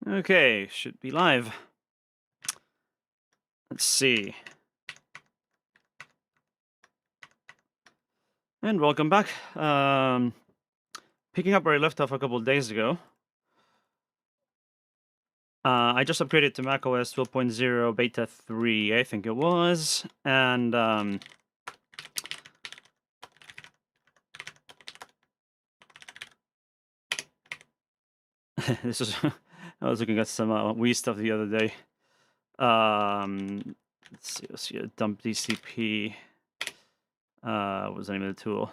Okay, should be live. Let's see. And welcome back. Picking up where I left off a couple of days ago. I just upgraded to macOS 12.0 Beta 3, I think it was. And this is I was looking at some Wii stuff the other day. Let's see, dump DCP. What was the name of the tool?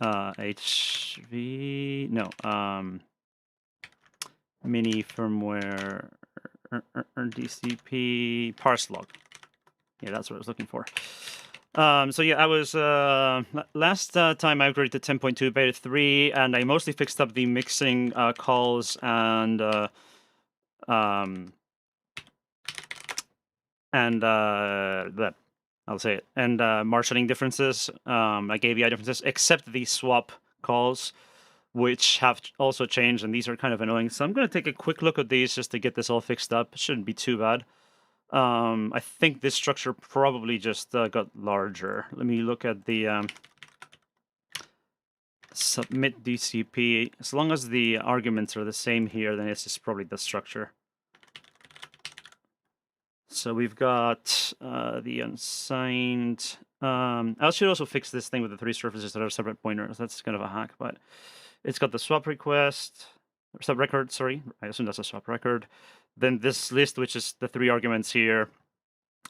HV. No. Mini firmware DCP parse log. Yeah, that's what I was looking for. So yeah, I was last time I upgraded to 10.2 beta 3, and I mostly fixed up the mixing calls and that I'll say it, and marshalling differences, like ABI differences, except the swap calls, which have also changed, and these are kind of annoying. So I'm going to take a quick look at these just to get this all fixed up. It shouldn't be too bad. I think this structure probably just got larger. Let me look at the submit DCP. As long as the arguments are the same here, then this is probably the structure. So we've got the unsigned. I should also fix this thing with the 3 surfaces that are separate pointers. That's kind of a hack, but it's got the swap request, swap record, sorry. I assume that's a swap record. Then this list, which is the 3 arguments here.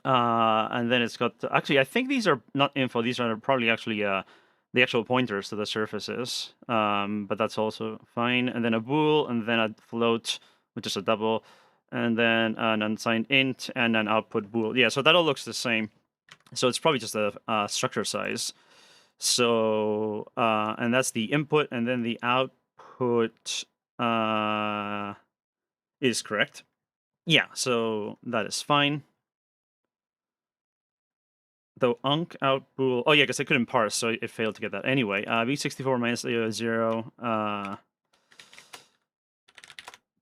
And then it's got, actually, I think these are not info. These are probably actually the actual pointers to the surfaces. But that's also fine. And then a bool, and then a float, which is a double, and then an unsigned int, and an output bool. Yeah, so that all looks the same. So it's probably just a structure size. So, and that's the input, and then the output is correct. Yeah, so that is fine. Though unc out bool. Oh yeah, because I couldn't parse, so it failed to get that. Anyway, v64 minus 0.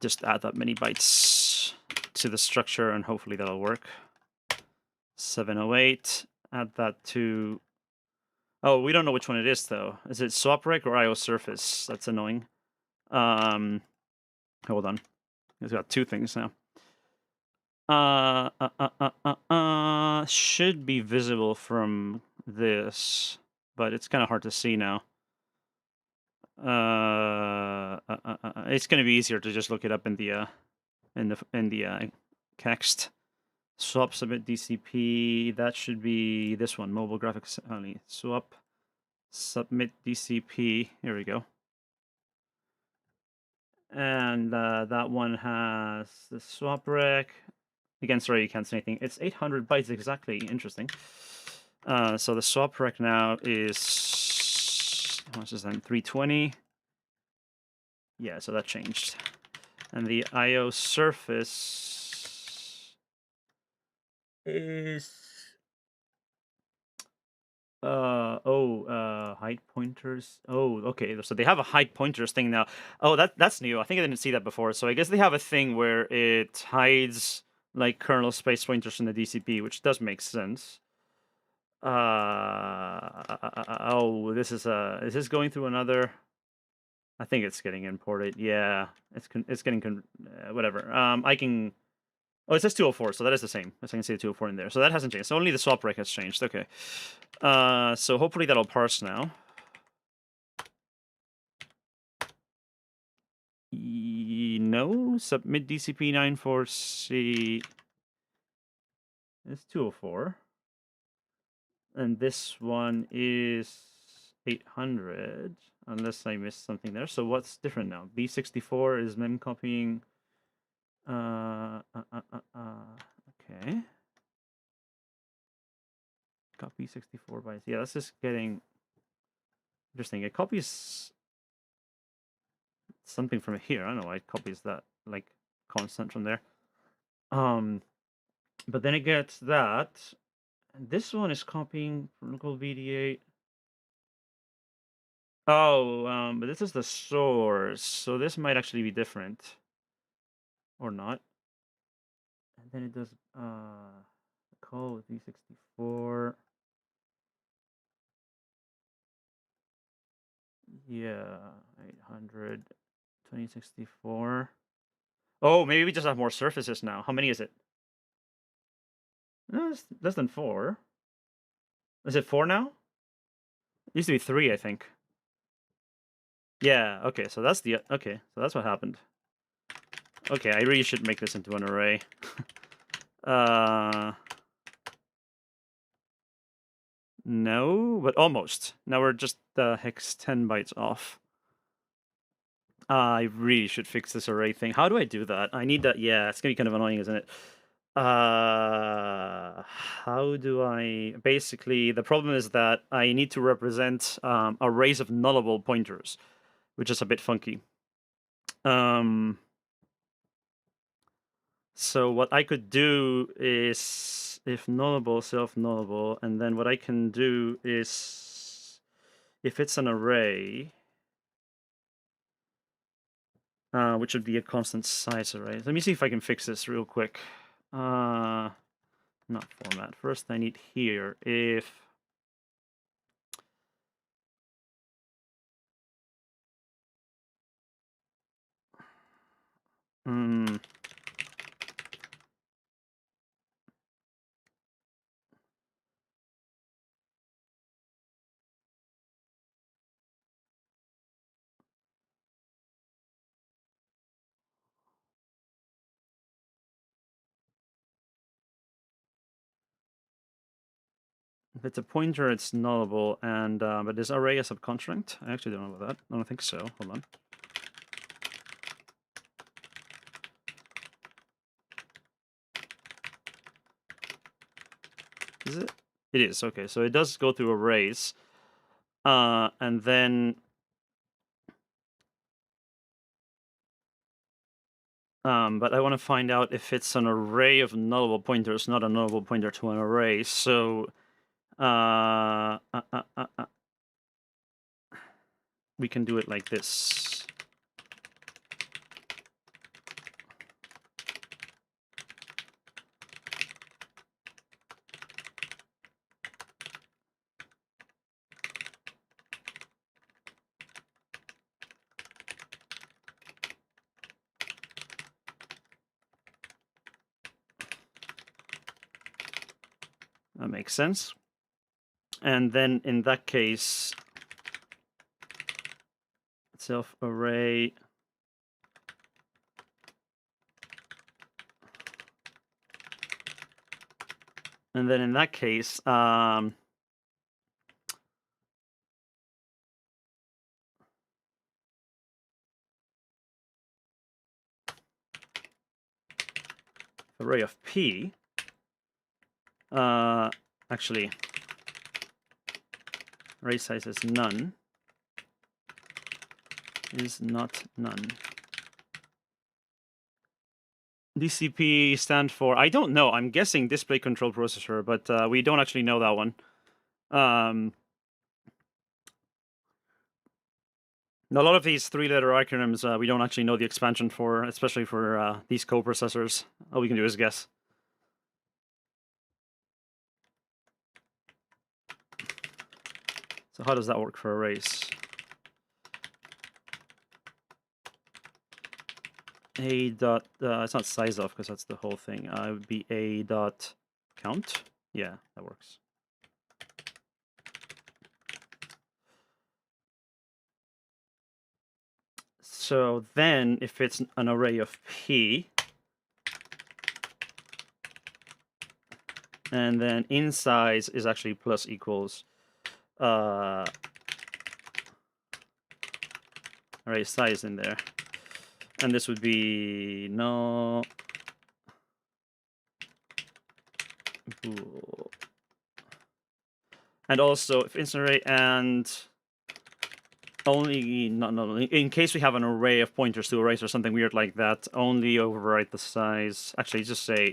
Just add that many bytes to the structure, and hopefully that'll work. 708. Add that to. Oh, we don't know which one it is though. Is it swap rec or IO surface? That's annoying. Hold on. It's got 2 things now. Should be visible from this, but it's kind of hard to see now. It's going to be easier to just look it up in the text. Swap submit DCP. That should be this one. Mobile graphics only. Swap submit DCP. Here we go. And that one has the swap rec. Again, sorry, you can't see anything. It's 800 bytes exactly. Interesting. So the swap rec now is, how much is that? 320. Yeah, so that changed. And the IO surface is height pointers. Oh, okay. So they have a height pointers thing now. Oh, that's new. I think I didn't see that before. So I guess they have a thing where it hides like kernel space pointers from the DCP, which does make sense. Oh, this is this going through another? I think it's getting imported. Yeah, it's getting whatever. I can. Oh, it says 204, so that is the same. I can see the 204 in there. So that hasn't changed. So only the swap rec has changed. Okay. So hopefully that'll parse now. No, submit DCP 94C. It's 204. And this one is 800, unless I missed something there. So what's different now? B64 is mem copying. Okay. Copy 64 bytes. Yeah, that's just getting interesting. It copies something from here. I don't know why it copies that like constant from there. But then it gets that. And this one is copying from local VD8. Oh, but this is the source, so this might actually be different. Or not. And then it does call with V64. Yeah, 800, 2064. Oh, maybe we just have more surfaces now. How many is it? No, it's less than 4. Is it 4 now? It used to be 3, I think. Yeah, okay, so that's the... Okay, so that's what happened. Okay, I really should make this into an array. No, but almost. Now we're just hex 10 bytes off. I really should fix this array thing. How do I do that? I need that. Yeah, it's gonna be kind of annoying, isn't it? How do I... Basically, the problem is that I need to represent arrays of nullable pointers, which is a bit funky. So what I could do is, if nullable, self-nullable, and then what I can do is, if it's an array, which would be a constant size array. Let me see if I can fix this real quick. Not format. First, I need here if... If it's a pointer, it's nullable, and but is array a subconstraint? I actually don't know about that. I don't think so. Hold on. Is it? It is. Okay, so it does go through arrays, and then but I want to find out if it's an array of nullable pointers, not a nullable pointer to an array. So we can do it like this. That makes sense. And then in that case, self array. And then in that case, array of P, actually, array size is none, is not none. DCP stand for, I don't know, I'm guessing display control processor, but we don't actually know that one. A lot of these 3-letter acronyms, we don't actually know the expansion for, especially for these coprocessors. All we can do is guess. So how does that work for arrays? A dot, it's not size of, because that's the whole thing. It would be a dot count. Yeah, that works. So then, if it's an array of P, and then in size is actually plus equals array size in there. And this would be no. And also, if it's an array and only, not only, in case we have an array of pointers to arrays or something weird like that, only overwrite the size. Actually, just say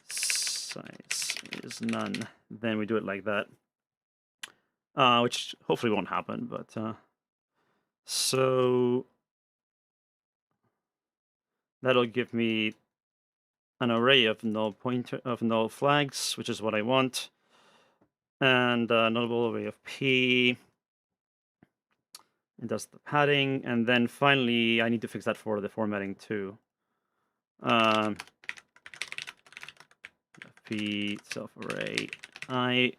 size is none. Then we do it like that. which hopefully won't happen. But so that'll give me an array of null flags, which is what I want, and a nullable array of p. It does the padding, and then finally I need to fix that for the formatting too. P self array I.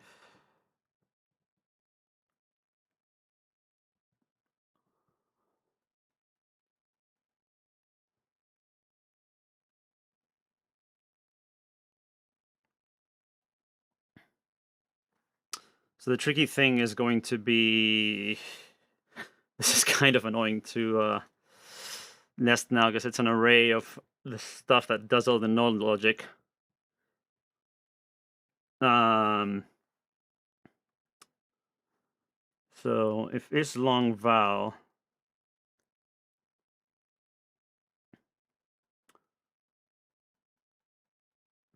So the tricky thing is going to be, this is kind of annoying to nest now because it's an array of the stuff that does all the null logic. So if is long val,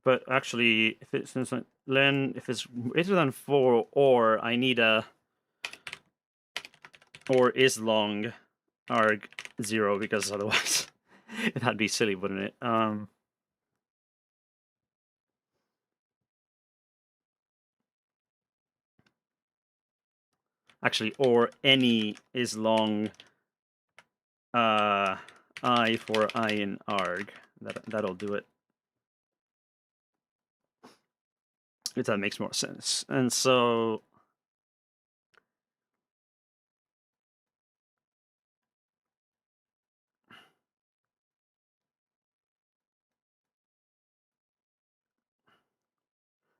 but actually if it's len, if it's greater than 4 or I need a or is long arg 0 because otherwise that'd be silly, wouldn't it? Actually, or any is long I for I in arg. That'll do it. If that makes more sense. And so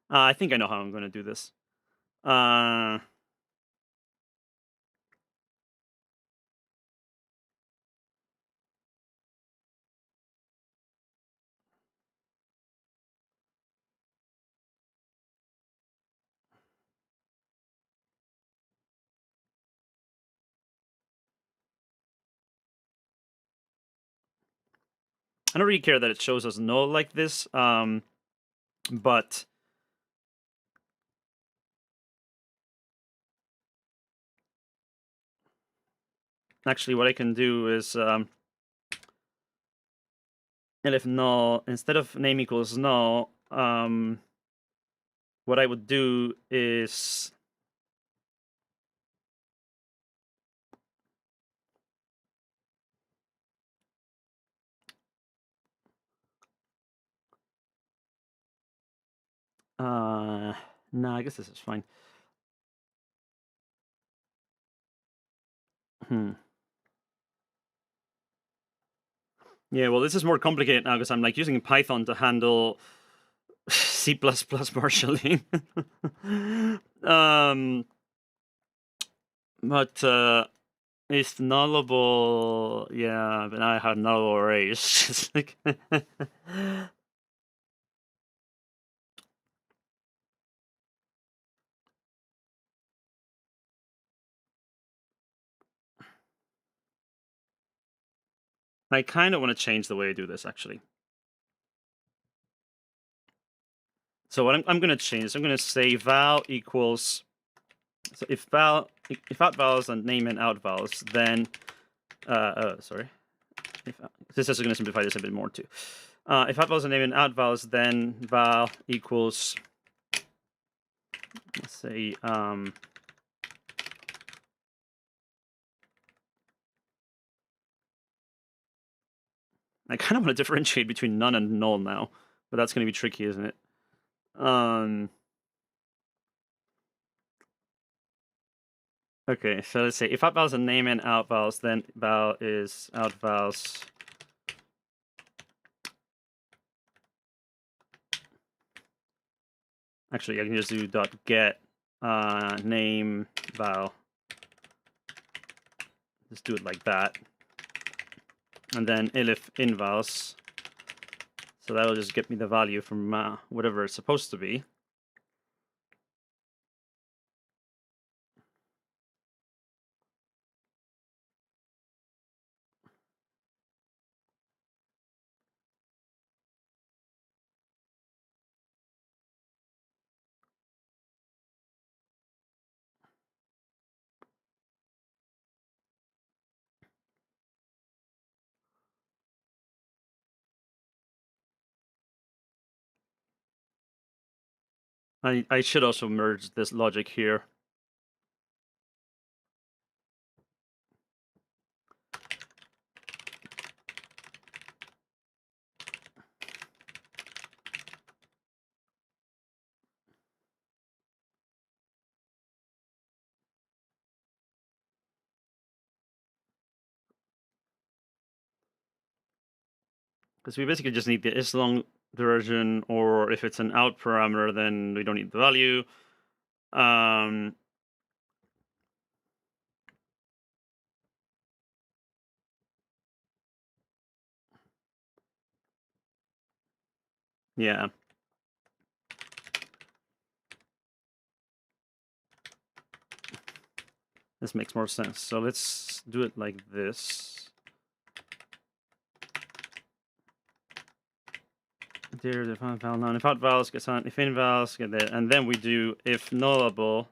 I think I know how I'm going to do this. I don't really care that it shows us null like this, but actually what I can do is elif null, instead of name equals null, what I would do is no, I guess this is fine. Yeah, well, this is more complicated now because I'm like using Python to handle C++ marshalling. But it's nullable. Yeah, but I have nullable arrays. It's like I kind of want to change the way I do this actually. So what I'm going to change is I'm going to say val equals. So if out vals and name and out vals, then sorry. This is going to simplify this a bit more too. If out vals and name and out vals, then val equals. Let's say I kind of want to differentiate between none and null now, but that's going to be tricky, isn't it? Okay, so let's say if out vals are name and out vals, then val is out vals. Actually, I can just do dot get name val. Just do it like that, and then elif invals. So that'll just get me the value from whatever it's supposed to be. I should also merge this logic here. Because we basically just need the islong version, or if it's an out parameter, then we don't need the value. Yeah. This makes more sense. So let's do it like this. There, if out val none. If out vals gets on, if in vals get there, and then we do if nullable.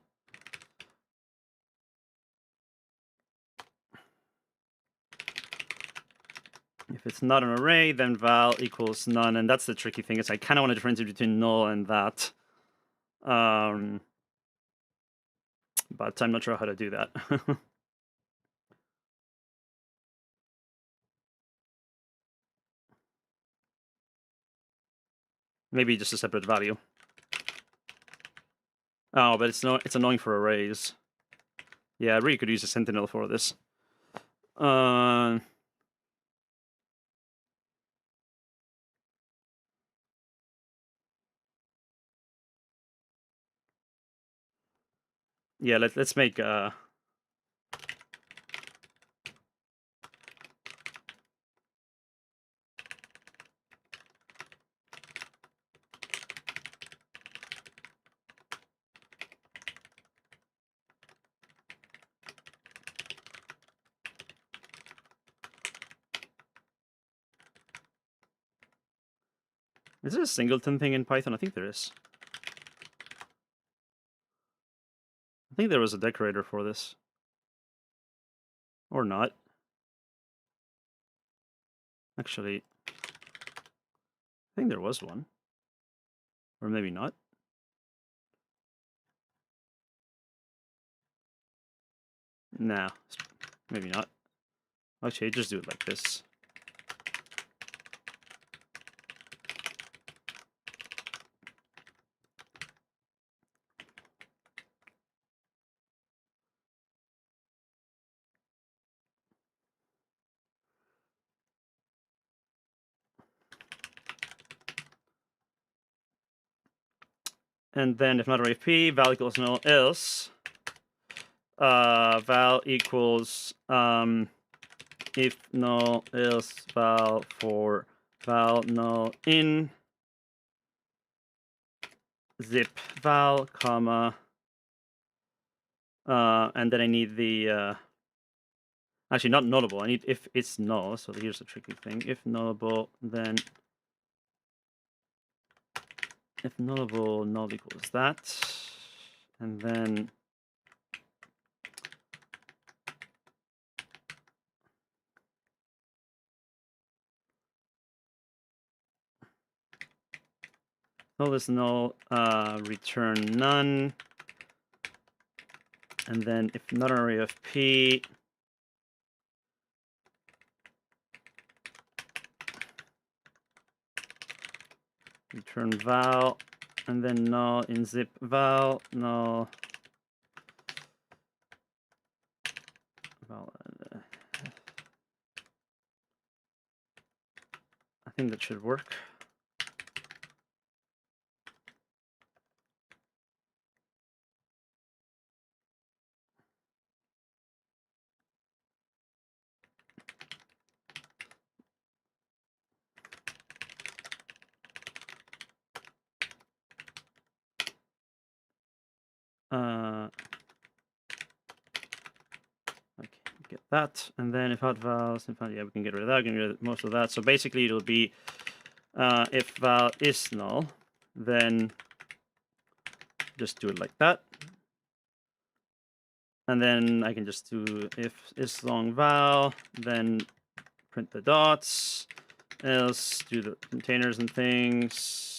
If it's not an array, then val equals none, and that's the tricky thing. Is I kind of want to differentiate between null and that, but I'm not sure how to do that. Maybe just a separate value. Oh, but it's annoying for arrays. Yeah, I really could use a sentinel for this. Yeah, let's make is there a singleton thing in Python? I think there is. I think there was a decorator for this. Or not. Actually, I think there was one. Or maybe not. Nah, maybe not. Actually, just do it like this. And then if not array p, val equals null, else val equals if null, else val for val null in zip val, comma, and then I need the actually not nullable. I need if it's null. So here's the tricky thing. If nullable, then if nullable, null equals that, and then null is null, return none, and then if not an array of p, return val, and then null in zip val, null val. I think that should work. Okay, get that, and then if out vals, yeah, we can get rid of that. We can get rid of most of that. So basically, it'll be if val is null, then just do it like that, and then I can just do if is long val, then print the dots, else do the containers and things.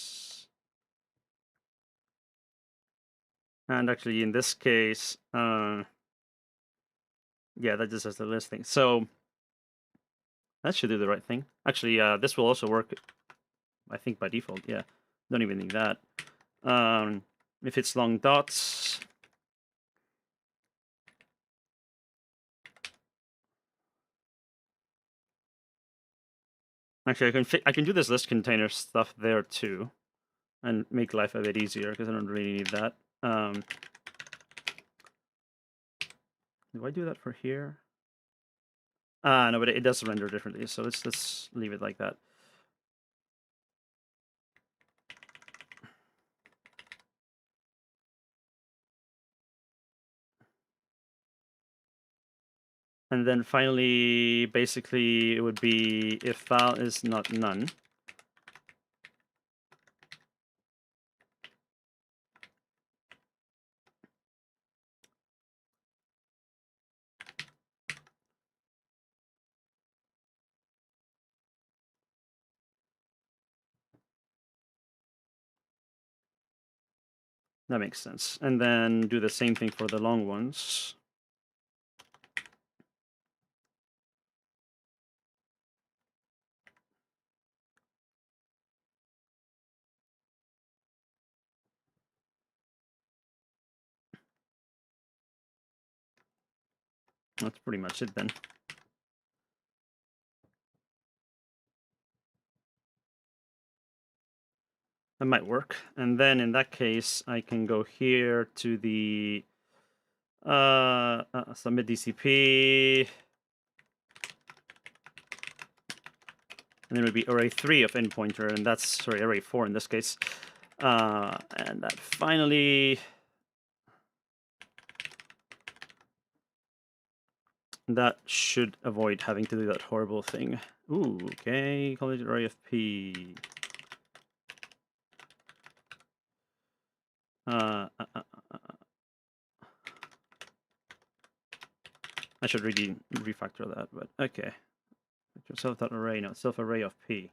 And actually, in this case, yeah, that just has the listing. So that should do the right thing. Actually, this will also work, I think, by default. Yeah, don't even need that. If it's long dots, actually, I can do this list container stuff there too, and make life a bit easier because I don't really need that. Do I do that for here? No, but it does render differently, so let's leave it like that. And then finally, basically, it would be if file is not none. That makes sense. And then do the same thing for the long ones. That's pretty much it then. That might work. And then in that case, I can go here to the submit DCP. And then it would be array 3 of endpointer, and that's, sorry, array 4 in this case. And that finally, that should avoid having to do that horrible thing. Ooh, okay, call it array of P. I should really refactor that, but okay. Self.array, no, self-array of P.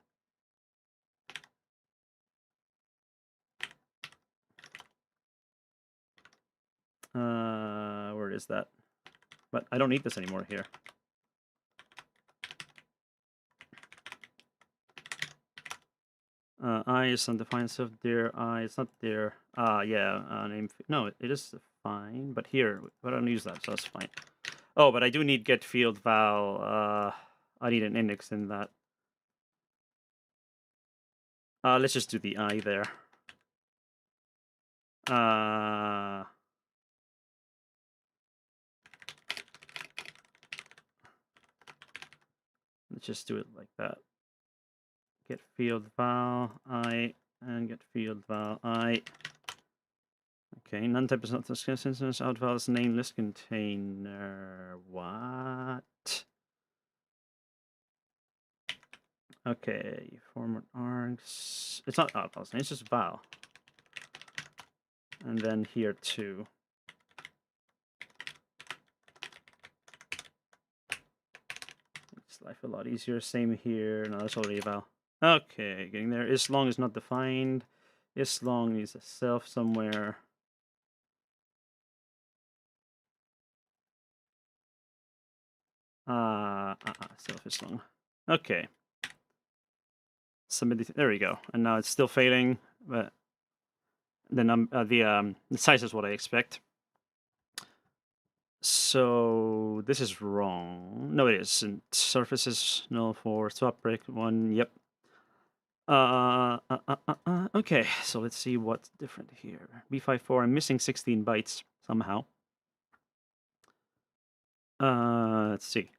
Where is that? But I don't need this anymore here. I is undefined self there. I it's not there. Yeah. Name. No, it is fine. But here, I don't use that, so that's fine. Oh, but I do need get field val. I need an index in that. Let's just do the I there. Let's just do it like that. Get field val I and get field val I. Okay, none type is not the instance. Out val is nameless container. What? Okay, format args. It's not out val. It's just val. And then here too. Makes life a lot easier. Same here. No, that's already a val. Okay, getting there. Is long is not defined. Is long needs a self somewhere. Self is long. Okay. Submit. There we go. And now it's still fading, but then the size is what I expect. So this is wrong. No, it isn't. Surface is null for swap break 1. Yep. Okay, so let's see what's different here. B54, I'm missing 16 bytes somehow. Let's see.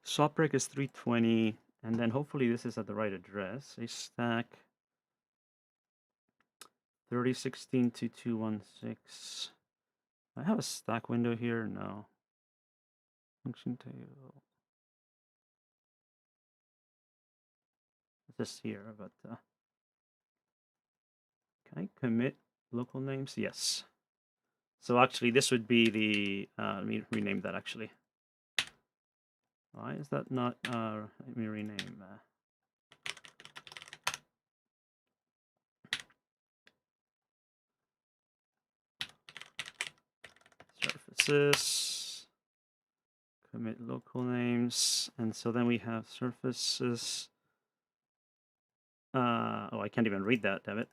Swap break is 320, and then hopefully this is at the right address. A stack 3016 to 216. I have a stack window here? No. Function table. It's just here, but can I commit local names? Yes. So actually, this would be the. Let me rename that actually. Why is that not? Let me rename. surfaces, commit local names, and so then we have surfaces. Oh, I can't even read that, damn it.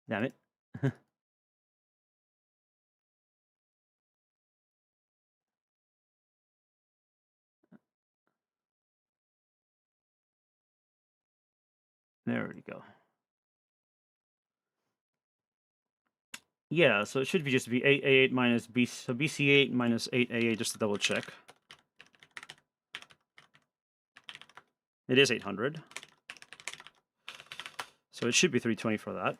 Damn it. There we go. Yeah, so it should be just be 8A8 minus B, so BC8 minus 8A8, just to double check. It is 800. So it should be 320 for that.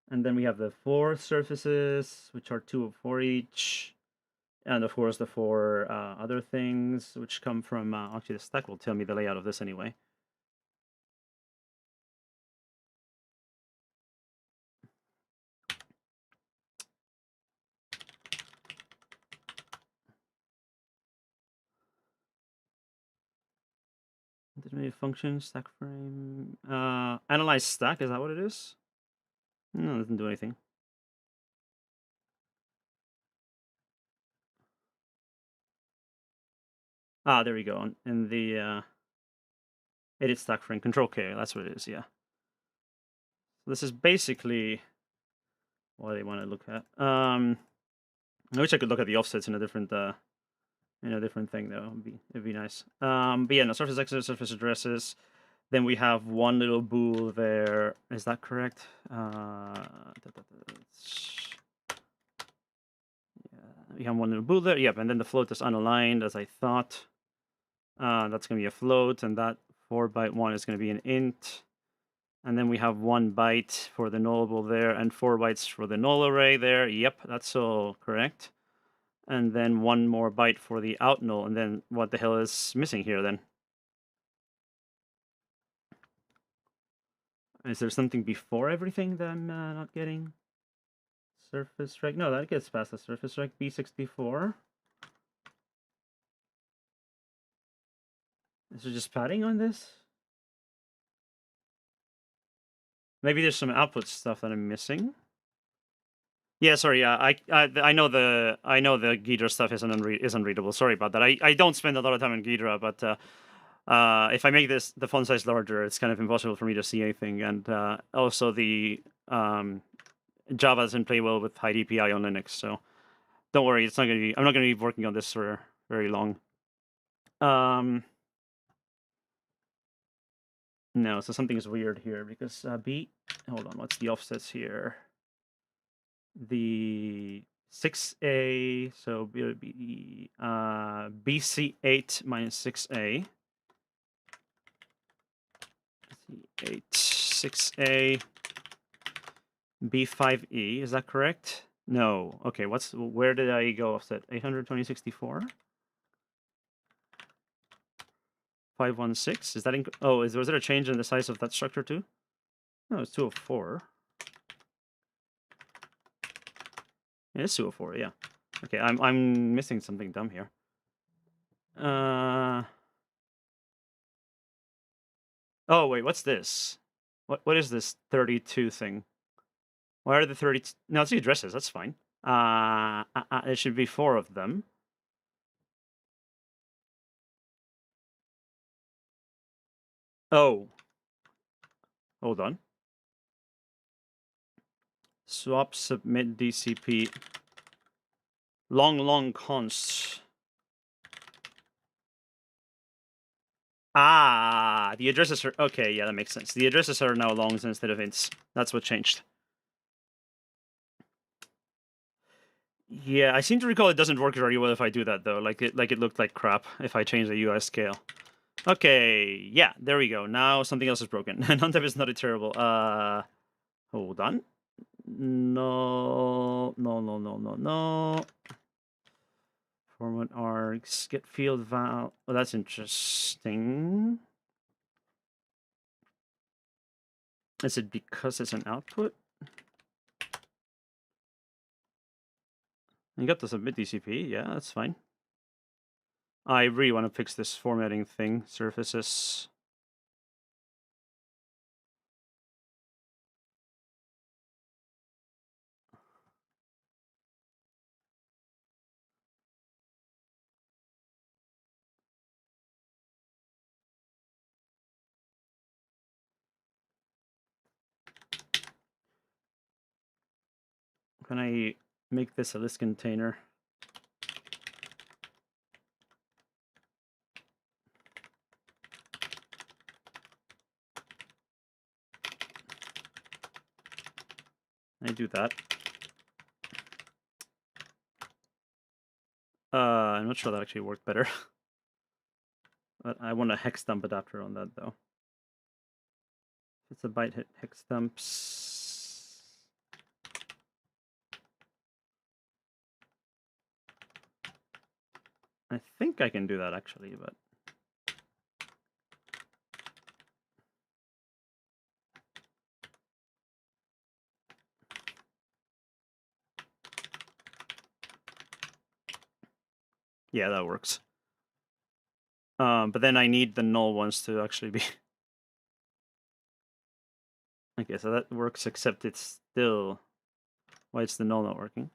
And then we have the 4 surfaces, which are 2 of 4 each. And of course the 4 other things, which come from, actually the stack will tell me the layout of this anyway. Intermediate function, stack frame, analyze stack, is that what it is? No, it doesn't do anything. Ah, there we go. In the edit stack frame, control K, that's what it is, yeah. So this is basically what I want to look at. I wish I could look at the offsets in a different thing though. It'd be nice. But yeah, no, surface exit, surface addresses. Then we have one little bool there. Is that correct? Yeah, we have one little bool there. Yep, and then the float is unaligned as I thought. That's gonna be a float, and that 4-byte one is gonna be an int. And then we have 1 byte for the nullable there, and 4 bytes for the null array there. Yep, that's all correct. And then 1 more byte for the out null. And then what the hell is missing here then? Is there something before everything that I'm not getting? Surface strike? No, that gets past the surface strike. B64. Is there just padding on this? Maybe there's some output stuff that I'm missing. Yeah, sorry. I know the Ghidra stuff is unreadable. Sorry about that. I don't spend a lot of time in Ghidra, but if I make the font size larger, it's kind of impossible for me to see anything. And also the Java doesn't play well with high DPI on Linux, so don't worry. It's not gonna be. I'm not gonna be working on this for very long. No, so something is weird here because B. Hold on, what's the offsets here? The 6A, so it'll be BC8 minus 6A. BC8, 6A, B5E, is that correct? No. Okay, where did I go offset? 82064? 516? Is that was there a change in the size of that structure too? No, it's 204. Yeah, it's 204, yeah. Okay, I'm missing something dumb here. Oh wait, what's this? What is this 32 thing? Why are the 30? No, it's the addresses. That's fine. There should be 4 of them. Oh, hold on. Swap submit DCP. Long const. Ah, the addresses are okay. Yeah, that makes sense. The addresses are now longs instead of ints. That's what changed. Yeah, I seem to recall it doesn't work very well if I do that though. Like it looked like crap if I change the UI scale. Okay, yeah, there we go. Now something else is broken. Non-type is not a terrible. Hold on. No. Format args, get field val. Oh, that's interesting. Is it because it's an output? You got the submit DCP. Yeah, that's fine. I really want to fix this formatting thing. Surfaces. Can I make this a list container? I do that. I'm not sure that actually worked better. But I want a hex dump adapter on that though. It's a byte hit hex dumps. I think I can do that actually, but yeah, that works. But then I need the null ones to actually be. Okay, so that works, except it's still. Why is the null not working?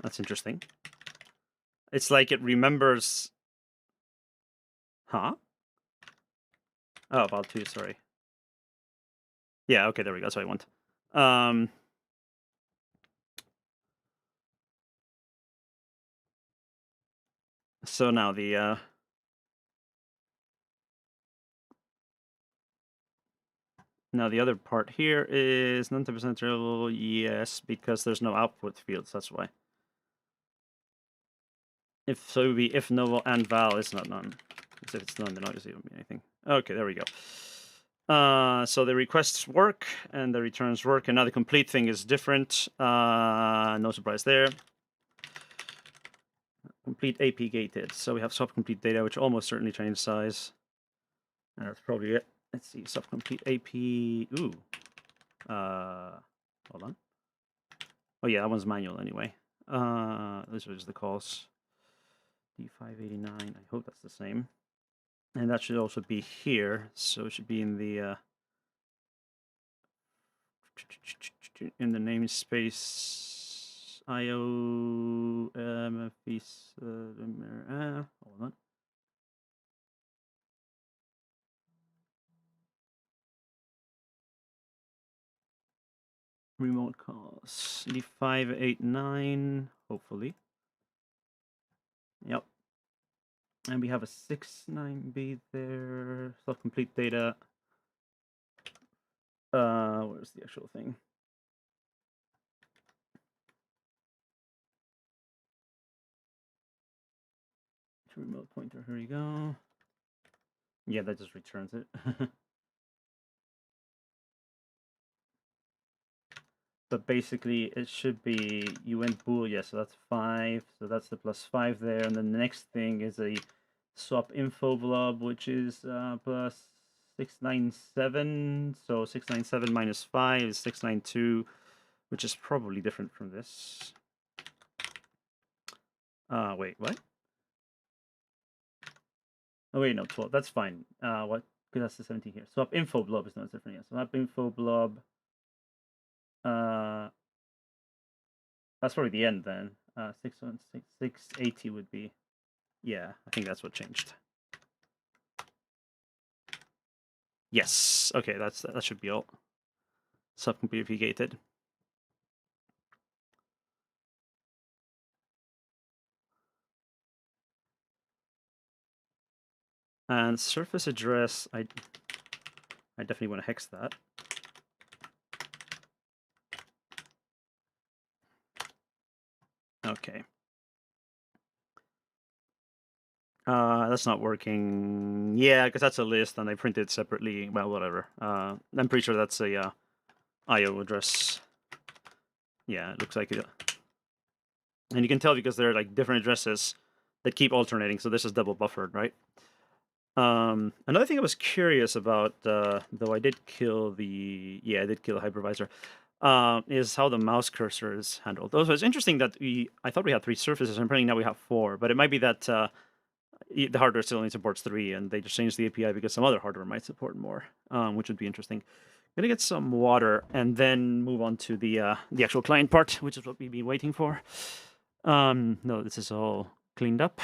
That's interesting. It's like it remembers. Huh? Oh, about 2, sorry. Yeah, okay, there we go. That's what I want. So now the other part here is non-type central. Yes, because there's no output fields. That's why. If so, it would be if no and val is not none. Because if it's none, then obviously it won't be anything. Okay, there we go. So the requests work and the returns work, and now the complete thing is different. No surprise there. Complete AP gated. So we have subcomplete data, which almost certainly changed size. And that's probably it. Let's see, subcomplete AP. Ooh. Hold on. Oh yeah, that one's manual anyway. This was the calls. D589. I hope that's the same. And that should also be here. So it should be in the namespace IO hold on. Remote calls. D589, hopefully. Yep. And we have a 69B there. Self-complete data. Where's the actual thing? Remote pointer, here we go. Yeah, that just returns it. But basically, it should be you went bool, yeah, so that's 5. So that's the +5 there. And then the next thing is a swap info blob, which is plus 697. So 697 minus 5 is 692, which is probably different from this. Wait, what? Oh, wait, no, 12. That's fine. What? Because that's the 17 here. Swap info blob is not different. Yeah, swap info blob. That's probably the end then. 680 would be. Yeah, I think that's what changed. Yes. Okay, that should be all. Subcomputer gated. And surface address, I definitely want to hex that. Okay. That's not working. Yeah, because that's a list and I printed it separately. Well, whatever. I'm pretty sure that's a IO address. Yeah, it looks like it. And you can tell because there are like different addresses that keep alternating. So this is double buffered, right? Another thing I was curious about, though I did kill the hypervisor, is how the mouse cursor is handled. Also, it's interesting that I thought we had 3 surfaces, and apparently now we have 4. But it might be that the hardware still only supports 3, and they just changed the API because some other hardware might support more, which would be interesting. I'm gonna get some water and then move on to the actual client part, which is what we've been waiting for. No, this is all cleaned up.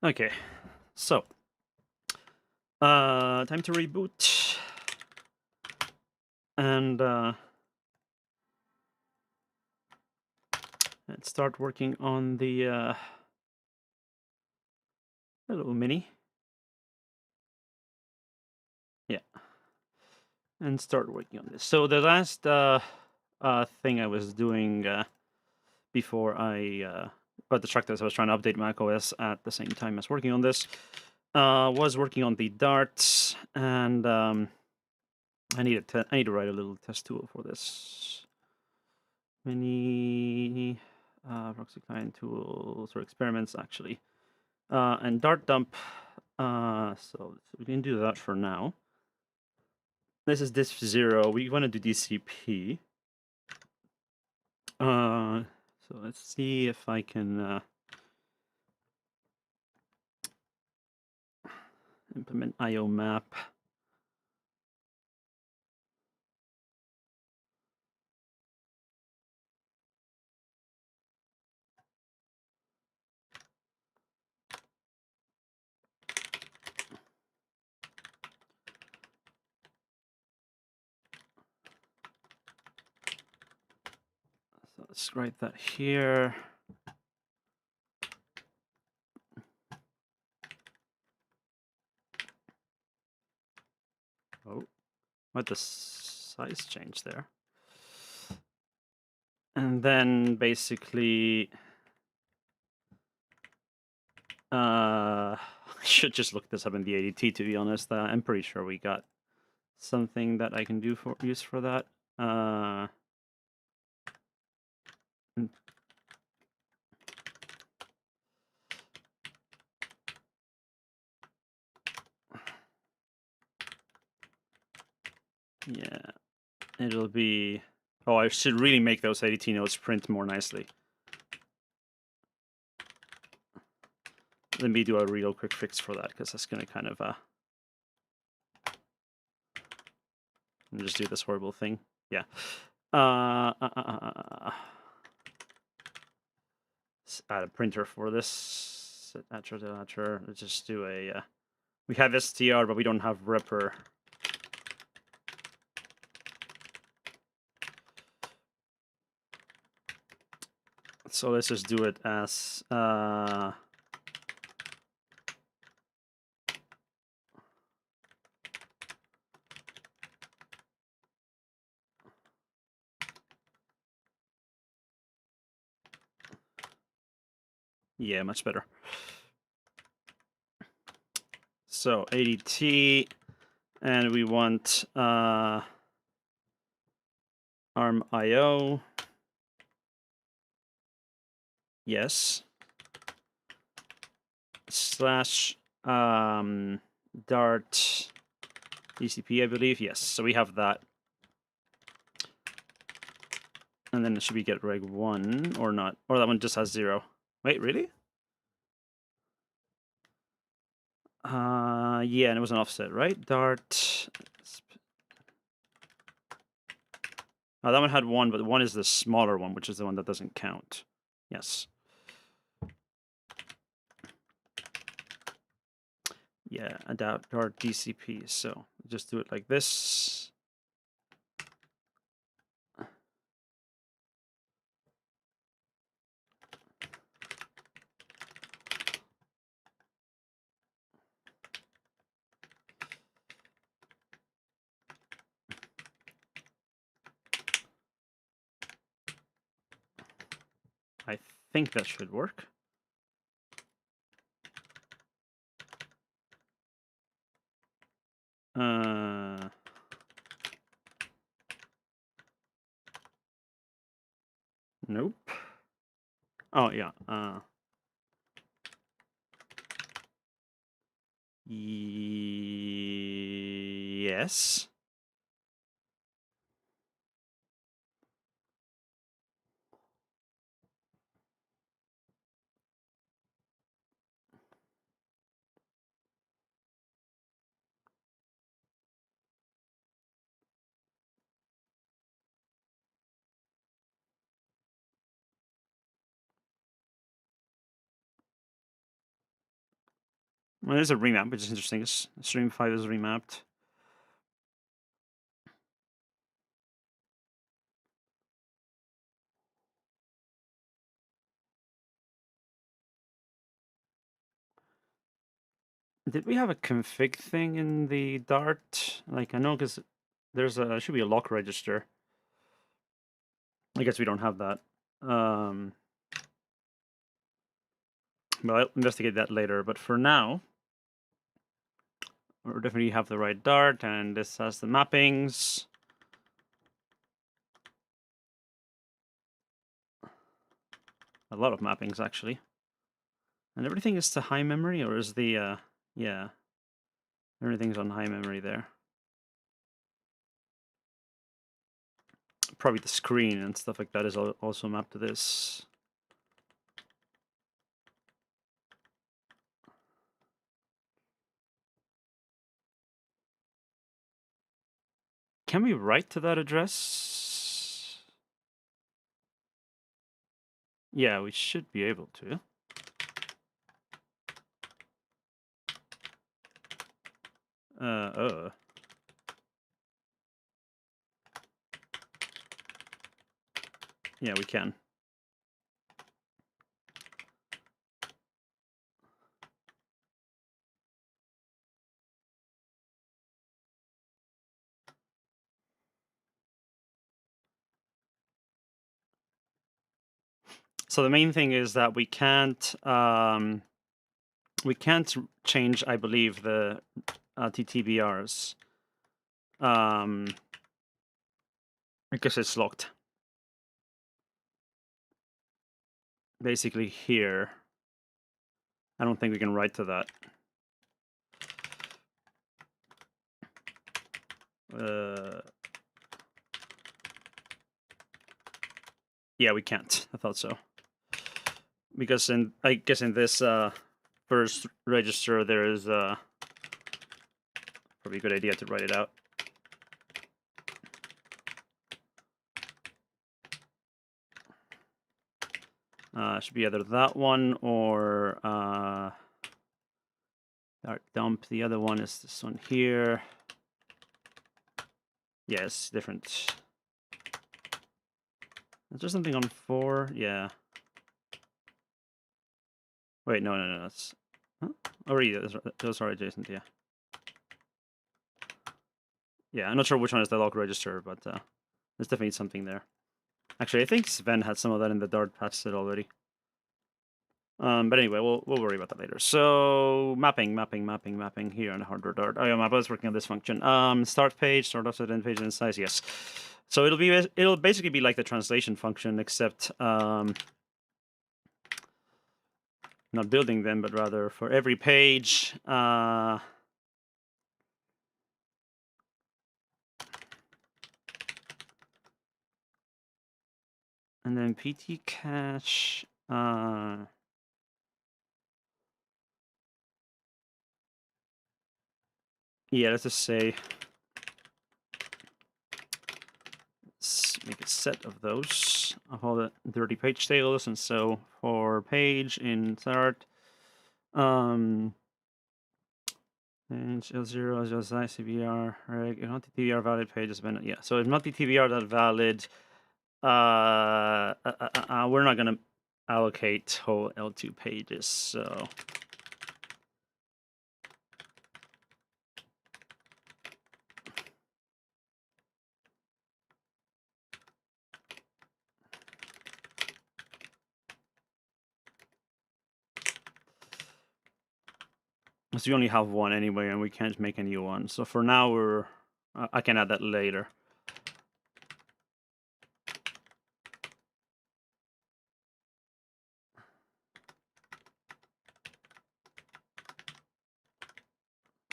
Okay, so time to reboot and let's start working on the hello mini. Yeah, and start working on this. So the last thing I was doing before I got distracted as I was trying to update macOS at the same time as working on this was working on the darts, and I need to write a little test tool for this. Many proxy client tools or experiments actually, and dart dump. So we can do that for now. This is disk 0. We want to do DCP. So let's see if I can implement IO map. So let's write that here. Oh, what the size change there? And then basically, I should just look this up in the ADT, to be honest. I'm pretty sure we got something that I can use for that. Yeah, it'll be... Oh, I should really make those ADT nodes print more nicely. Let me do a real quick fix for that, because that's going to kind of... just do this horrible thing. Yeah. Let's add a printer for this. Set atcher. Let's just do a... we have str, but we don't have repr. So let's just do it as yeah, much better. So ADT, and we want ARM IO. Yes. Slash Dart DCP, I believe. Yes. So we have that. And then it should be get reg 1 or not. Or that one just has 0. Wait, really? Yeah, and it was an offset, right? Dart. Oh, that one had 1, but 1 is the smaller one, which is the one that doesn't count. Yes. Yeah, adapt Dart DCP. So just do it like this. I think that should work. Nope. Oh, yeah. Yes. Well, there's a remap, which is interesting. Stream 5 is remapped. Did we have a config thing in the Dart? Like, I know because there's should be a lock register. I guess we don't have that. But I'll investigate that later. But for now, we definitely have the right Dart, and this has the mappings. A lot of mappings, actually. And everything is to high memory, or is the, yeah. Everything's on high memory there. Probably the screen and stuff like that is also mapped to this. Can we write to that address? Yeah, we should be able to. Yeah, we can. So the main thing is that we can't change, I believe, the TTBRs because it's locked. Basically here, I don't think we can write to that. Yeah, we can't. I thought so. Because I guess in this first register there is probably a good idea to write it out. Should be either that one or Dart dump. The other one is this one here. Yes, different. Is there something on 4? Yeah. Wait, no. That's huh? Oh, yeah, those are adjacent. Yeah. Yeah, I'm not sure which one is the log register, but there's definitely something there. Actually, I think Sven had some of that in the Dart patch set already. But anyway, we'll worry about that later. So mapping here on the hardware Dart. Oh yeah, I was working on this function. Start page, start offset, end page, and size. Yes. So it'll basically be like the translation function, except not building them, but rather for every page. And then PT cache. Yeah, let's just say let's make a set of those of all the dirty page tables, and so for page in start, page L0 just ICBR reg not TBR valid pages been yeah. So if not the TBR that valid, we're not gonna allocate whole L2 pages. So we only have one anyway, and we can't make a new one. So for now, we're I can add that later.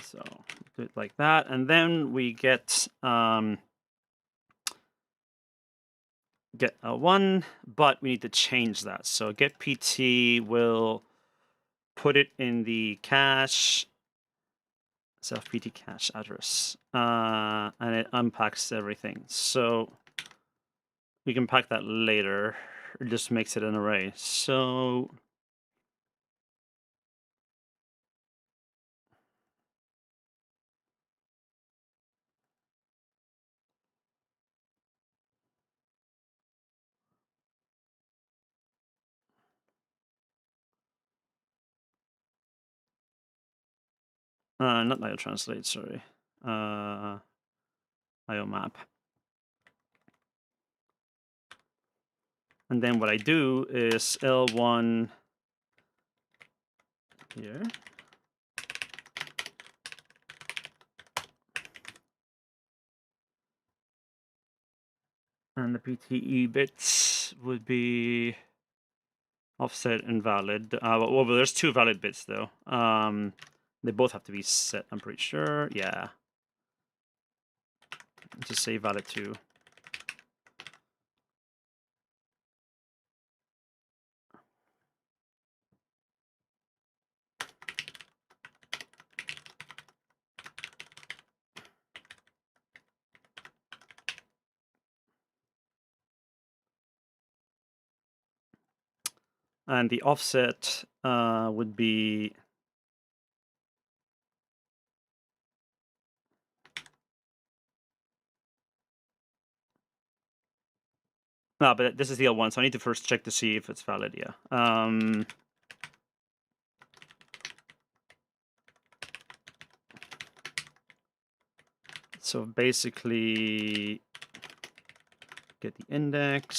So do it like that, and then we get a 1, but we need to change that. So get PT will put it in the cache, self PT cache address, and it unpacks everything. So we can pack that later. It just makes it an array. So not IO translate, sorry. IO map. And then what I do is L1 here. And the PTE bits would be offset and valid. Well, there's 2 valid bits though. They both have to be set, I'm pretty sure. Yeah. Just say valid 2. And the offset would be no, but this is the L1, so I need to first check to see if it's valid. Yeah. So basically, get the index,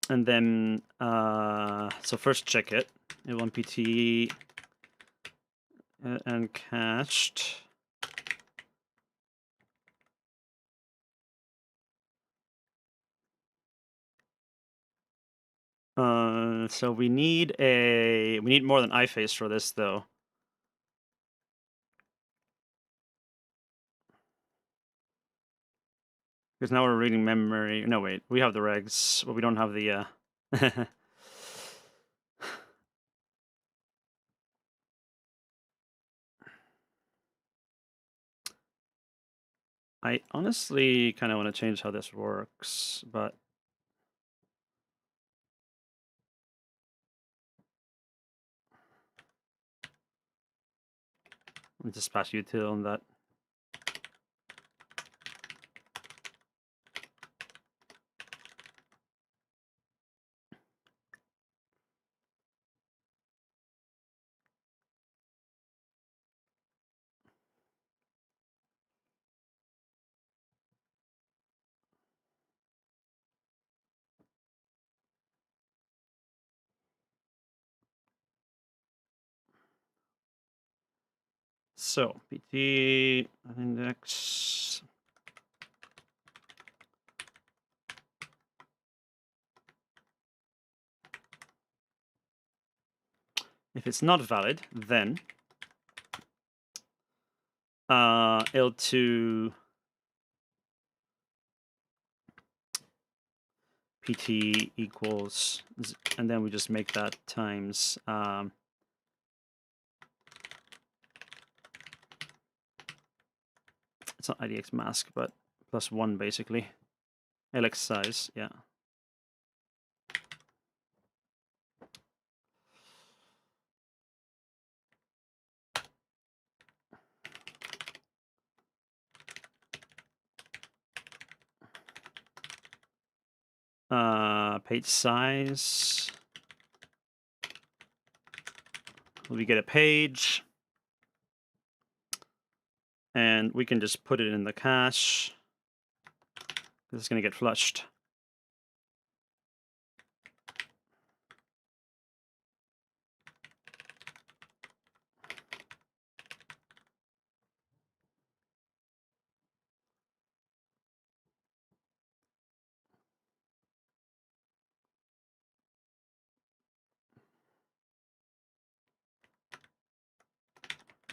and then so first check it. L1 PT and cached. So we need more than iFace for this though. Because now we're reading memory. No, wait, we have the regs, but we don't have the I honestly kind of want to change how this works, but I'll just pass util on that. So pt index. If it's not valid, then L2 pt equals, and then we just make that times it's not IDX mask, but +1 basically. LX size, yeah. Page size. We get a page, and we can just put it in the cache. This is going to get flushed.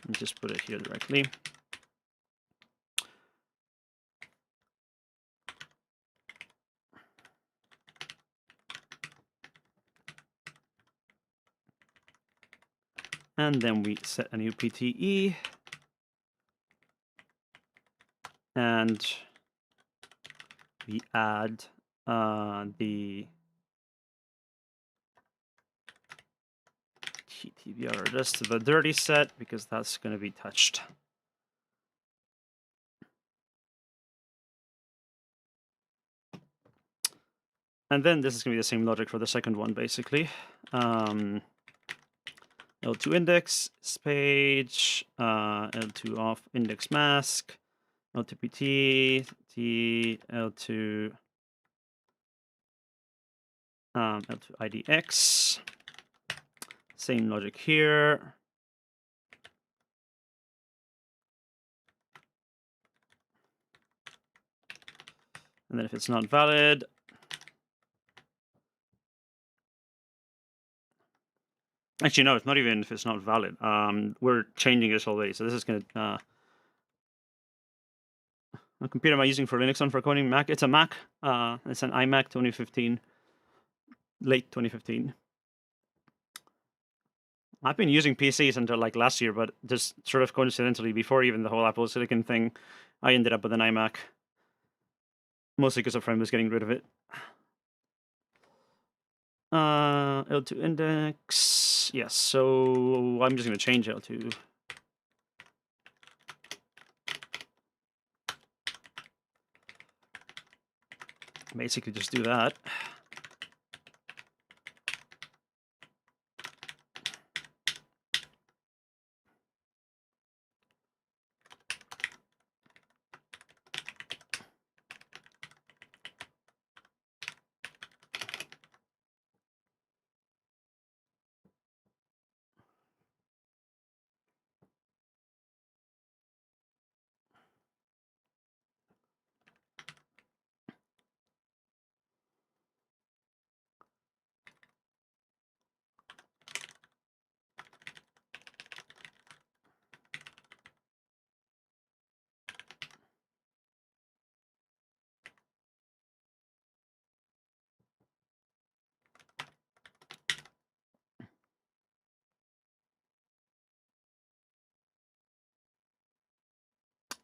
And just put it here directly. And then we set a new PTE. And we add the TTBR address to the dirty set, because that's going to be touched. And then this is going to be the same logic for the second one, basically. L2 index page, L2 off index mask, L2 PT, T, L2, L2 IDX. Same logic here. And then if it's not valid, actually, no, it's not even if it's not valid. We're changing this already. So this is going to... what computer am I using for Linux on for coding? Mac. It's a Mac. It's an iMac 2015. Late 2015. I've been using PCs until like last year, but just sort of coincidentally, before even the whole Apple Silicon thing, I ended up with an iMac. Mostly because a friend was getting rid of it. L2 index. Yes, so I'm just going to change L2. Basically just do that.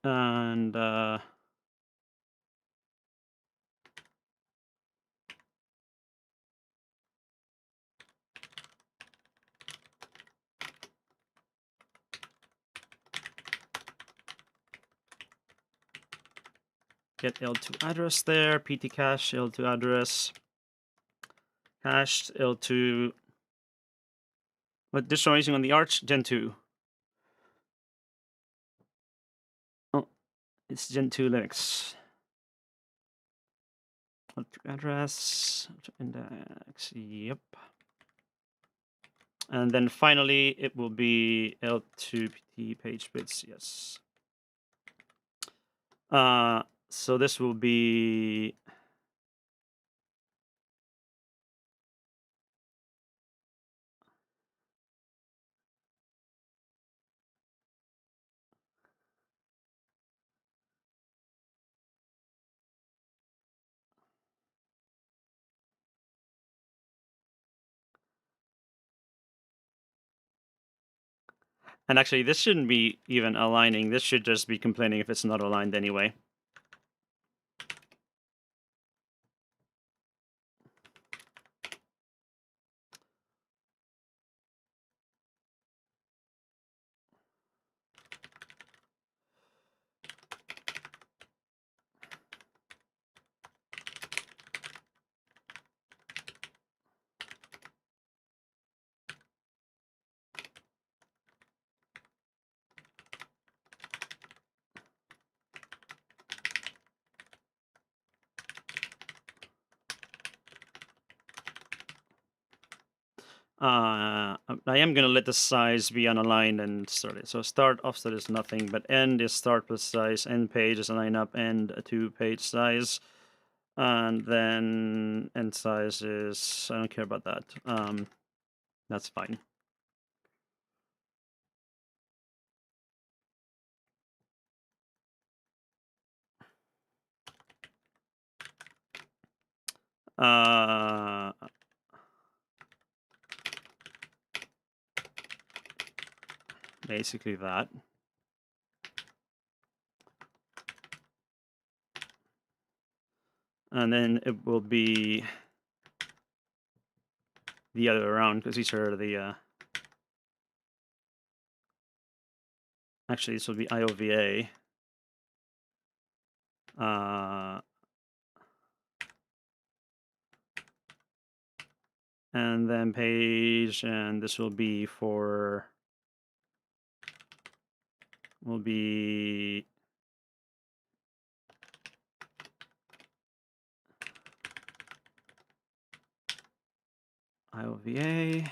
And get L2 address there, PT cache, L2 address, cached L2. What distro am I using on the Arch? Gen 2. Oh, it's Gen 2 Linux. L2 address, index, yep. And then finally, it will be L2PT page bits, yes. So this will be and actually this shouldn't be even aligning. This should just be complaining if it's not aligned anyway. I am going to let the size be unaligned and start it. So start offset is nothing, but end is start plus size, end page is align up, end to page size. And then end size is, I don't care about that. That's fine. Basically that. And then it will be the other way around, because these are the actually this will be IOVA. And then page, and this will be for, will be IOVA.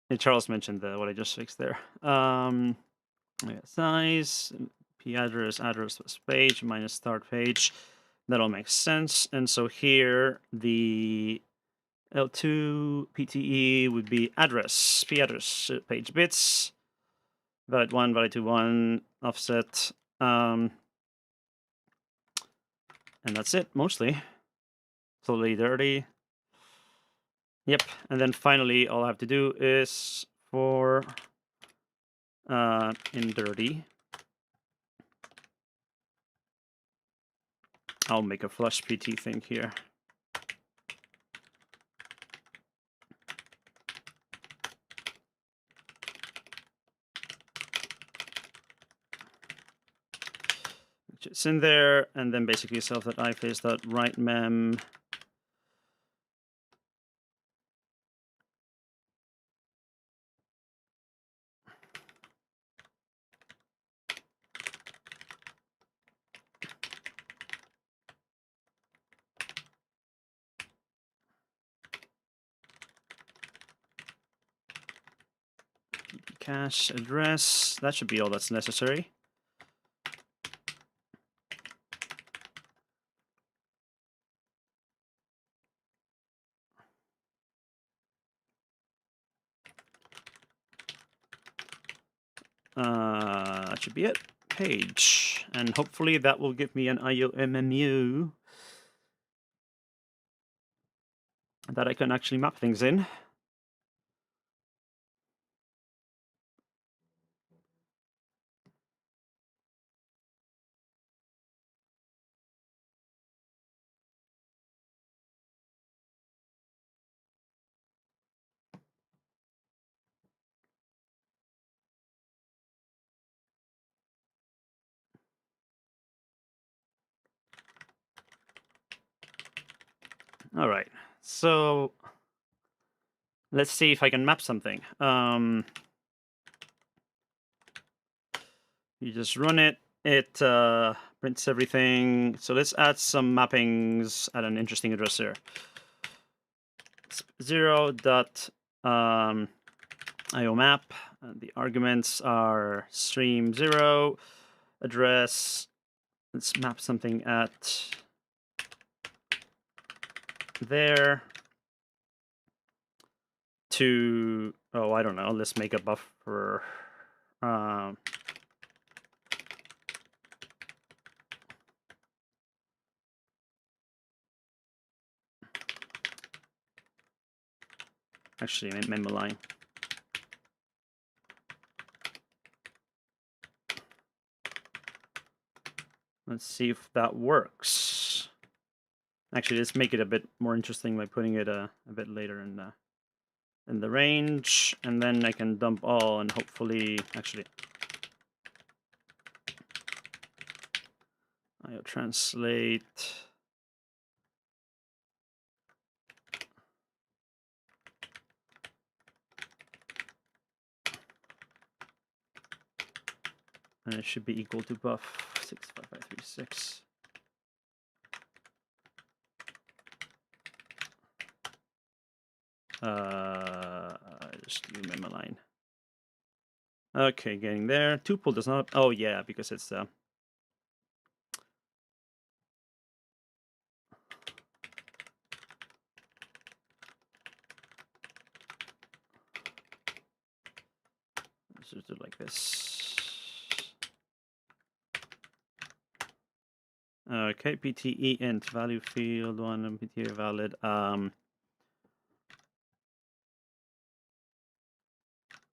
And Charles mentioned what I just fixed there. Size, p address plus page minus start page. That all makes sense. And so here the L2 PTE would be address, p address, page bits, valid 1, valid 2, 1, offset. And that's it, mostly. Totally dirty. Yep. And then finally, all I have to do is for in dirty, I'll make a flush PT thing here. Which is in there, and then basically self.iface.write mem. Cache address. That should be all that's necessary. That should be it. Page. And hopefully that will give me an IOMMU that I can actually map things in. All right. So let's see if I can map something. You just run it. It prints everything. So let's add some mappings at an interesting address here. 0 dot IO map. And the arguments are stream 0 address. Let's map something at there to, oh, I don't know. Let's make a buffer. Actually, memo line. Let's see if that works. Actually, let's make it a bit more interesting by putting it a bit later in the range, and then I can dump all, and hopefully, actually, I'll translate. And it should be equal to buff 65536. Just do memo line. Okay, getting there. Tuple does not. Oh yeah, because it's let's just do it like this. Okay, PTE int value field 1 and PTE valid.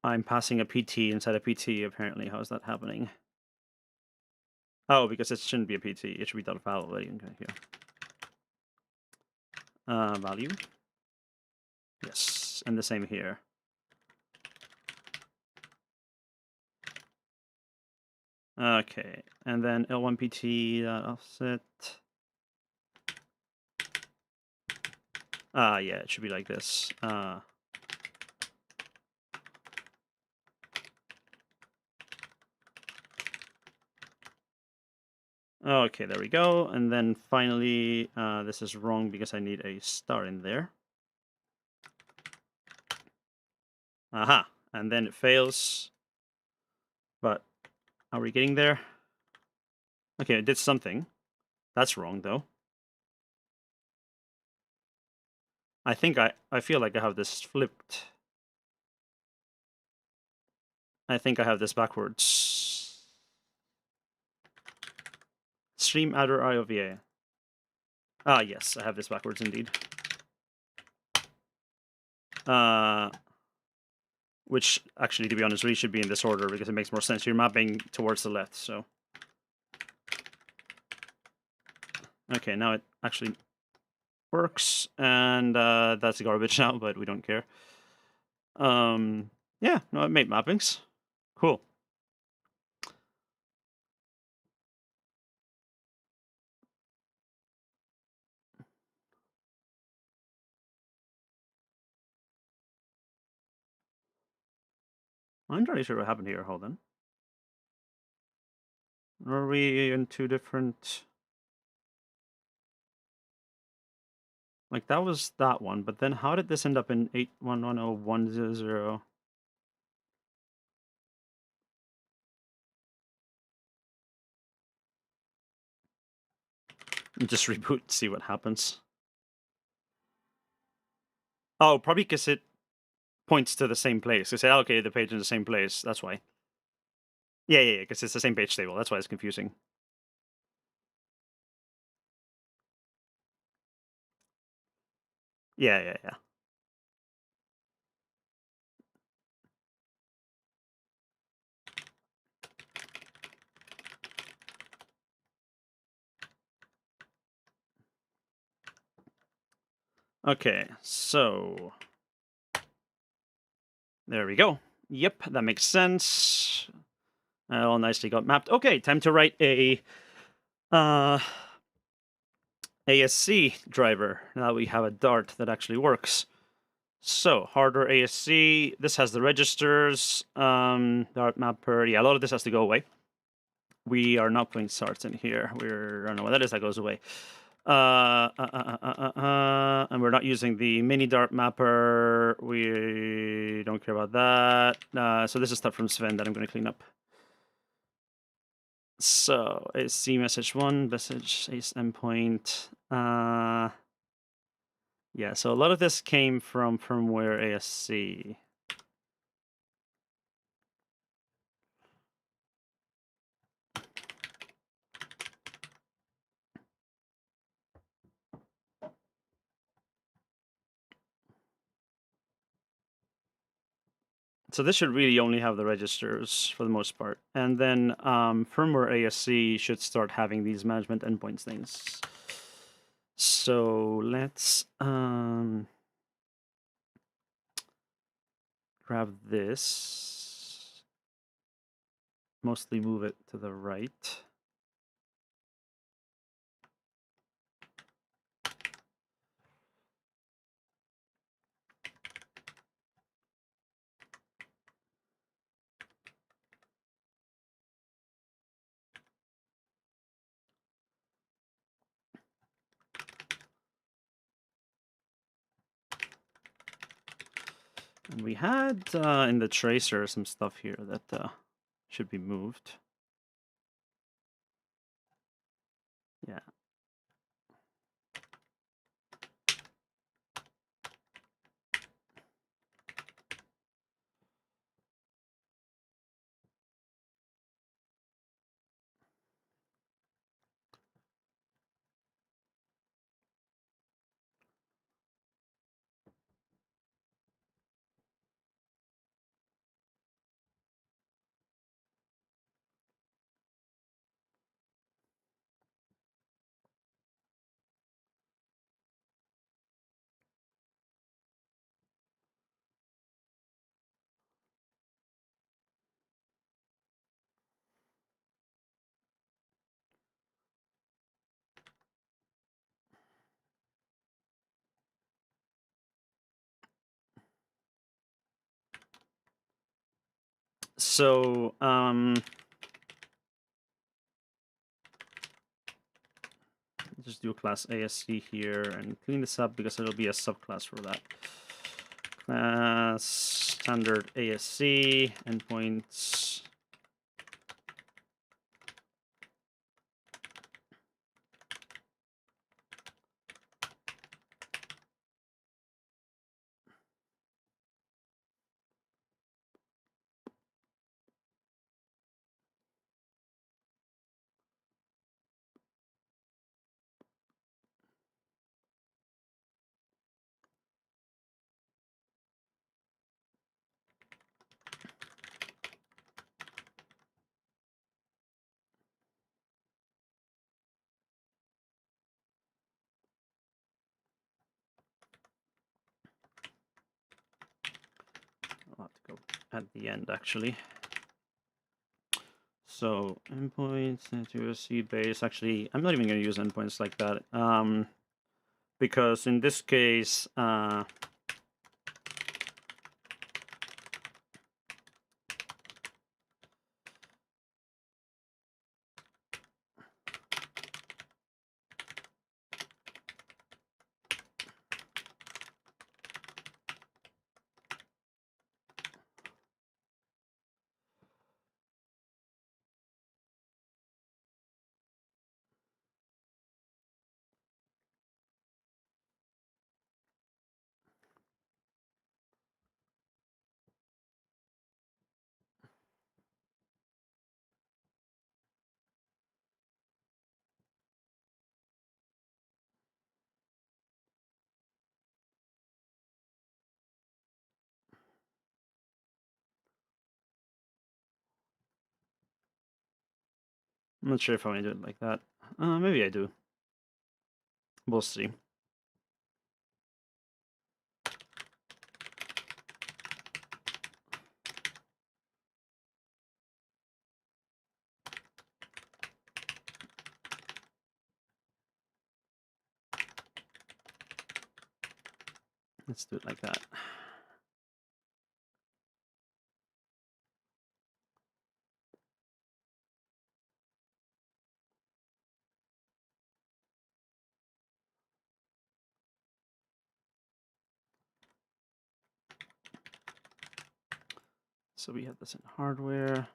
I'm passing a PT inside a PT, apparently. How is that happening? Oh, because it shouldn't be a PT. It should be .valid. Okay, here. Value. Yes, and the same here. Okay, and then L1 PT offset. Yeah, it should be like this. Okay, there we go. And then finally, this is wrong because I need a star in there. Aha, and then it fails. But are we getting there? Okay, it did something. That's wrong, though. I think I feel like I have this flipped. I think I have this backwards. Stream adder IOVA. Ah, yes, I have this backwards indeed. Which actually, to be honest, really should be in this order because it makes more sense. You're mapping towards the left, so. Okay, now it actually works, and that's garbage now, but we don't care. Yeah, no, it made mappings. Cool. I'm not really sure what happened here. Hold on. Are we in two different? Like that was that one, but then how did this end up in 8110100? Just reboot, see what happens. Oh, probably because it points to the same place. They say, okay, the page is in the same place. That's why. Yeah, because it's the same page table. That's why it's confusing. Yeah. Okay, so there we go. Yep, that makes sense. All nicely got mapped. Okay, time to write a ASC driver. Now we have a Dart that actually works. So hardware ASC. This has the registers. Dart mapper. Yeah, a lot of this has to go away. we are not putting sarts in here. I don't know what that is. That goes away. And we're not using the mini Dart mapper. We don't care about that. So this is stuff from Sven that I'm going to clean up. So ASC message 1, message ACE endpoint. Yeah, so a lot of this came from firmware ASC. So this should really only have the registers for the most part. And then firmware ASC should start having these management endpoints things. So let's grab this. Mostly move it to the right. And we had in the tracer some stuff here that should be moved. Yeah. So just do a class ASC here and clean this up because it'll be a subclass for that. Class standard ASC endpoints. I'll have to go at the end actually. So endpoints into a C base. Actually, I'm not even going to use endpoints like that because in this case, I'm not sure if I want to do it like that. Maybe I do. We'll see. Let's do it like that. So we have this in hardware.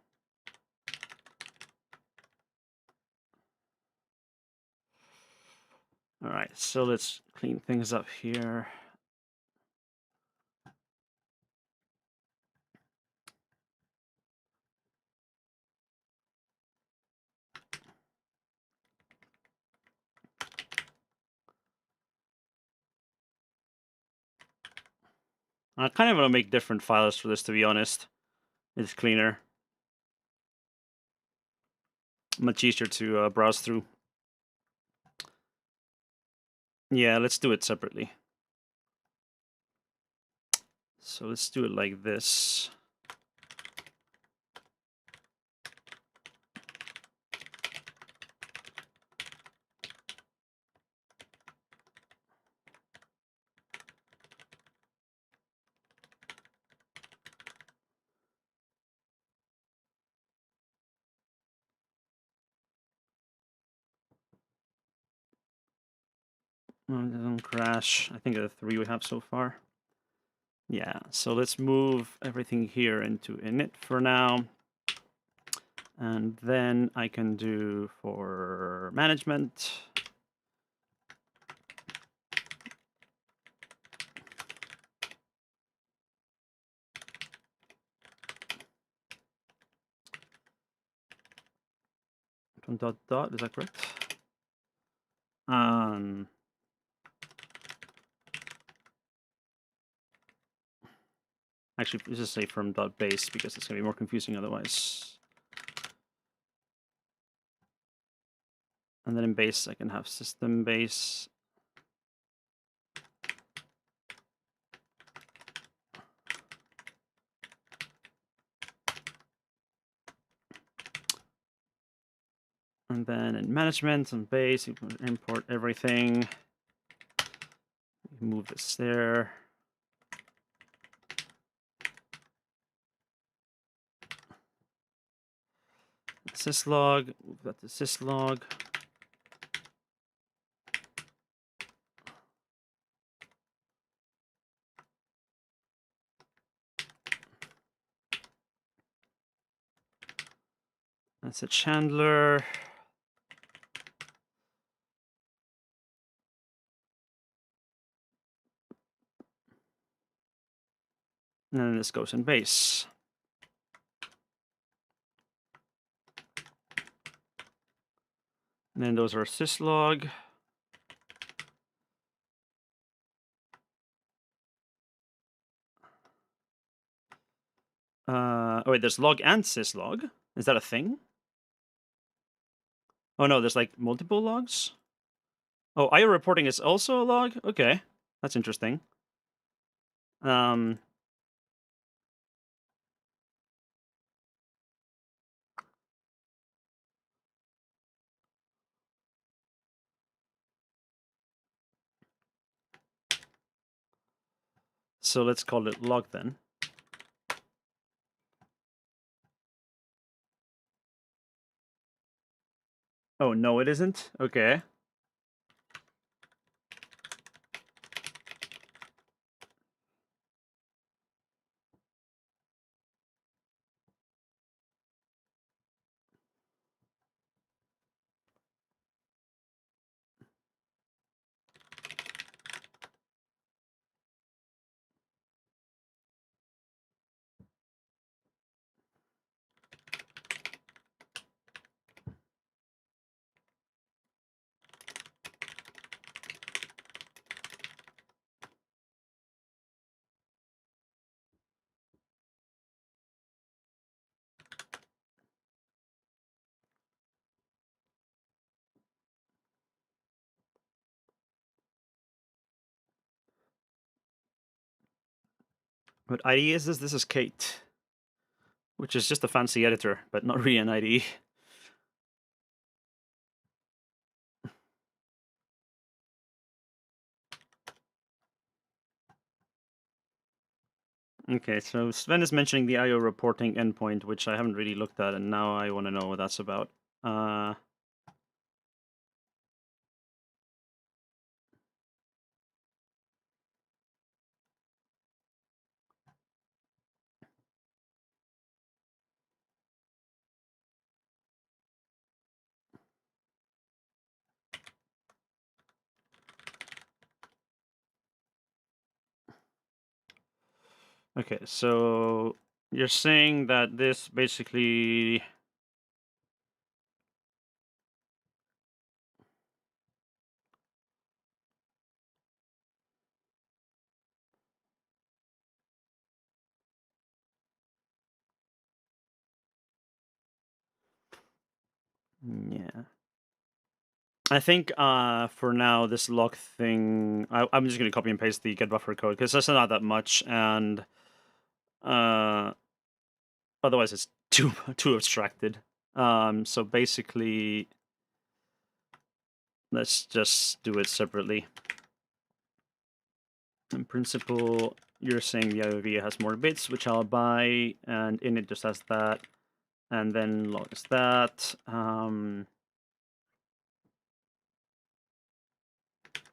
All right, so let's clean things up here. I kind of want to make different files for this, to be honest. It's cleaner. Much easier to browse through. Yeah, let's do it separately. So let's do it like this. Oh, it doesn't crash. I think the 3 we have so far. Yeah, so let's move everything here into init for now. And then I can do for management. Dot dot, is that correct? Actually, let's just say from dot base because it's going to be more confusing otherwise. And then in base, I can have system base. And then in management and base, you can import everything. Move this there. Syslog, move that to syslog. That's a Chandler. And then this goes in base. And then those are syslog. Oh wait, there's log and syslog. Is that a thing? Oh no, there's like multiple logs. Oh, IO reporting is also a log. Okay, that's interesting. So let's call it log then. Oh no, it isn't. Okay. What IDE is this? This is Kate, which is just a fancy editor, but not really an IDE. Okay, so Sven is mentioning the IO reporting endpoint, which I haven't really looked at, and now I want to know what that's about. Okay, so you're saying that this basically. Yeah. I think for now this lock thing, I'm just gonna copy and paste the get buffer code because that's not that much, and uh, otherwise it's too abstracted. So basically, let's just do it separately. In principle, you're saying the IOV has more bits, which I'll buy, and init just has that, and then log is that.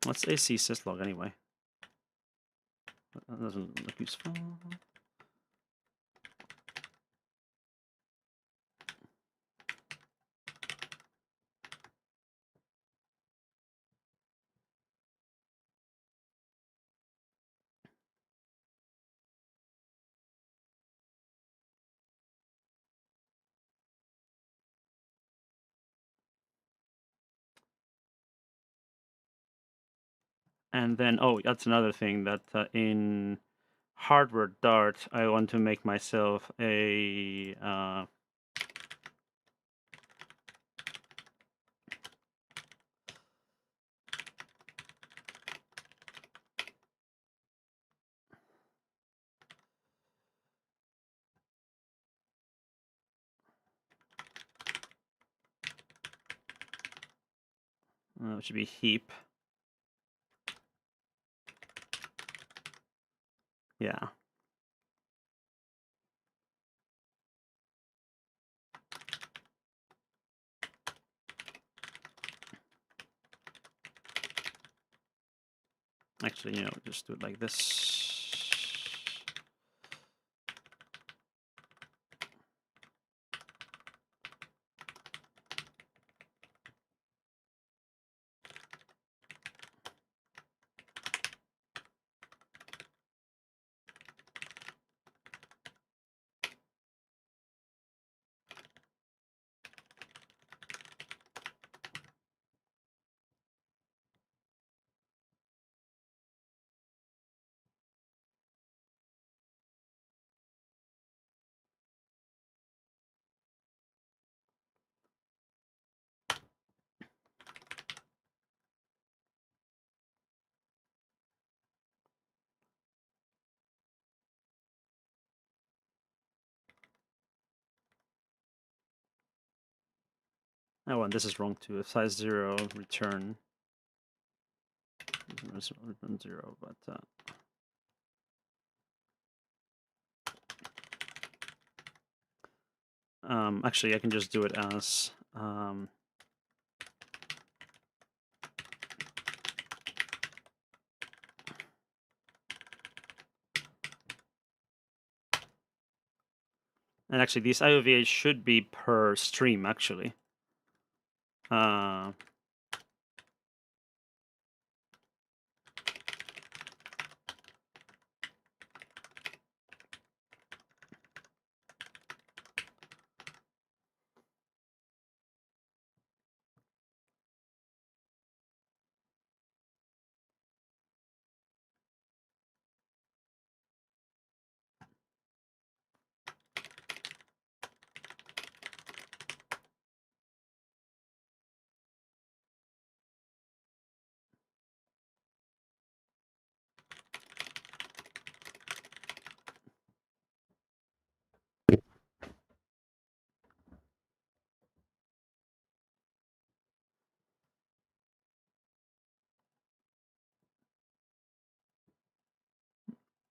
What's AC syslog anyway? That doesn't look useful. And then, oh, that's another thing that in hardware Dart, I want to make myself a it should be heap. Yeah. Actually, just do it like this. Oh, and this is wrong too. Size 0, return. Return 0, but actually, I can just do it as and actually, these IOVAs should be per stream, actually.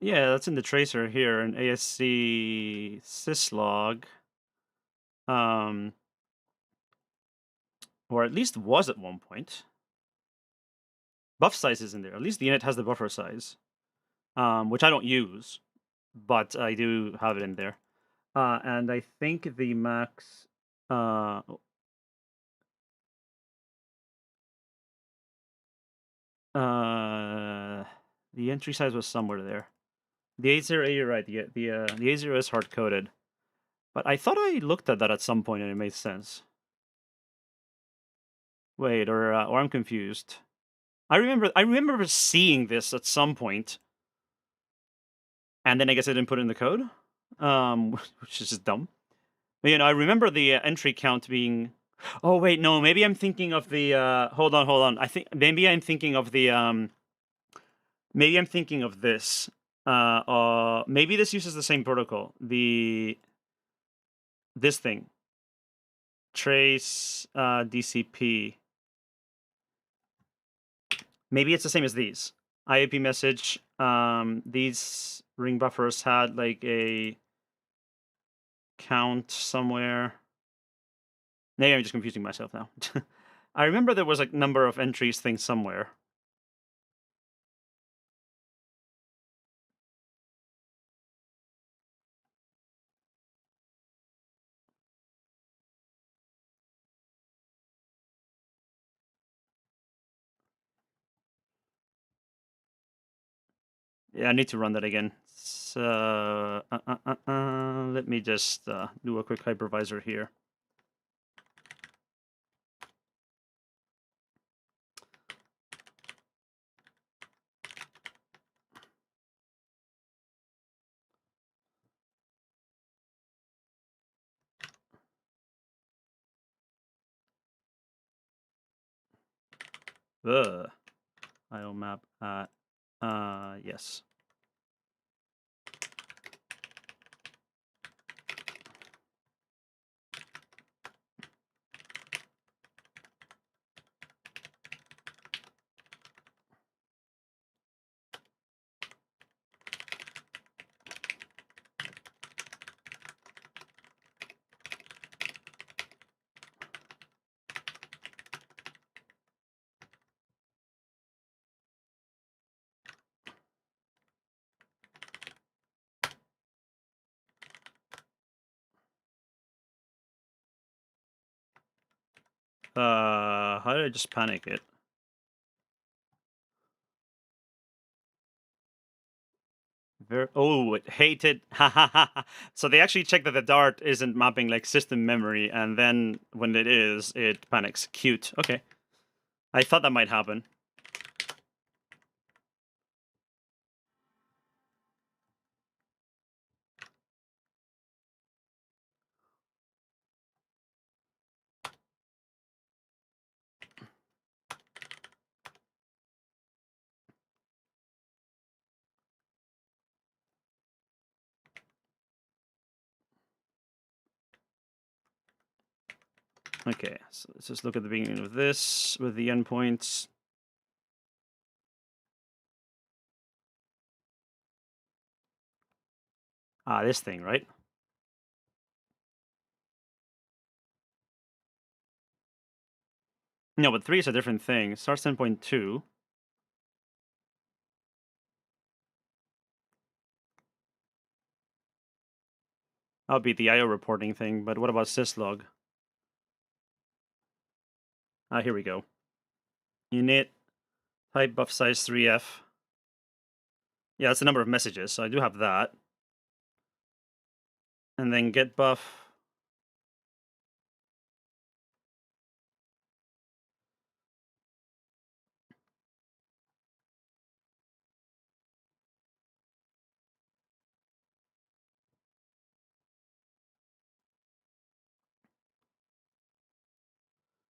Yeah, that's in the tracer here, in ASC syslog. Or at least was at one point. Buff size is in there. At least the init has the buffer size, which I don't use, but I do have it in there. And I think the max. The entry size was somewhere there. The A0, you're right. The A0 is hard coded, but I thought I looked at that at some point and it made sense. Wait, or I'm confused. I remember seeing this at some point, and then I guess I didn't put it in the code, which is just dumb. But, I remember the entry count being. Oh wait, no, maybe I'm thinking of the. Hold on. I think maybe I'm thinking of the. Maybe I'm thinking of this. Maybe this uses the same protocol. This thing. Trace DCP. Maybe it's the same as these. IAP message. These ring buffers had like a count somewhere. Maybe I'm just confusing myself now. I remember there was like number of entries thing somewhere. Yeah, I need to run that again. So, let me just do a quick hypervisor here. IO map at yes. How did I just panic it? Oh, it hated. So they actually check that the Dart isn't mapping like system memory, and then when it is, it panics. Cute. Okay. I thought that might happen. Okay, so let's just look at the beginning of this with the endpoints. This thing, right? No, but 3 is a different thing. Starts 10.2. That'll be the IO reporting thing, but what about syslog? Here we go. Init type buff size 3f. Yeah, that's the number of messages, so I do have that. And then get buff.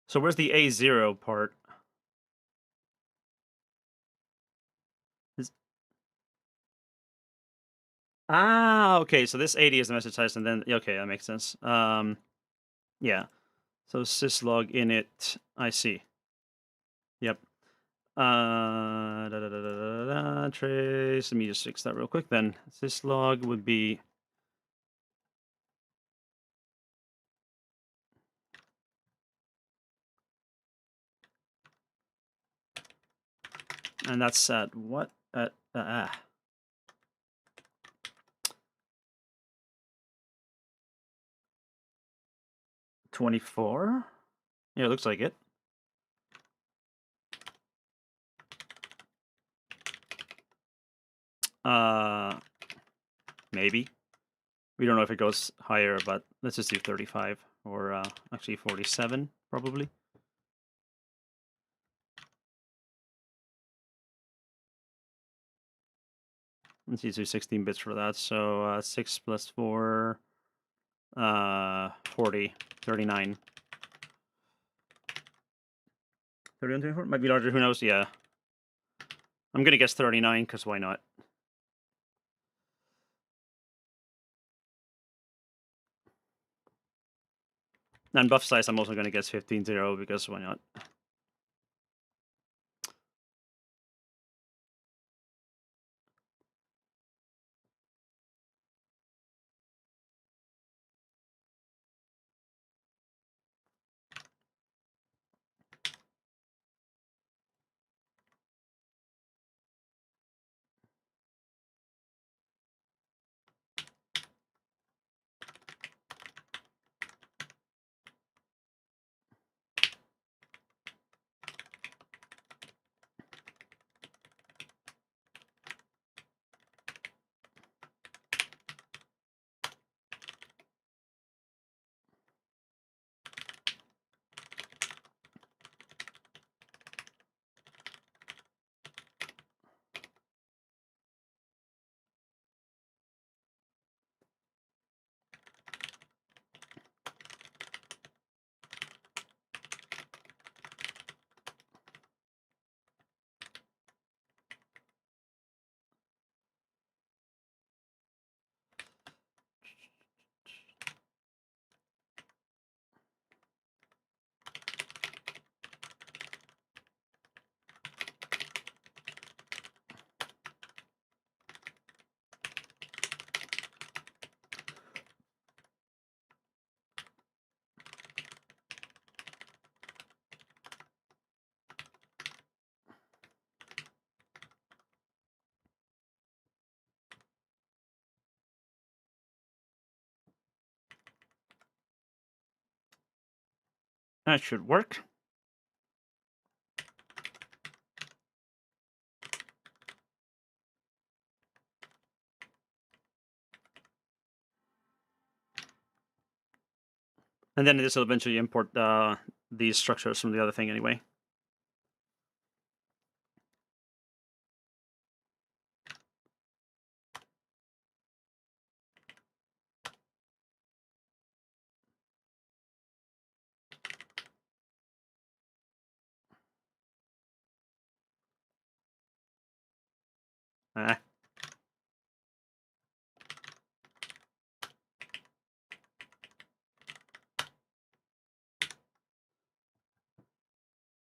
So where's the A0 part? Okay, so this 80 is the message size, and then okay, that makes sense. Yeah. So syslog init, I see. Yep. Trace. Let me just fix that real quick. Then syslog would be. And that's at what? At 24? Yeah, it looks like it. maybe. We don't know if it goes higher, but let's just do 35 or actually 47 probably. Let's use 16 bits for that. So 6 plus 4, 40, 39. 31, 24? Might be larger, who knows? Yeah. I'm going to guess 39, because why not? And buff size, I'm also going to guess 15.0, because why not? That should work. And then this will eventually import these structures from the other thing anyway.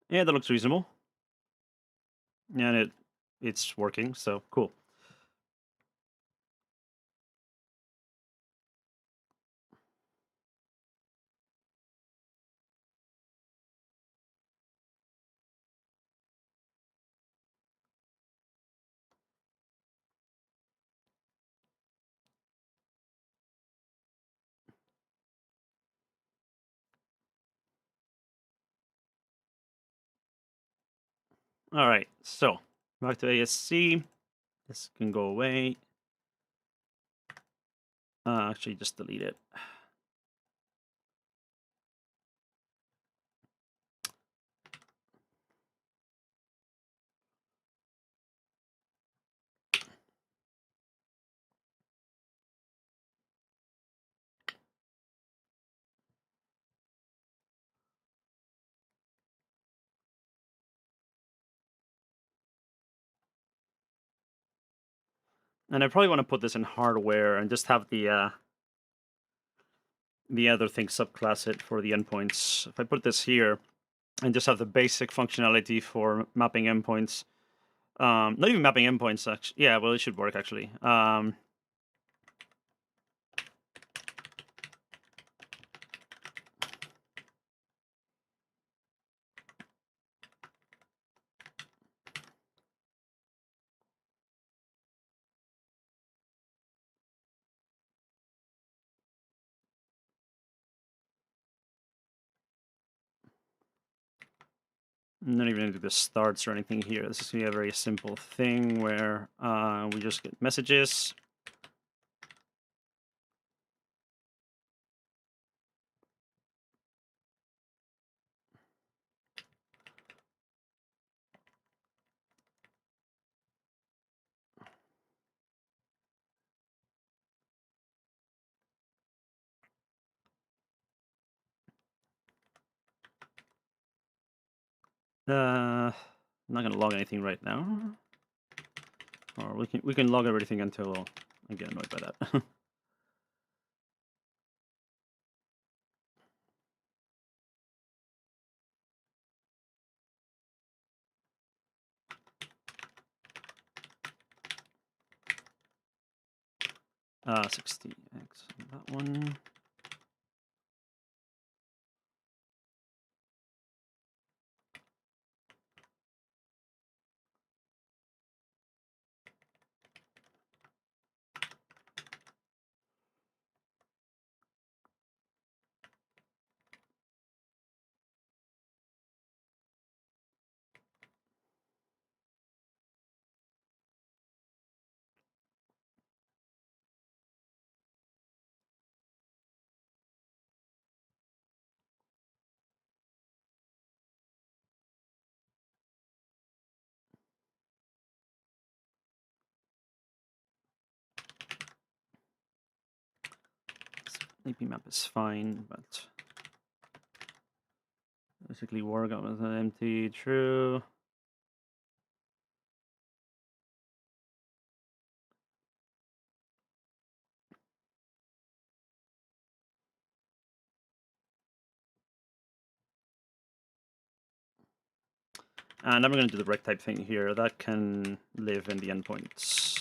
Yeah, that looks reasonable. And it's working, so cool. All right, so back to ASC. This can go away. Actually, just delete it. And I probably want to put this in hardware and just have the other thing subclass it for the endpoints. If I put this here and just have the basic functionality for mapping endpoints, not even mapping endpoints, actually. Yeah, well, it should work actually. I'm not even going to do the starts or anything here. This is going to be a very simple thing where we just get messages. I'm not gonna log anything right now, or we can log everything until I get annoyed by that. 60x on that one. AP map is fine, but basically work on with an empty true. And I'm going to do the rect type thing here. That can live in the endpoints.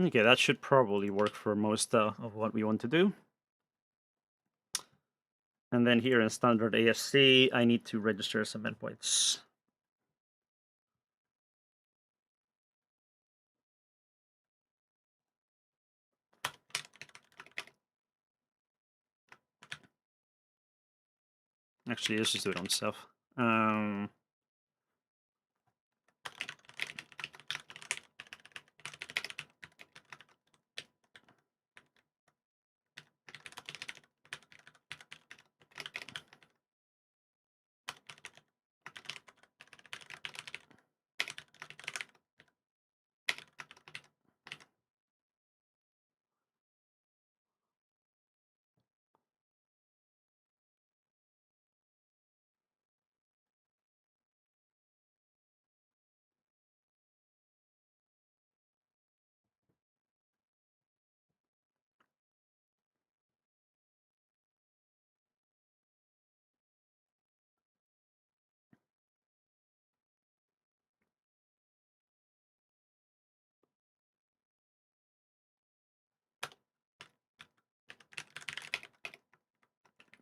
Okay, that should probably work for most of what we want to do. And then here in standard ASC, I need to register some endpoints. Actually, let's just do it on stuff.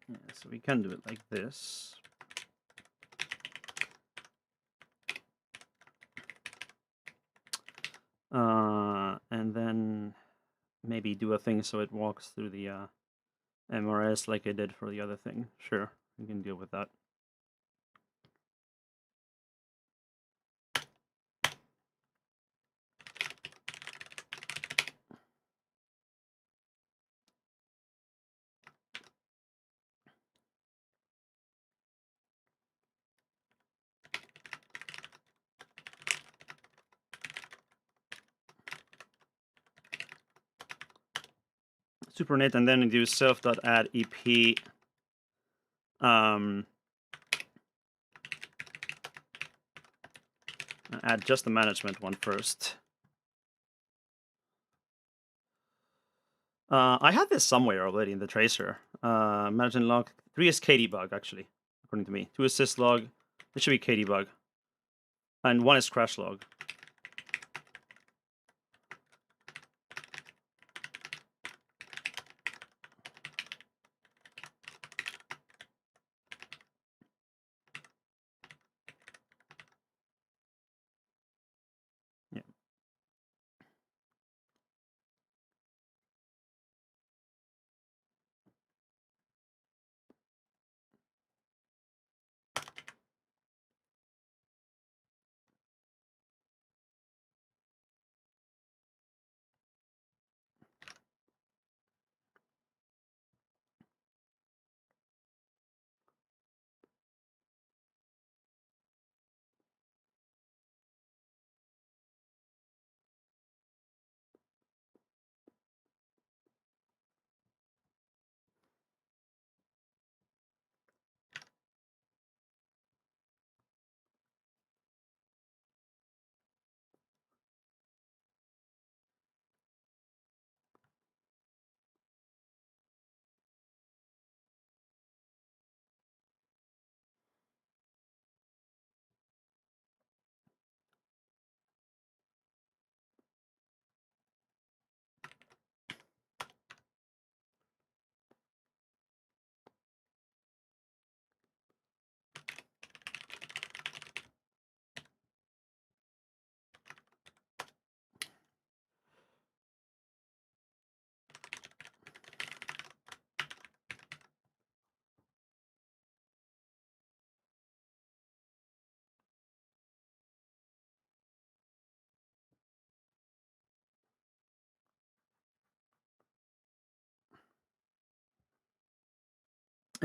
Yeah, so we can do it like this. And then maybe do a thing so it walks through the MRS like I did for the other thing. Sure, we can deal with that. Supernet, and then do self.add EP. Add just the management one first. I had this somewhere already in the tracer. Management log 3 is KDbug actually, according to me. 2 is syslog. It should be KDbug, and 1 is crash log. Yeah.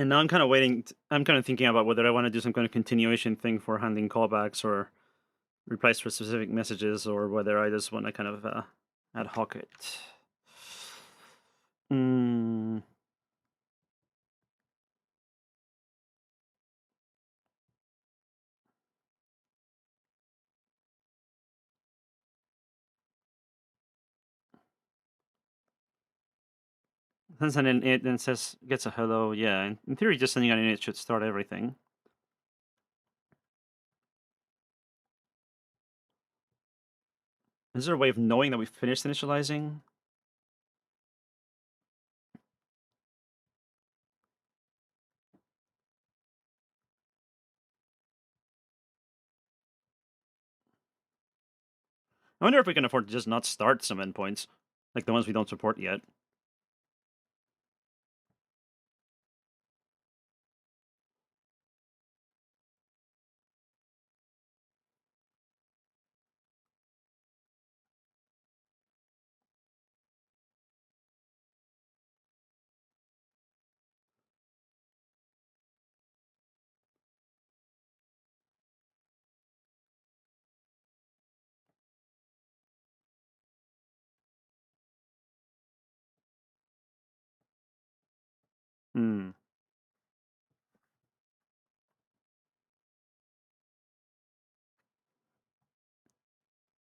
And now I'm kind of waiting. I'm kind of thinking about whether I want to do some kind of continuation thing for handling callbacks or replies for specific messages, or whether I just want to kind of ad hoc it. Mm. Sends an init and says gets a hello. Yeah, in theory, just sending an init should start everything. Is there a way of knowing that we've finished initializing? I wonder if we can afford to just not start some endpoints, like the ones we don't support yet. Hmm.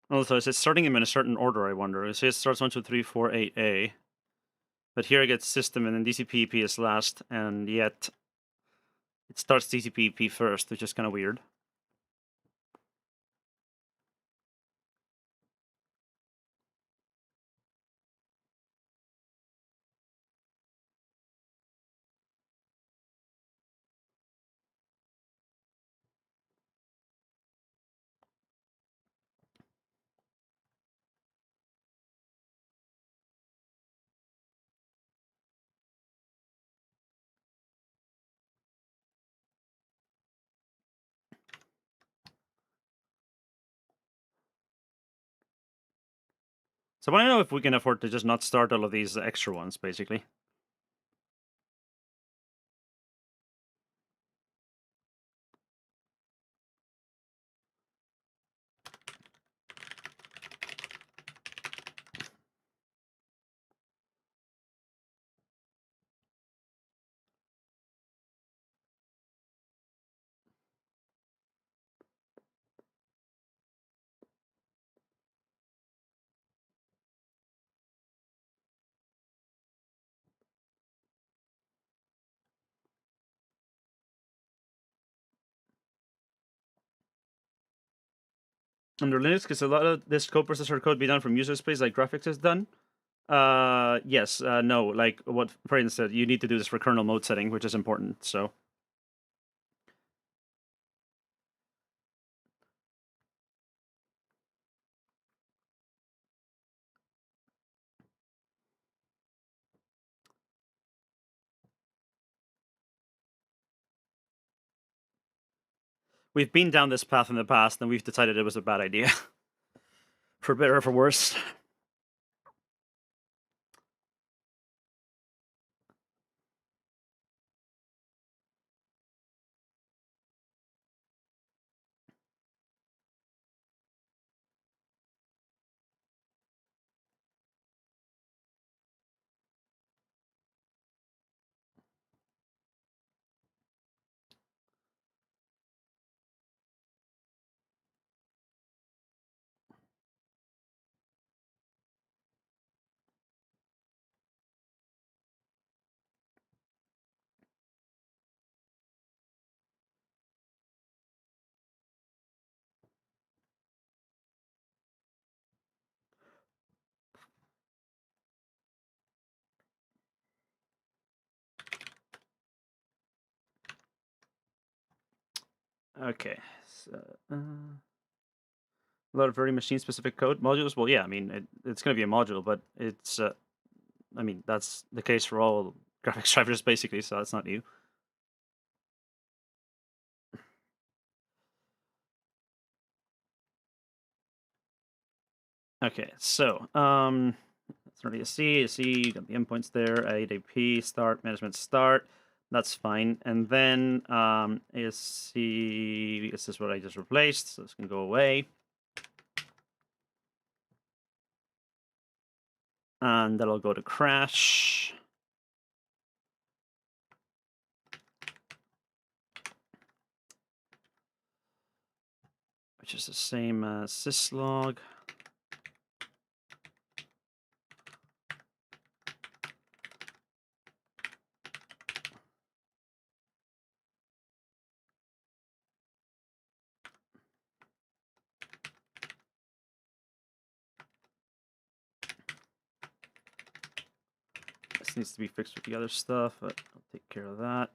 Also, is it starting them in a certain order? I wonder. It says it starts 1, 2, 3, 4, 8A, but here it gets system and then DCP is last, and yet it starts DCP first, which is kind of weird. So I want to know if we can afford to just not start all of these extra ones, basically. Under Linux, because a lot of this coprocessor code be done from user space, like graphics is done. Yes, no, like what Frayden said, you need to do this for kernel mode setting, which is important. So we've been down this path in the past, and we've decided it was a bad idea, for better or for worse. Okay, so a lot of very machine-specific code modules. Well, yeah, I mean it's going to be a module, but it's I mean that's the case for all graphics drivers basically, so that's not new. Okay, so it's already a C, you got the endpoints there, ADP, start, management start. That's fine. And then ASC, this is what I just replaced, so this can go away. And that'll go to crash. Which is the same as syslog. This needs to be fixed with the other stuff, but I'll take care of that.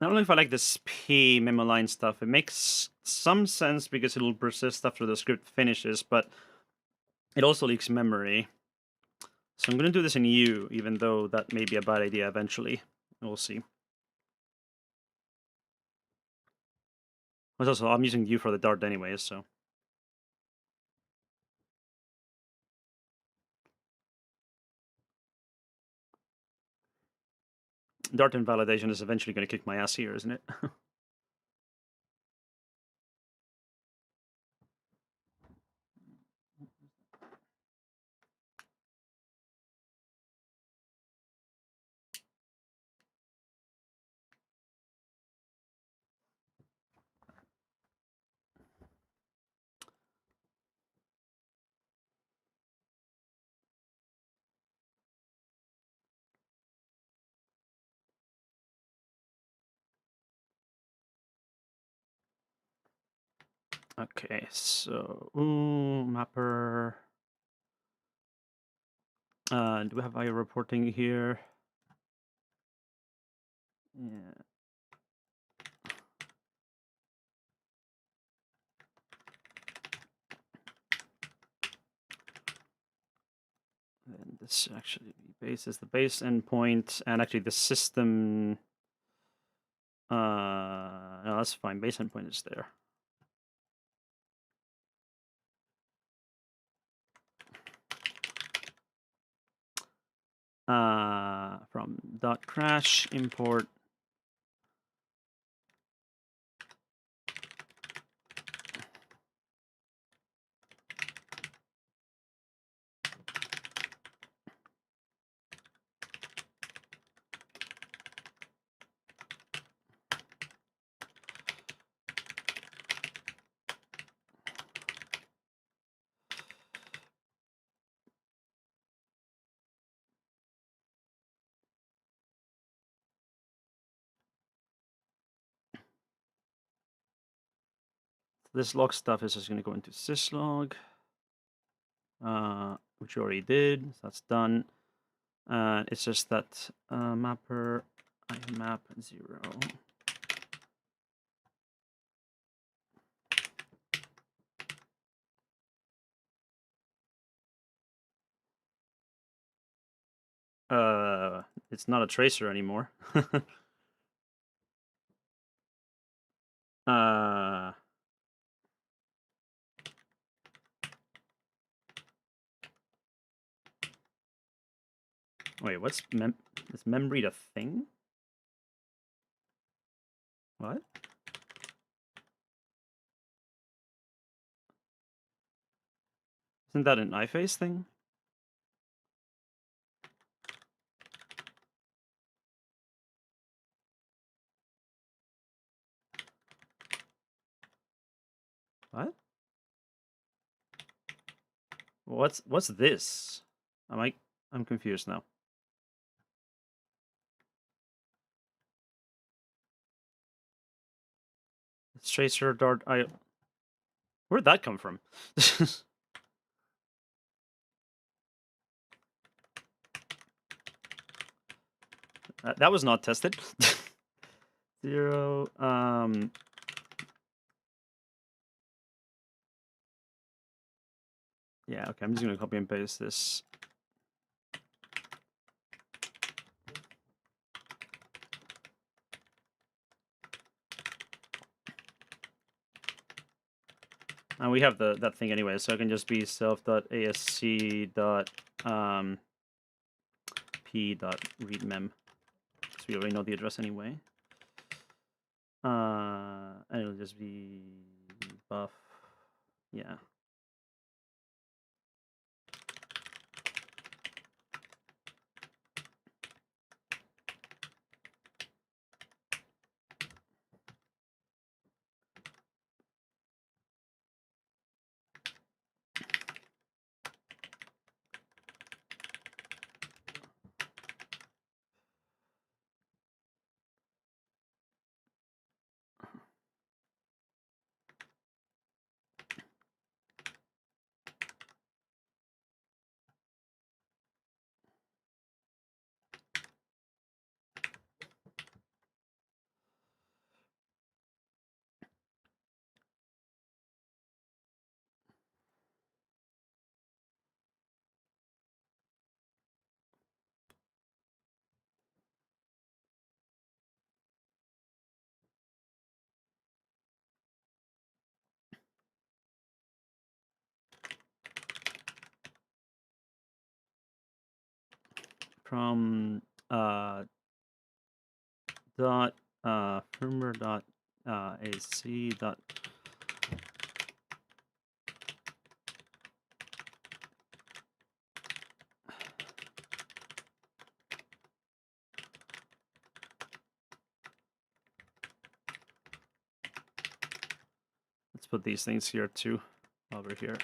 I don't know if I like this P memo line stuff. It makes some sense because it'll persist after the script finishes, but it also leaks memory. So I'm going to do this in U, even though that may be a bad idea eventually. We'll see. But also, I'm using U for the Dart anyways, so. Dart invalidation is eventually going to kick my ass here, isn't it? Okay, so mapper. Do we have IO reporting here? Yeah. And this actually base is the base endpoint, and actually the system. No, that's fine. Base endpoint is there. From .crash import this log stuff is just going to go into syslog, which you already did. So that's done. It's just that mapper map 0. It's not a tracer anymore. Wait, what's is memread a thing? What? Isn't that an iFace thing? What's this? I'm confused now. Tracer Dart I. Where'd that come from? That was not tested. 0. Yeah, okay, I'm just gonna copy and paste this. And we have that thing anyway, so I can just be self.asc.p.readmem. So we already know the address anyway. And it'll just be buff. Yeah. From firmware dot AC dot. Let's put these things here too, over here.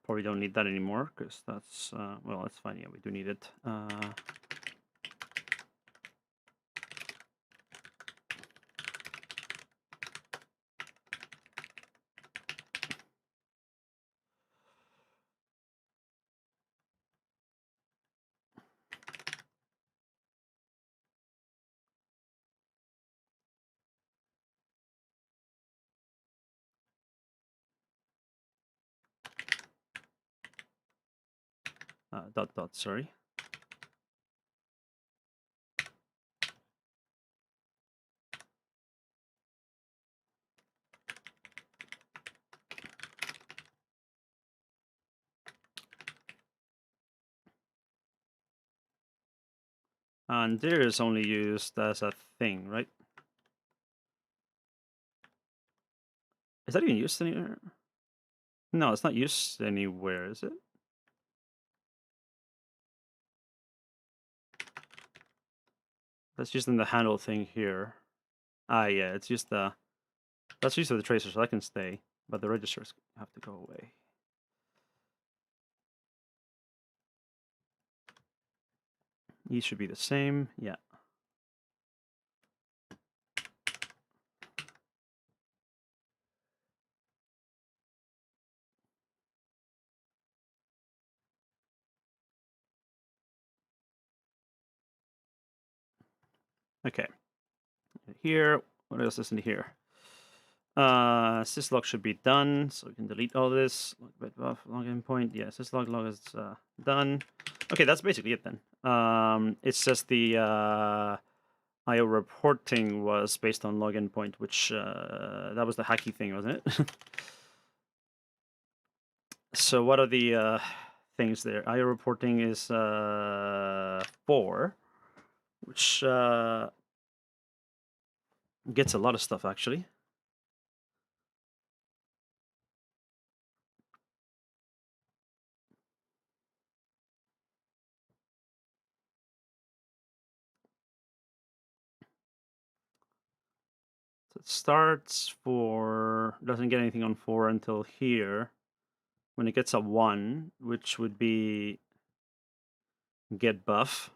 Probably don't need that anymore because that's well, that's fine. Yeah, we do need it. Dot. Sorry. And there is only used as a thing, right? Is that even used anywhere? No, it's not used anywhere, is it? That's used in the handle thing here. Yeah, it's just that's used for the tracer, so that can stay, but the registers have to go away. These should be the same, yeah. Okay. Here, what else is in here? Syslog should be done, so we can delete all this. Log endpoint, yeah, syslog log is done. Okay, that's basically it then. It's just the IO reporting was based on log endpoint, which that was the hacky thing, wasn't it? So what are the things there? IO reporting is 4. which gets a lot of stuff actually. So it starts doesn't get anything on 4 until here. When it gets a 1, which would be get buff.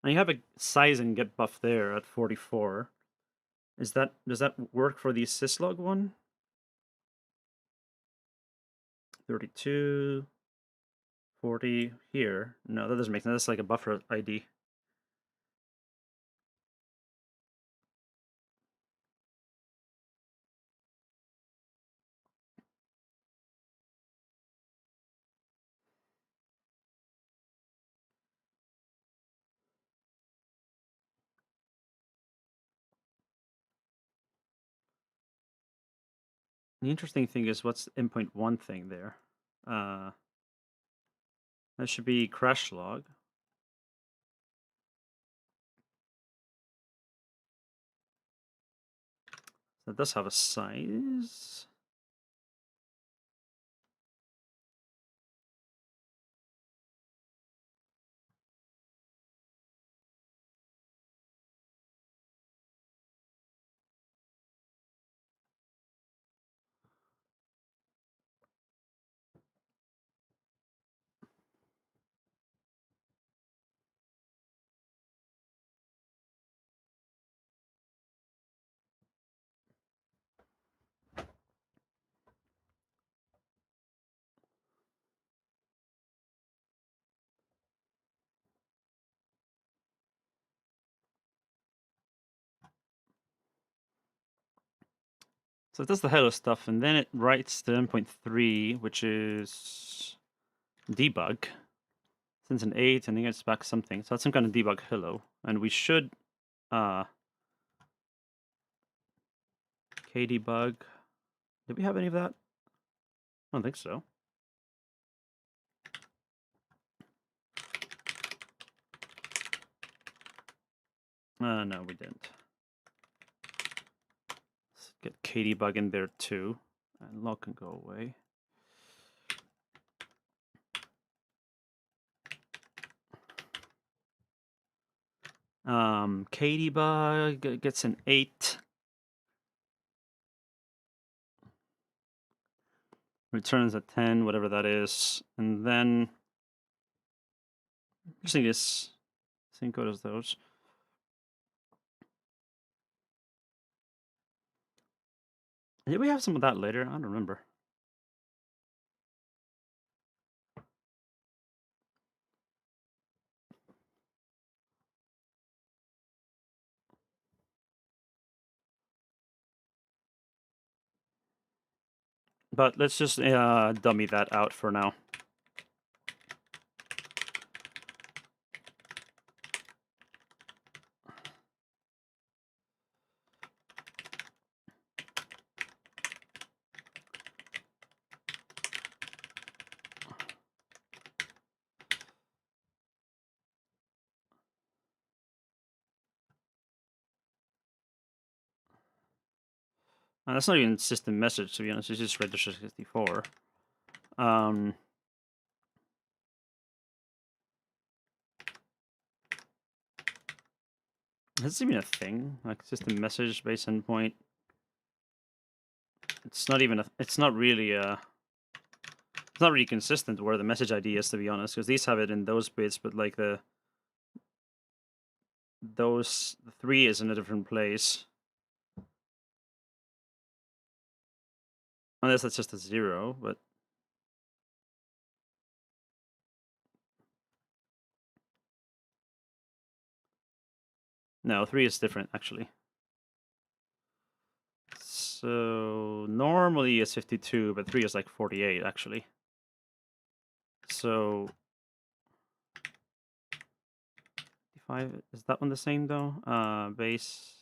And you have a size and get buff there at 44. Does that work for the syslog one? 32, 40 here. No, that doesn't make sense. That's like a buffer ID. The interesting thing is what's endpoint 1 thing there? That should be crash log. So it does have a size. So it does the hello stuff, and then it writes to endpoint 3, which is debug. Sends an 8, and then gets back something. So that's some kind of debug hello. And we should kdebug. Did we have any of that? I don't think so. No, we didn't. Let's get kdebug in there too. And log can go away. Kdebug gets an 8. Returns a 10, whatever that is. And then using this same code as those. Did we have some of that later? I don't remember. But let's just dummy that out for now. That's not even system message, to be honest. It's just register 64. Is this even a thing? Like system message base endpoint? It's not even it's not really consistent where the message ID is, to be honest, because these have it in those bits, but like the 3 is in a different place. Unless that's just a 0, but no, 3 is different actually. So normally it's 52, but 3 is like 48 actually. So 55, is that one the same though? Base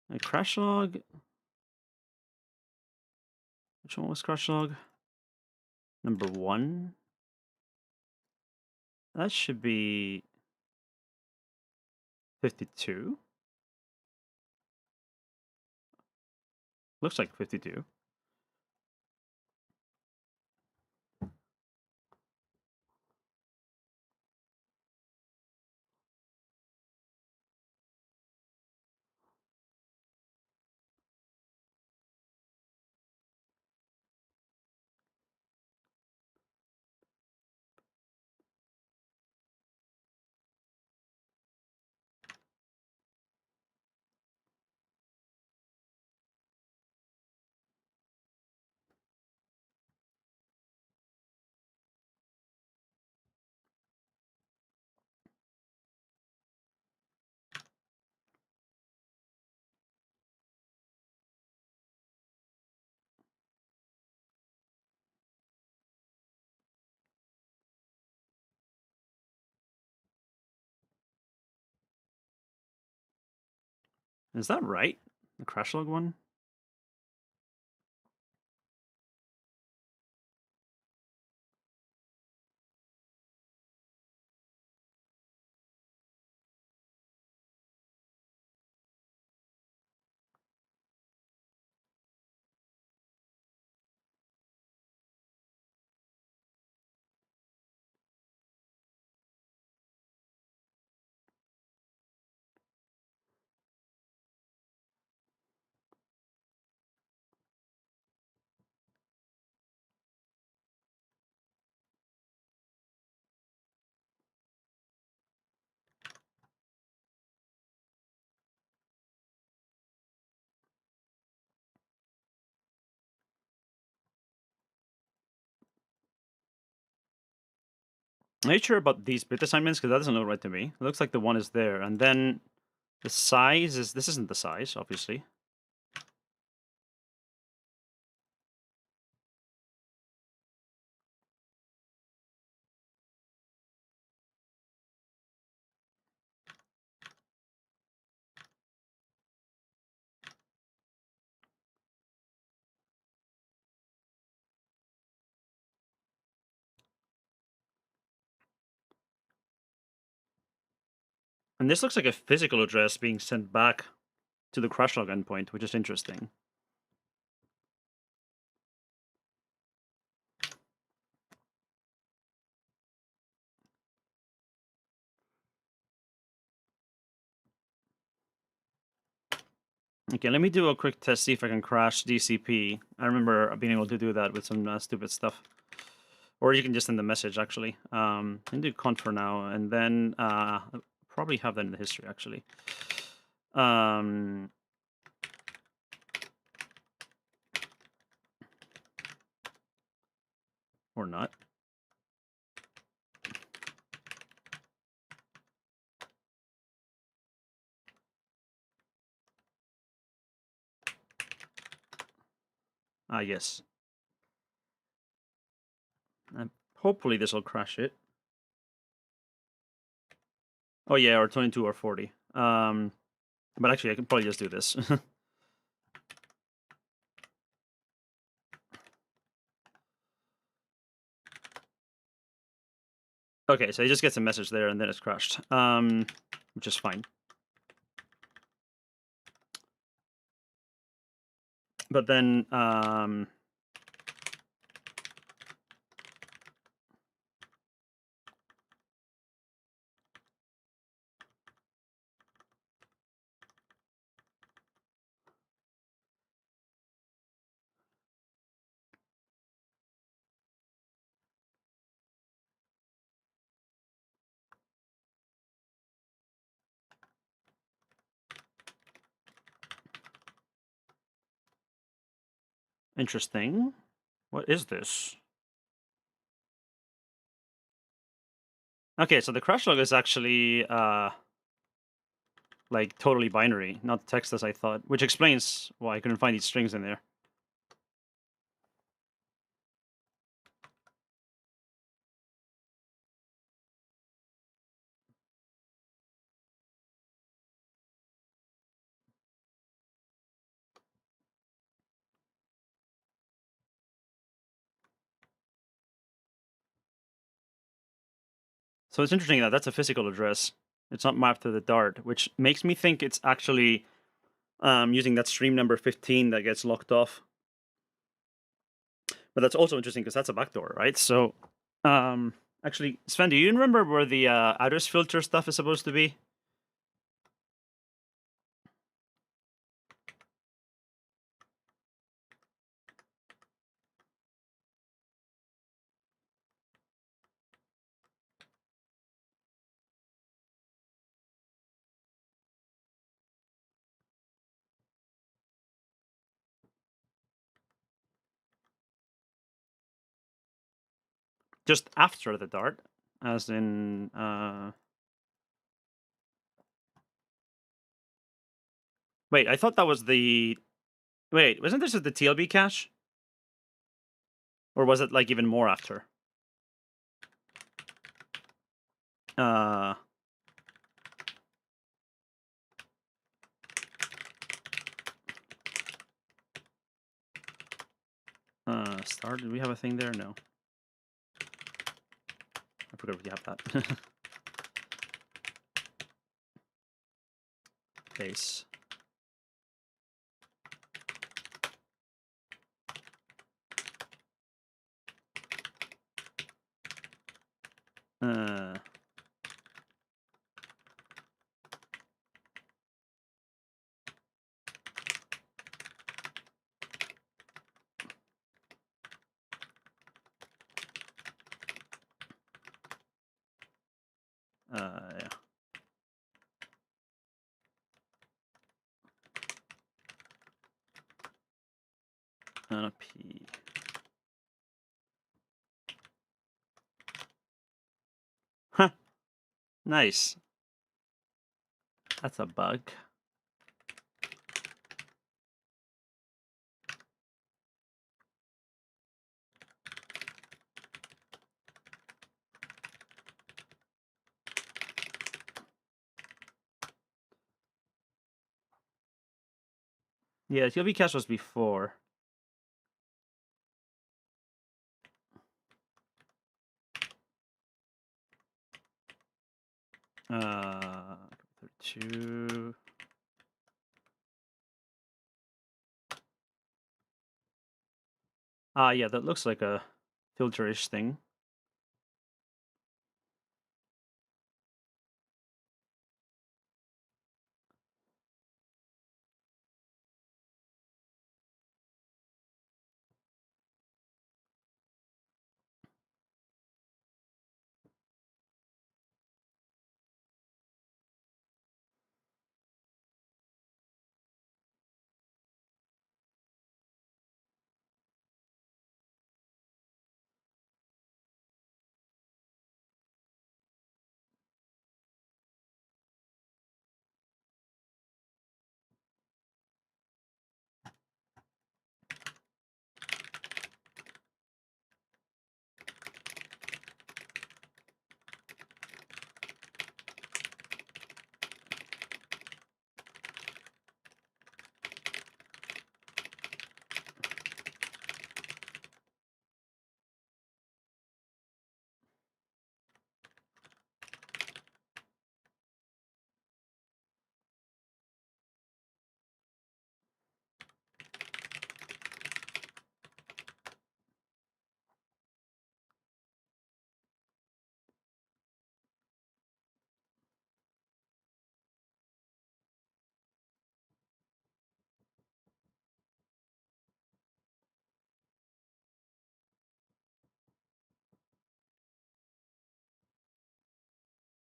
and crash log. Which one was crash log? Number 1. That should be 52. Looks like 52. Is that right? The crash log one? Are you sure about these bit assignments? Because that doesn't look right to me. It looks like the one is there. And then the size is... This isn't the size, obviously. And this looks like a physical address being sent back to the crash log endpoint, which is interesting. Okay, let me do a quick test, see if I can crash DCP. I remember being able to do that with some stupid stuff. Or you can just send the message, actually. And do conf for now, and then I'll probably have that in the history, actually. Or not. Yes. Hopefully this will crash it. Oh yeah, or 22 or 40. But actually I can probably just do this. Okay, so he just gets a message there and then it's crashed. Which is fine. But then Interesting. What is this? Okay, so the crash log is actually like totally binary, not text as I thought, which explains why I couldn't find these strings in there. So it's interesting that that's a physical address. It's not mapped to the Dart, which makes me think it's actually using that stream number 15 that gets locked off. But that's also interesting because that's a backdoor, right? So, actually, Sven, do you remember where the address filter stuff is supposed to be? Just after the Dart, as in wait, I thought that was the wait, wasn't this the TLB cache? Or was it like even more after? Uh Start, did we have a thing there? No. I forgot we have that. Base. Uh yeah. P. Huh. Nice. That's a bug. Yeah, TLB cache was before. 32. Yeah, that looks like a filterish thing.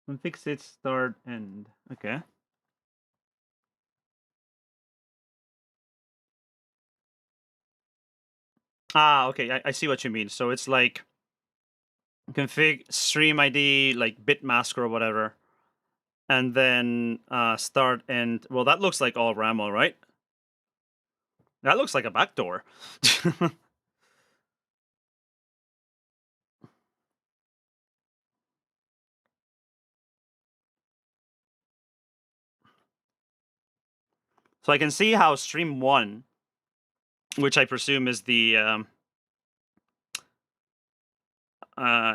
And fix it, start, end. Okay. Ah, okay, I see what you mean. So it's like config stream ID, like bit mask or whatever, and then start and well, that looks like all RAM, all right. That looks like a backdoor. So I can see how stream 1, which I presume is the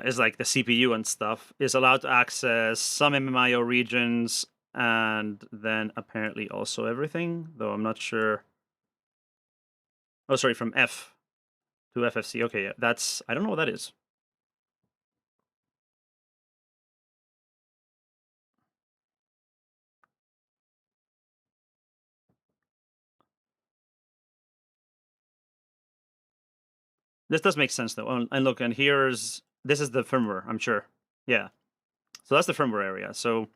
is like the CPU and stuff, is allowed to access some MMIO regions and then apparently also everything, though I'm not sure. Oh, sorry, from F to FFC. Okay, yeah, that's, I don't know what that is. This does make sense though. And look, and this is the firmware, I'm sure. Yeah. So that's the firmware area. So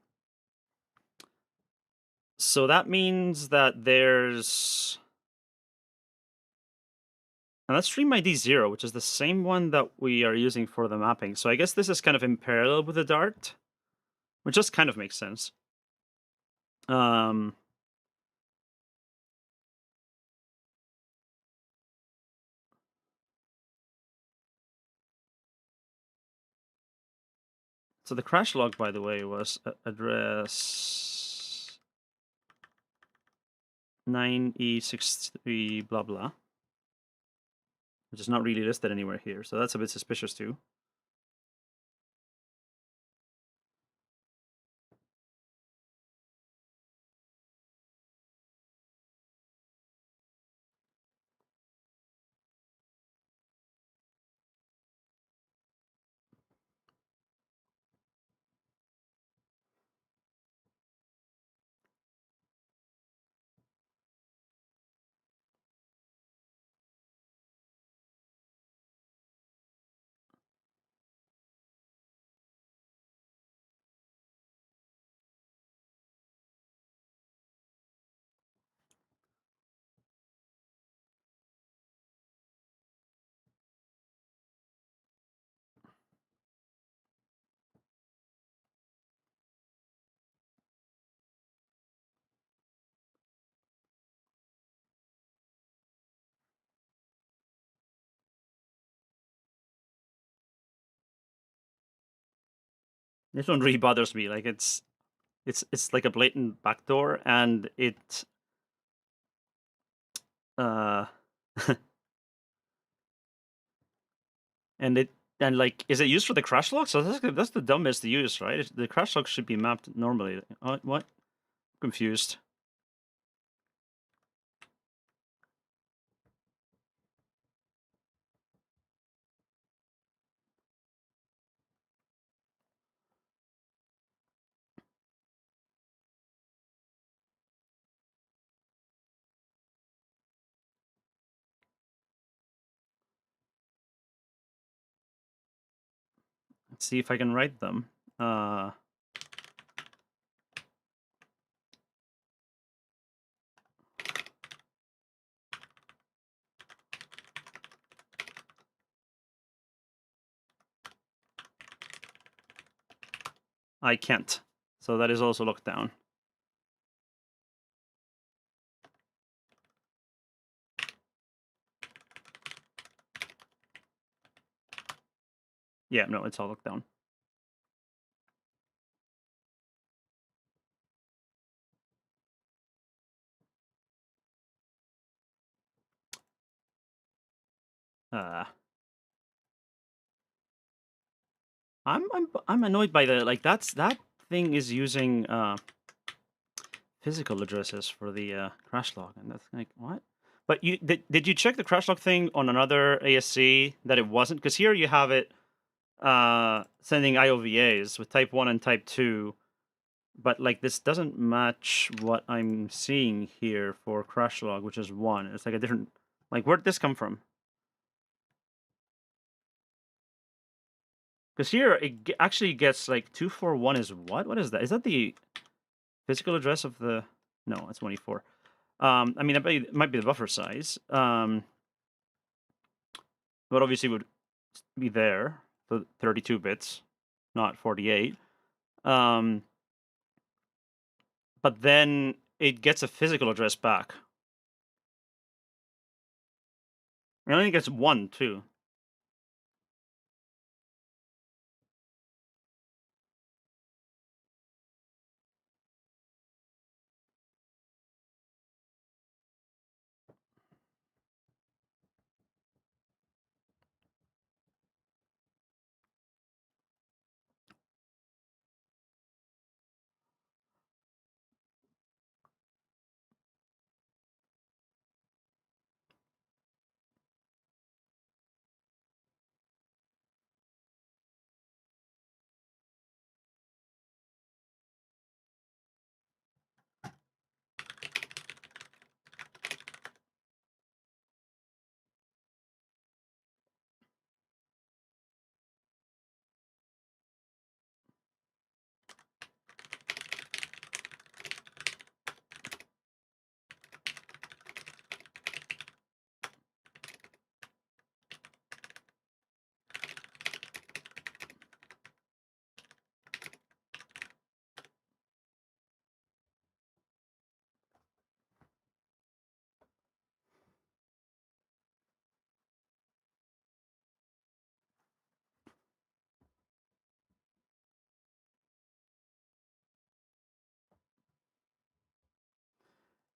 that means that there's, and that's stream ID 0, which is the same one that we are using for the mapping. So I guess this is kind of in parallel with the Dart, which just kind of makes sense. Um, so the crash log, by the way, was address 9E63 blah blah, which is not really listed anywhere here. So that's a bit suspicious too. This one really bothers me. Like it's like a blatant backdoor, and it uh and it and like, is it used for the crash log? So that's the dumbest to use, right? The crash log should be mapped normally. What? Confused. Let's see if I can write them. I can't. So that is also locked down. Yeah, no, it's all locked down. I'm annoyed by the, like, that thing is using physical addresses for the crash log, and that's like, what? But you did you check the crash log thing on another ASC that it wasn't? Because here you have it sending IOVAs with type 1 and type 2, but like this doesn't match what I'm seeing here for crash log, which is 1. It's like a different, like, where'd this come from? Because here it actually gets like 241 is what? What is that? Is that the physical address of the? No, it's 24. I mean, it might be the buffer size. but obviously would be there for 32 bits, not 48. Um, but then it gets a physical address back. It only gets one too.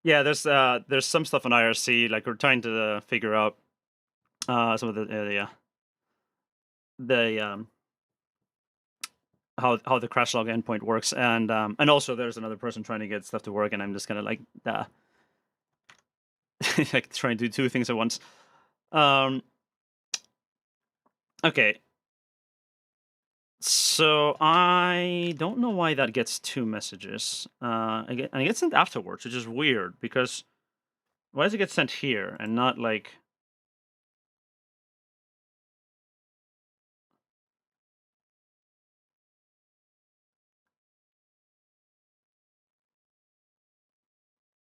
Yeah, there's some stuff on IRC, like we're trying to figure out some of the how the crash log endpoint works, and also there's another person trying to get stuff to work, and I'm just kind of like like trying to do two things at once. Okay, so I don't know why that gets two messages. And it gets sent afterwards, which is weird because why does it get sent here and not like?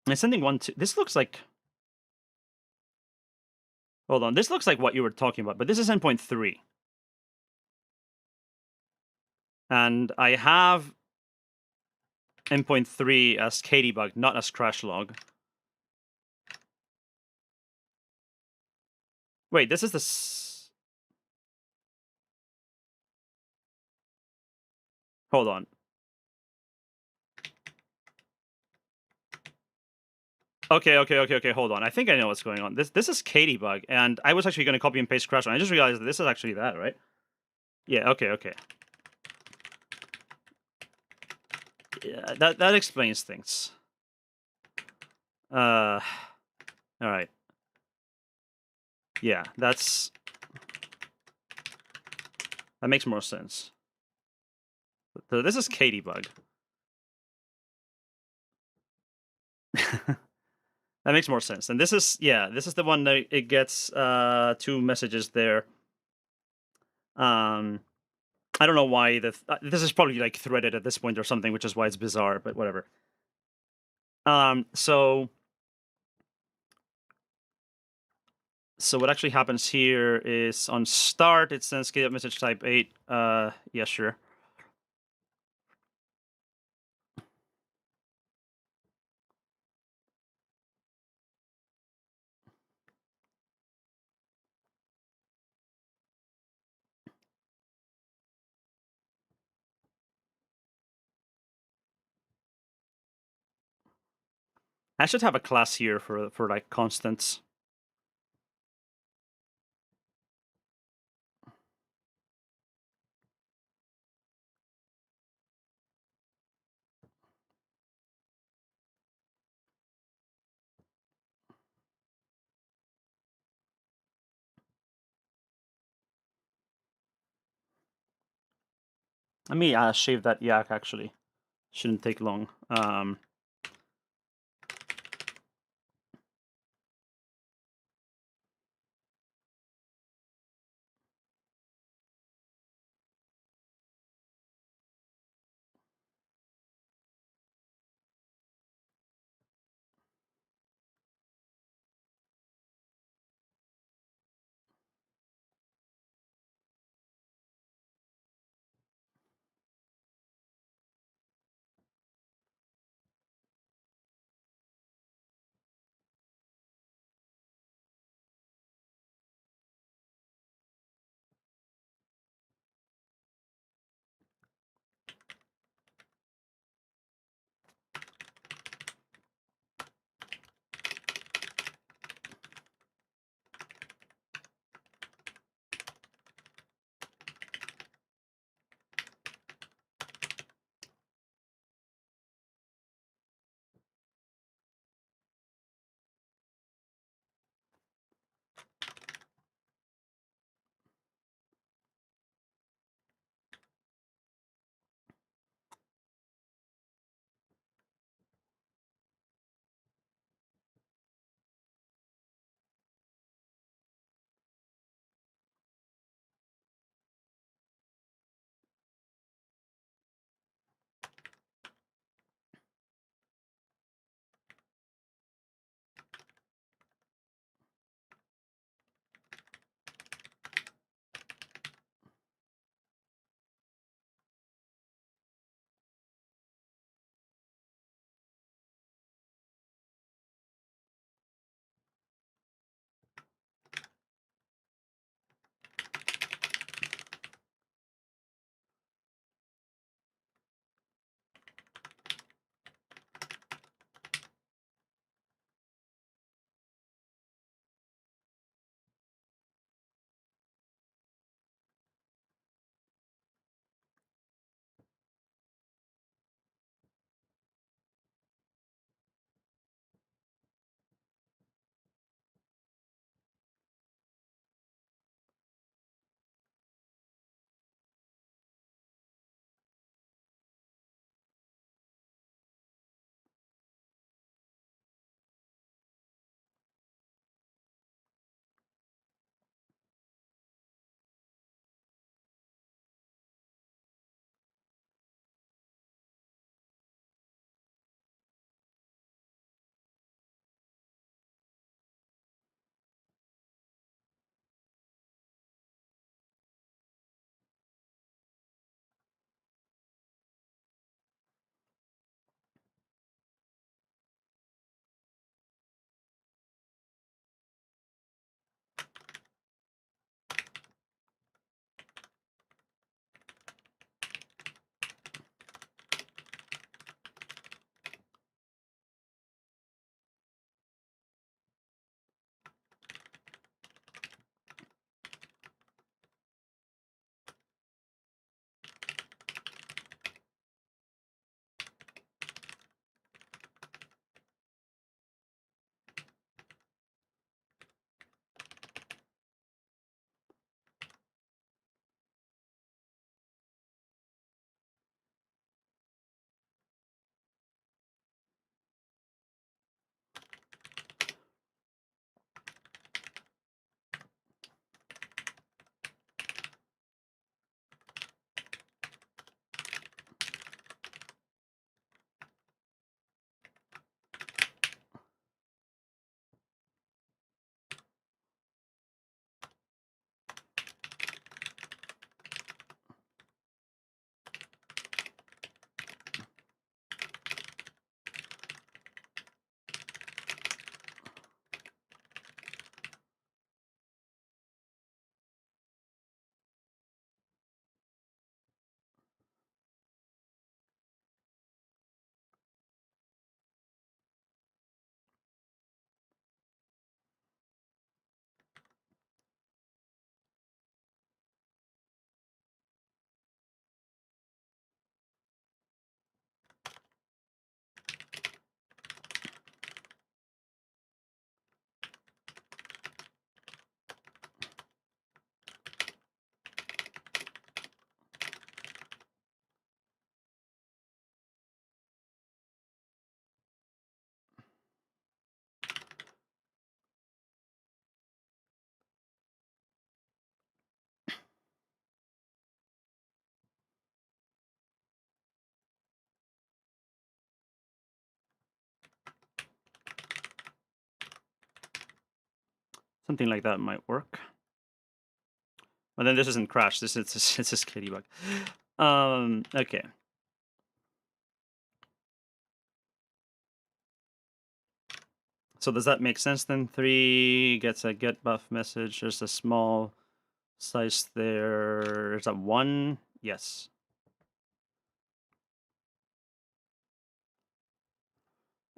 It's sending one to. This looks like. Hold on, this looks like what you were talking about, but this is endpoint 3. And I have endpoint 3 as kdebug, not as crash log. Wait, this is the. Hold on. Okay. Hold on. I think I know what's going on. This is kdebug, and I was actually going to copy and paste crash log. I just realized that this is actually that, right? Yeah. Okay. Yeah, that explains things. All right. Yeah, that makes more sense. So this is kdebug. That makes more sense. And this is the one that it gets two messages there. I don't know why this is probably like threaded at this point or something, which is why it's bizarre, but whatever. So what actually happens here is on start it sends kdebug message type 8. Yeah, sure. I should have a class here for like constants. Let me shave that yak actually. Shouldn't take long. Something like that might work. But then this isn't crash. This is it's just Ladybug. Okay. So does that make sense then? 3 gets a get buff message. There's a small size there. There's a 1. Yes.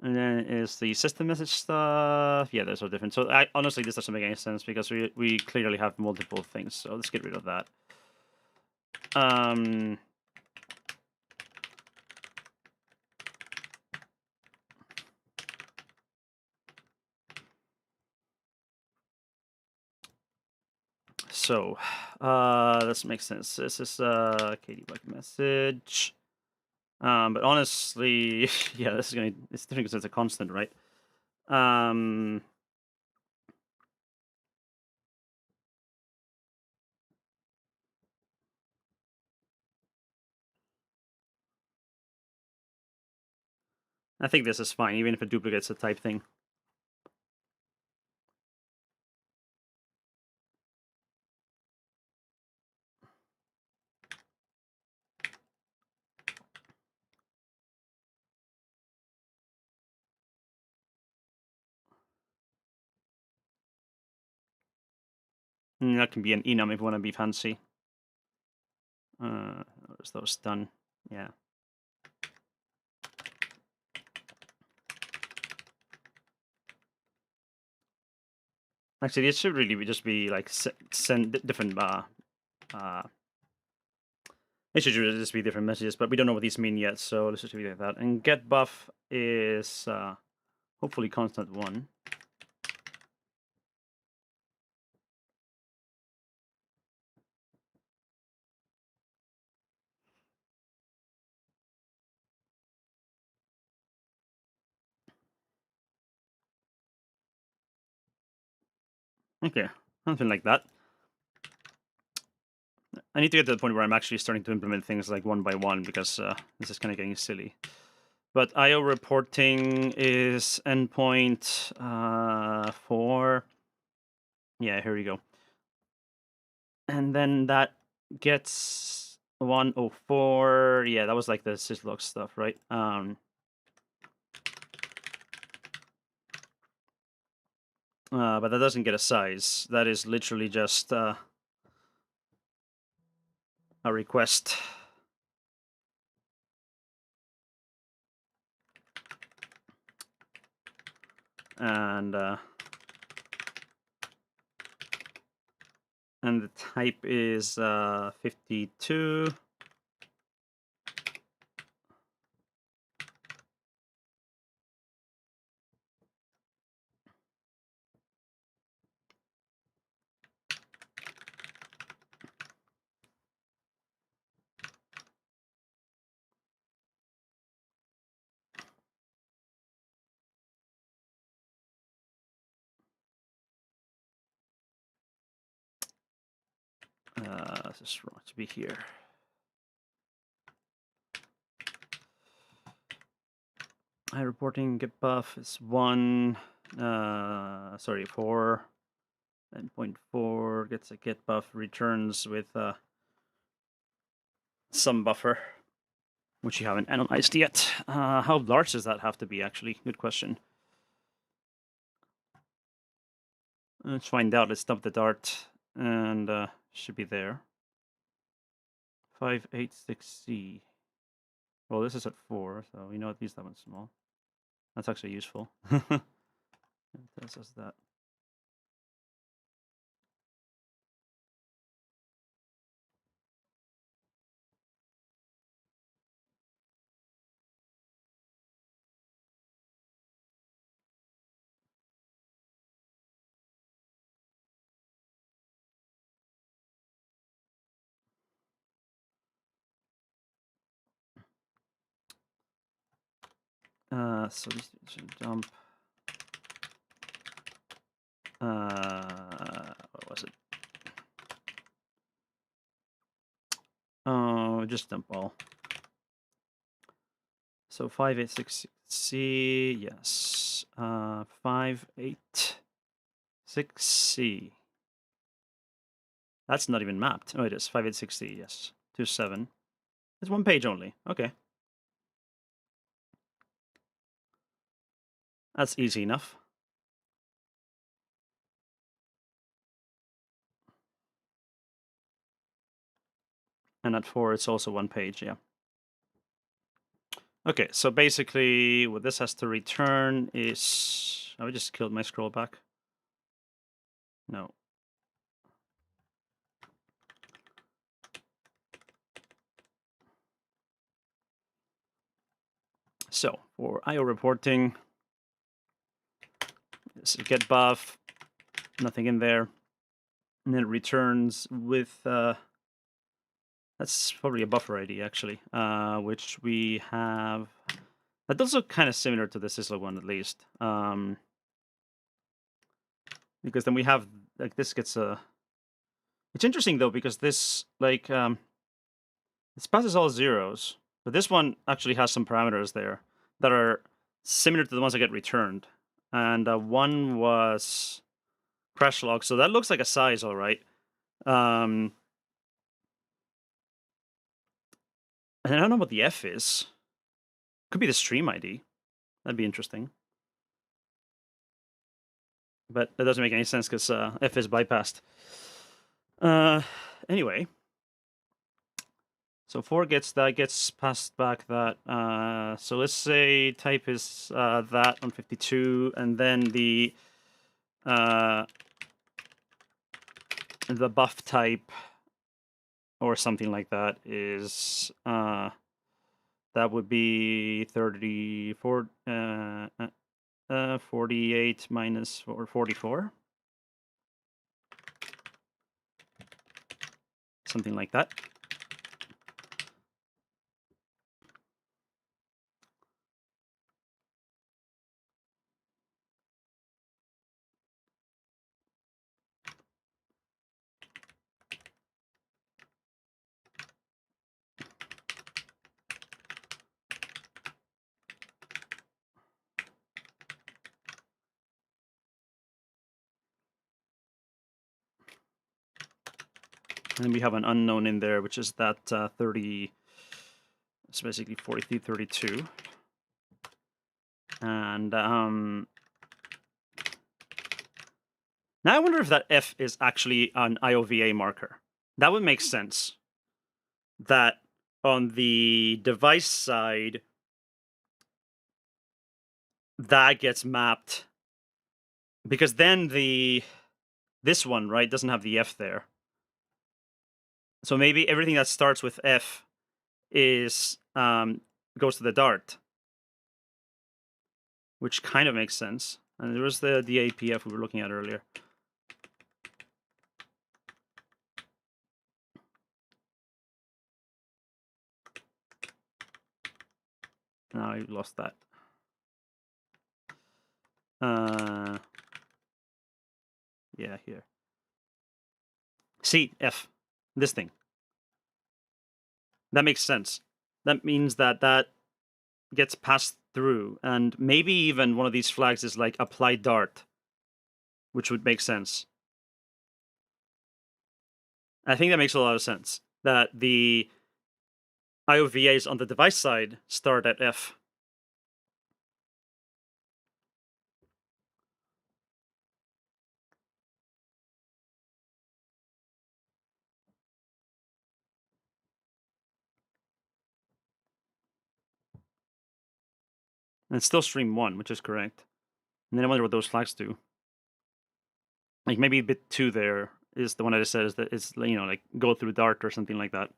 And then is the system message stuff. Yeah, those are different. So honestly, this doesn't make any sense because we clearly have multiple things. So let's get rid of that. So this makes sense. This is a Ladybug message. But honestly, yeah, it's different because it's a constant, right? I think this is fine, even if it duplicates the type thing. And that can be an enum if you want to be fancy. Is those done? Yeah. Actually, it should really just be like send different. It should really just be different messages, but we don't know what these mean yet, so let's just leave it like that. And get buff is hopefully constant 1. Okay, something like that. I need to get to the point where I'm actually starting to implement things like one by one because this is kind of getting silly. But I/O reporting is endpoint 4. Yeah, here we go. And then that gets 104. Yeah, that was like the syslog stuff, right? But that doesn't get a size. That is literally just a request. And the type is 52. This is wrong to be here. High reporting get buff is 1. 4. Endpoint 4 gets a get buff, returns with some buffer, which you haven't analyzed yet. How large does that have to be, actually? Good question. Let's find out. Let's dump the Dart, and should be there. 586C. Well, this is at 4, so we know at least that one's small. That's actually useful. It tells us that. So this should dump. What was it? Oh, just dump all. So 586C, yes. 586C 586C. That's not even mapped. Oh, it is 586C. Yes, 27. It's one page only. Okay, that's easy enough. And at 4, it's also one page. Yeah. Okay, so basically, what this has to return is. I just killed my scroll back. No. So for I/O reporting, this is get buff, nothing in there, and then it returns with that's probably a buffer ID actually, which we have. That does look kind of similar to the Syslo one at least, because then we have like this gets a. It's interesting though because this like this passes all zeros, but this one actually has some parameters there that are similar to the ones that get returned, and one was crash log, so that looks like a size, all right. And I don't know what the F is. Could be the stream ID. That'd be interesting. But that doesn't make any sense because F is bypassed. Anyway, so 4 gets passed back that. So let's say type is that on 52, and then the buff type or something like that is that would be 34. 48 minus 44. Something like that. And then we have an unknown in there, which is that 30. It's basically 43, 32. And now I wonder if that F is actually an IOVA marker. That would make sense. That on the device side, that gets mapped. Because then this one, right, doesn't have the F there. So maybe everything that starts with F is goes to the Dart, which kind of makes sense. And there was the APF we were looking at earlier. Now I lost that. Yeah, here. See, F, this thing. That makes sense. That means that that gets passed through, and maybe even one of these flags is like apply Dart, which would make sense. I think that makes a lot of sense. That the IOVAs on the device side start at F. And it's still stream 1, which is correct. And then I wonder what those flags do. Like maybe bit 2 there is the one I just said is that it's, you know, like go through Dart or something like that.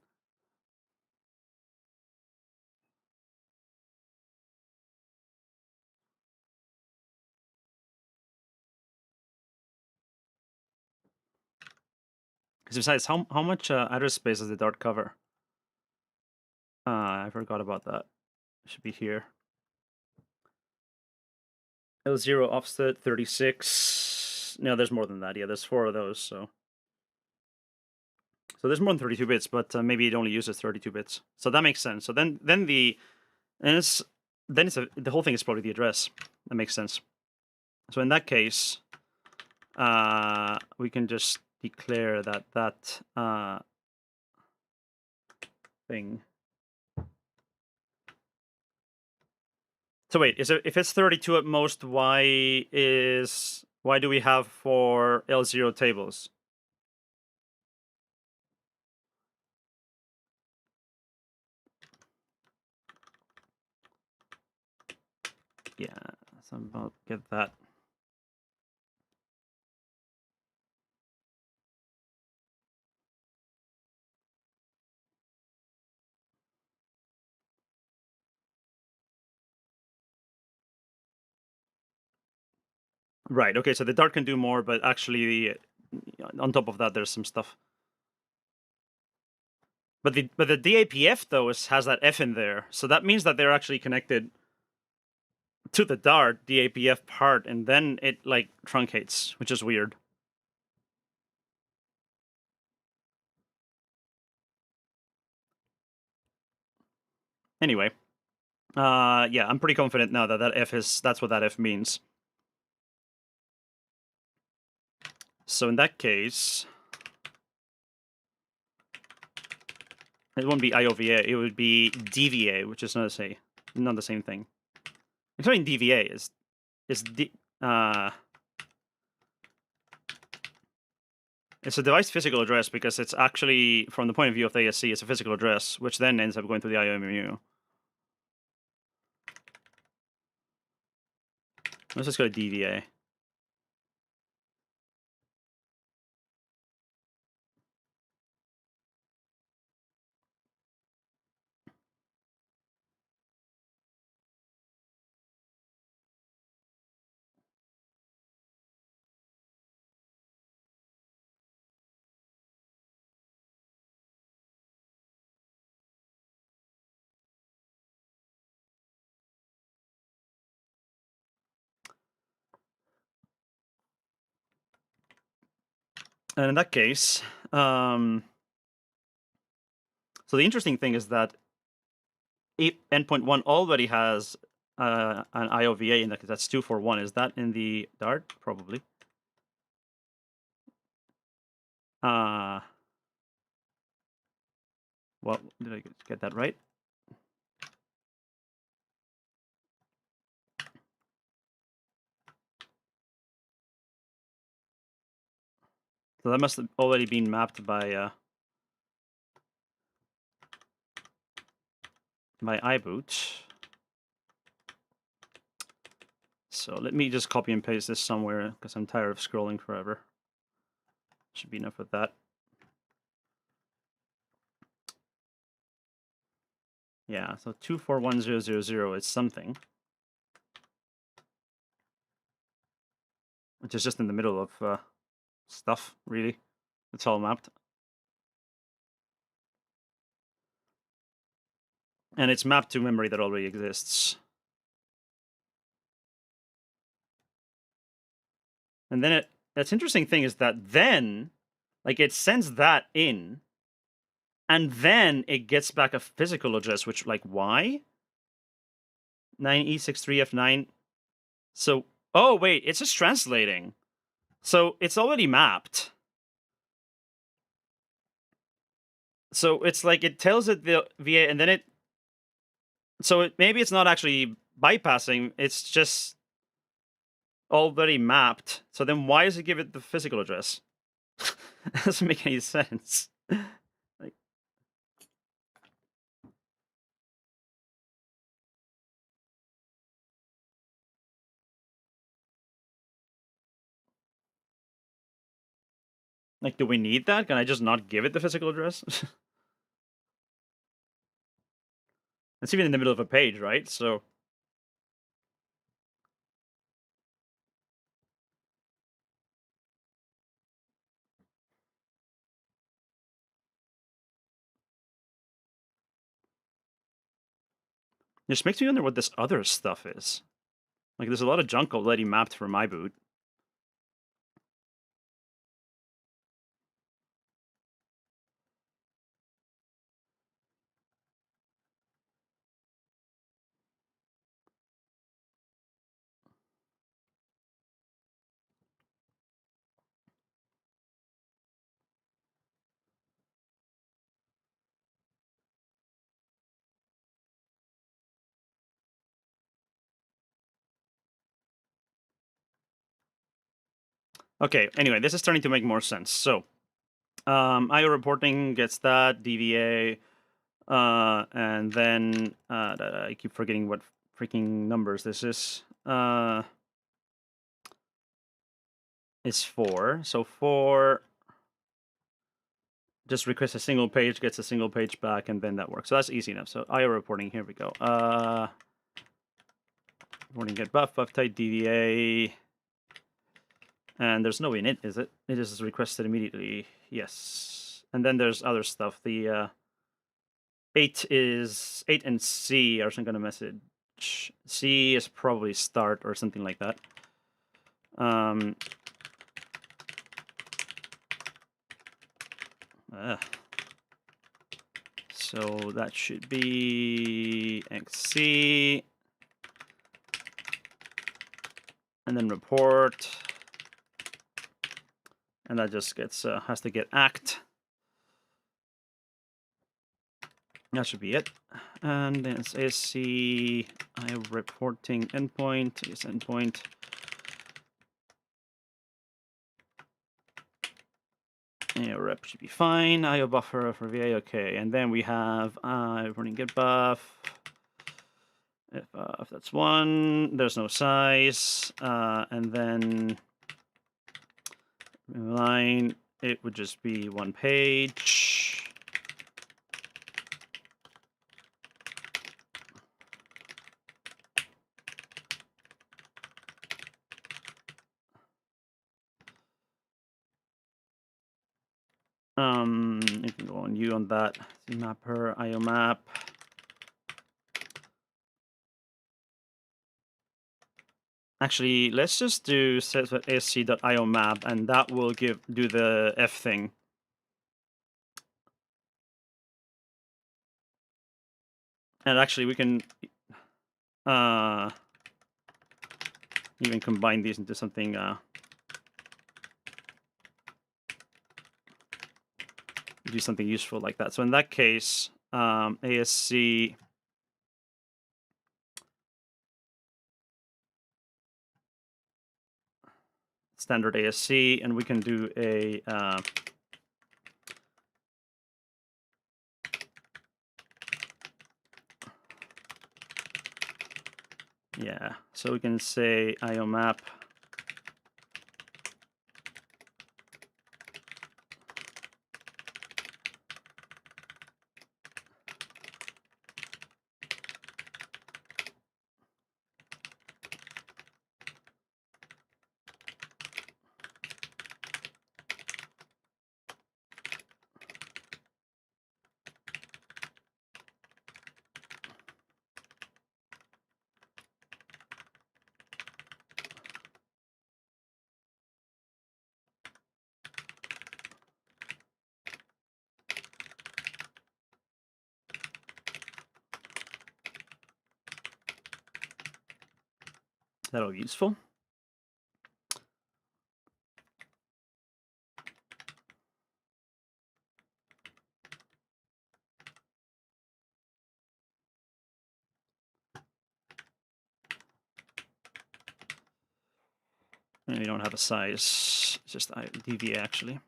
Because besides, how much address space does the Dart cover? I forgot about that. It should be here. L0 offset 36. No, there's more than that. Yeah, there's 4 of those. So there's more than 32 bits, but maybe it only uses 32 bits. So that makes sense. So then the whole thing is probably the address. That makes sense. So in that case, we can just declare that thing. So wait, if it's 32 at most, why do we have for L0 tables? Yeah, so I'll get that. Right, okay, so the Dart can do more, but actually, on top of that, there's some stuff. But the DAPF, though, has that F in there, so that means that they're actually connected to the Dart DAPF part, and then it, like, truncates, which is weird. Anyway, yeah, I'm pretty confident now that that's what that F means. So in that case, it wouldn't be IOVA, it would be DVA, which is not the same thing. Including DVA is it's a device physical address because it's actually, from the point of view of the ASC, it's a physical address, which then ends up going through the IOMMU. Let's just go to DVA. And in that case, so the interesting thing is that endpoint 1 already has an IOVA in that, that's 241. Is that in the Dart? Probably. Well, did I get that right? So that must have already been mapped by iBoot. So let me just copy and paste this somewhere because I'm tired of scrolling forever. Should be enough with that. Yeah, so 241000 is something, which is just in the middle of stuff, really. It's all mapped. And it's mapped to memory that already exists. And then that's interesting thing is that then, like, it sends that in, and then it gets back a physical address, which, like, why? 9E63F9. So, oh, wait, it's just translating. So it's already mapped. So it's like it tells it the VA, and then maybe it's not actually bypassing, it's just already mapped. So then why does it give it the physical address? That doesn't make any sense. Like, do we need that? Can I just not give it the physical address? It's even in the middle of a page, right? So this makes me wonder what this other stuff is. Like, there's a lot of junk already mapped for my boot. Okay, anyway, this is starting to make more sense. So, IO reporting gets that, DVA, and then I keep forgetting what freaking numbers this is. Is 4. So 4 just requests a single page, gets a single page back, and then that works. So that's easy enough. So IO reporting, here we go. Reporting get buff type DVA. And there's no init, is it? It is requested immediately. Yes. And then there's other stuff. The 8 and C are some kind of message. C is probably start or something like that. So that should be XC. And then report. And that just gets has to get act. That should be it. And then it's ASC IO reporting endpoint is endpoint. IO rep should be fine. IO buffer for VA, okay. And then we have reporting get buff. If that's 1, there's no size. And then line, it would just be 1 page. You can go on U on that. Mapper, IO map. Actually, let's just do set.asc.io map, and that will do the F thing. And actually, we can even combine these into something do something useful like that. So in that case, ASC standard ASC, and we can do a yeah. So we can say IO map. That'll be useful. And we don't have a size, it's just DVA actually.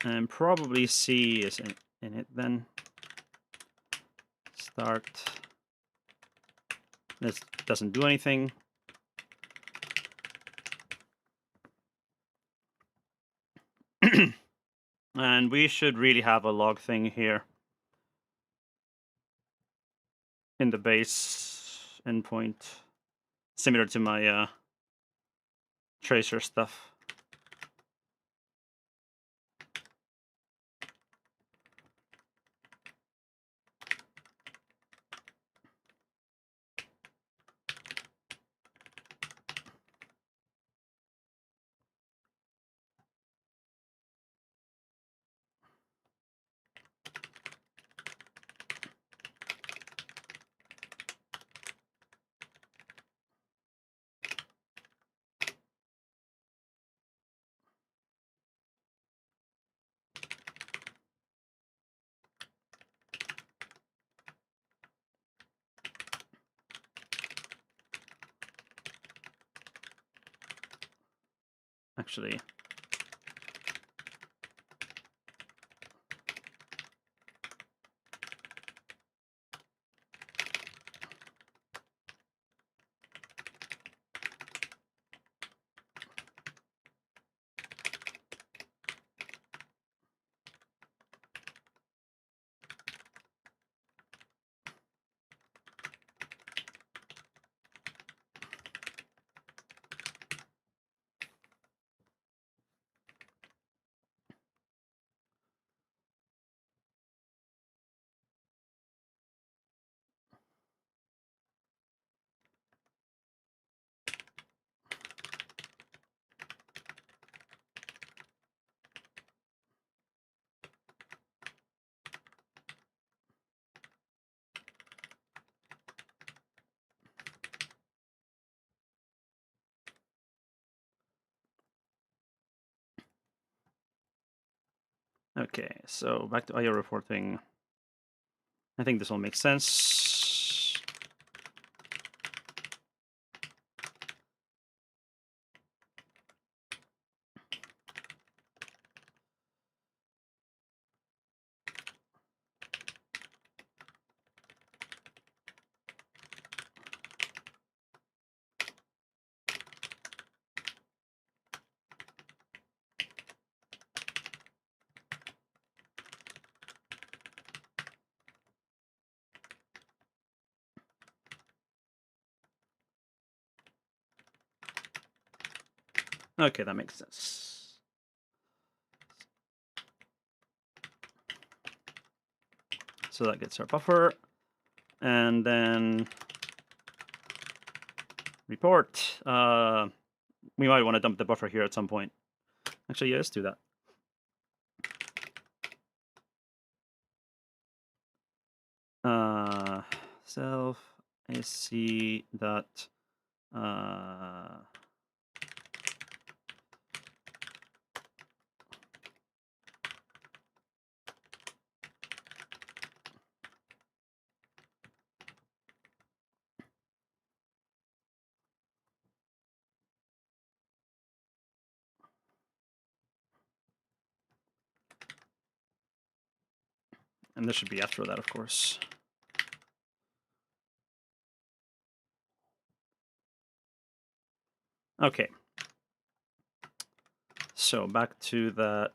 And probably C is in it then. Start. This doesn't do anything. And we should really have a log thing here in the base endpoint, similar to my tracer stuff. actually. Okay, so back to IO reporting. I think this will make sense. Okay, that makes sense. So that gets our buffer. And then report. We might want to dump the buffer here at some point. Actually, yeah, let's do that. Self ASC dot and this should be after that, of course. Okay. So back to the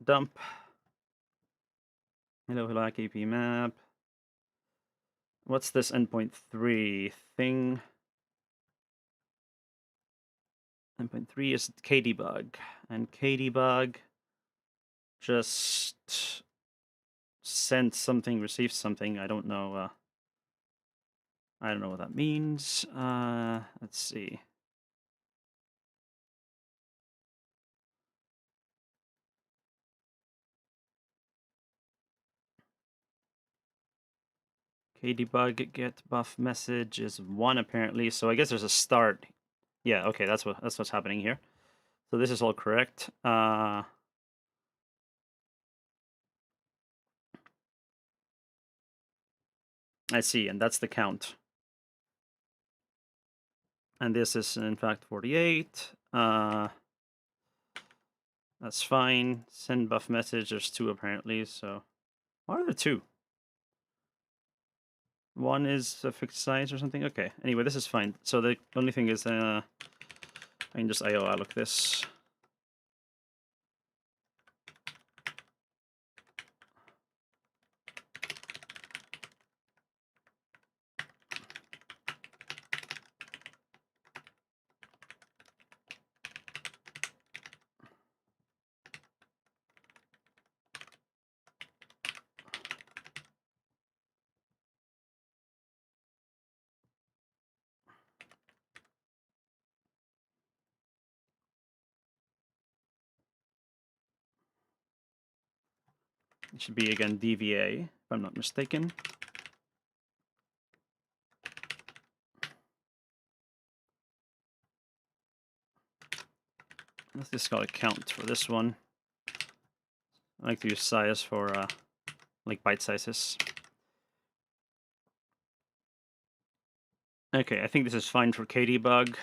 dump. Hello, AP map. What's this endpoint 3 thing? Endpoint 3 is kdebug, and kdebug just sent something, received something. I don't know. I don't know what that means. Let's see. Kdebug get buff message is 1 apparently. So I guess there's a start. Yeah. Okay. That's what's happening here. So this is all correct. I see, and that's the count. And this is in fact 48. That's fine. Send buff message. There's 2 apparently. So why are there 2? 1 is a fixed size or something. Okay. Anyway, this is fine. So the only thing is I can just IO alloc this. It should be again DVA, if I'm not mistaken. Let's just call it count for this one. I like to use size for like byte sizes. Okay, I think this is fine for kdebug.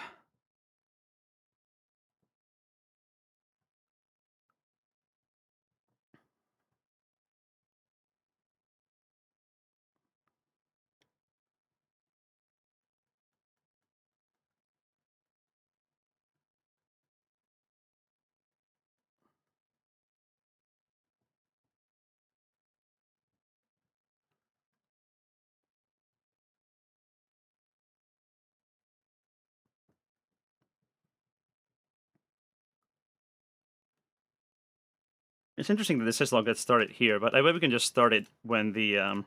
It's interesting that the syslog gets started here, but I bet we can just start it when the I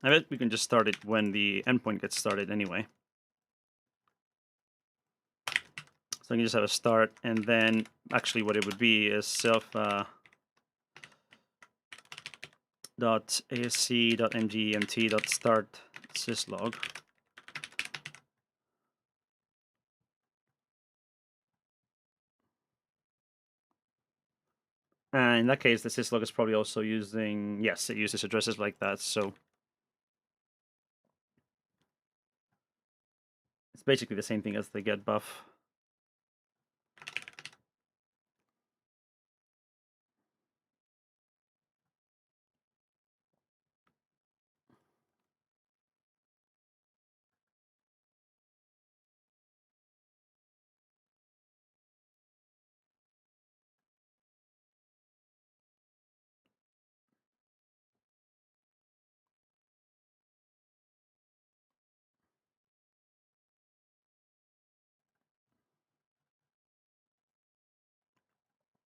bet we can just start it when the endpoint gets started anyway. So I can just have a start, and then actually what it would be is self dot asc dot mgemt dot start syslog. And in that case, the syslog is probably also using, yes, it uses addresses like that. So it's basically the same thing as the get buff.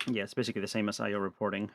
Yeah, it's basically the same as IO reporting.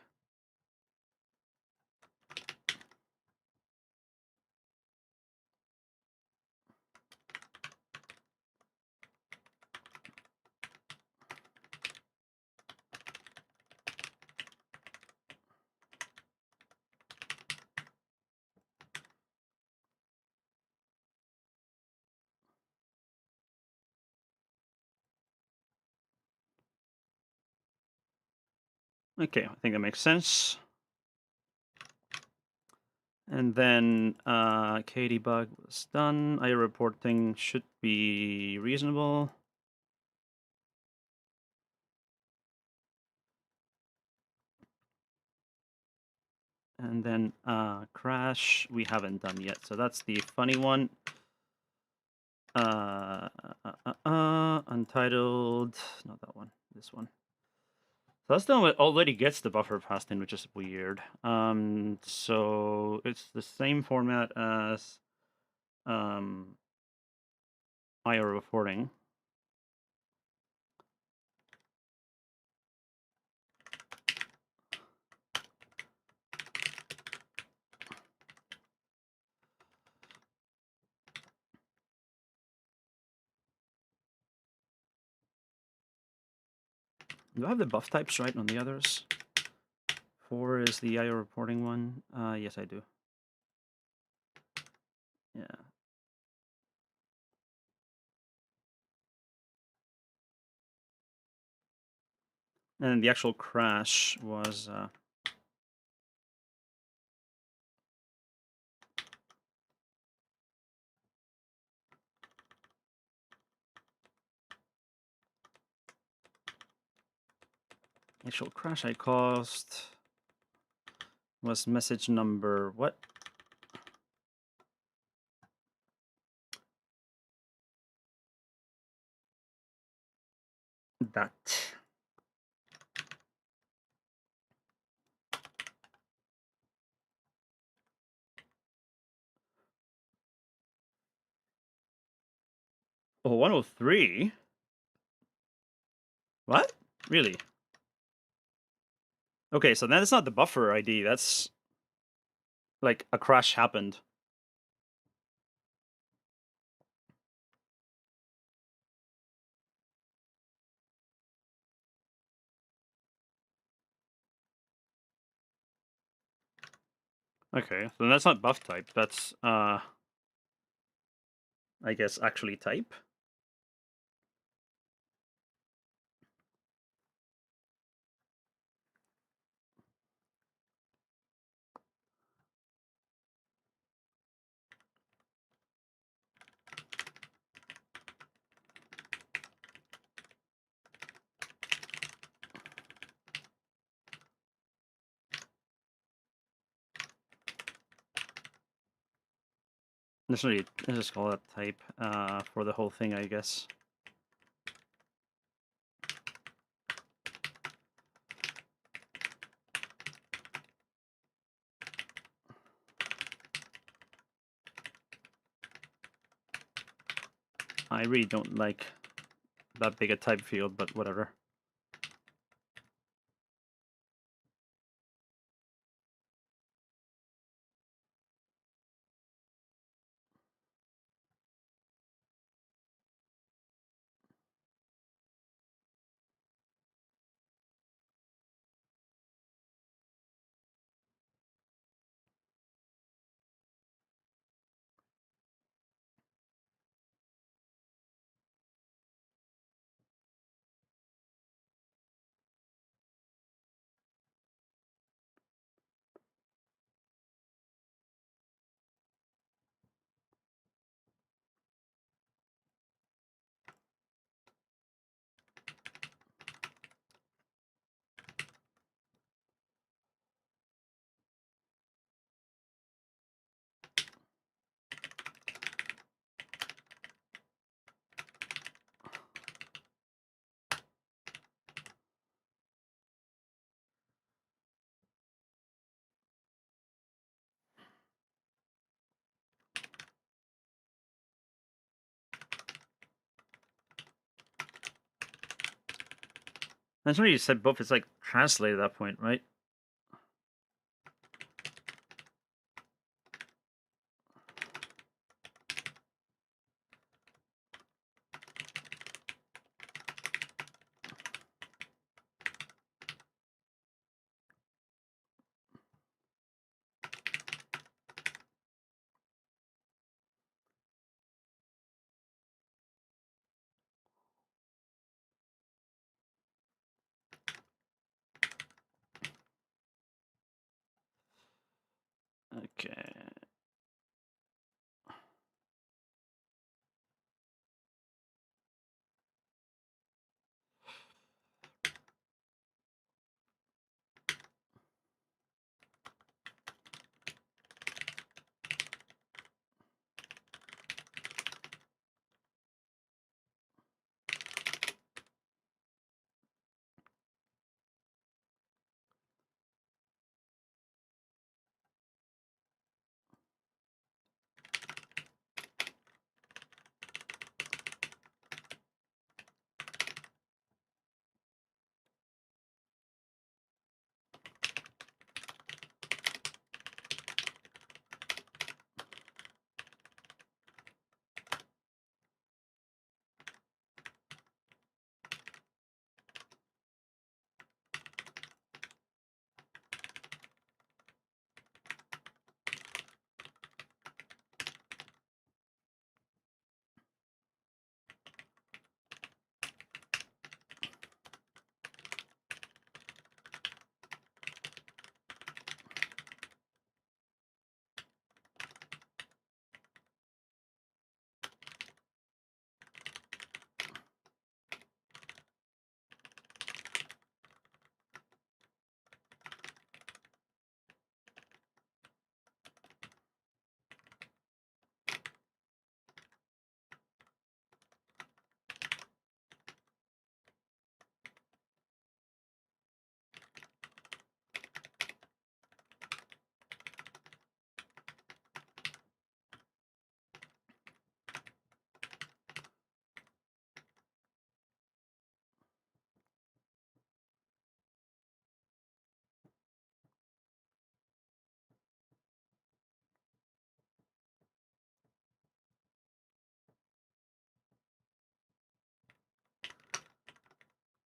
Okay, I think that makes sense. And then KDebug was done. IO reporting should be reasonable. And then crash we haven't done yet, so that's the funny one. Untitled, not that one, this one. So that's the one that already gets the buffer passed in, which is weird. So it's the same format as IO reporting. Do I have the buff types right on the others? 4 is the IO reporting one. Yes, I do. Yeah. And the actual crash was actual crash I caused was message number what? That. Oh, 103? What? Really? Okay, so that's not the buffer ID. That's like a crash happened. Okay, so that's not buff type. That's I guess actually type. Let's just call that type for the whole thing, I guess. I really don't like that big a type field, but whatever. That's when you said both. It's like translated at that point, right? Okay.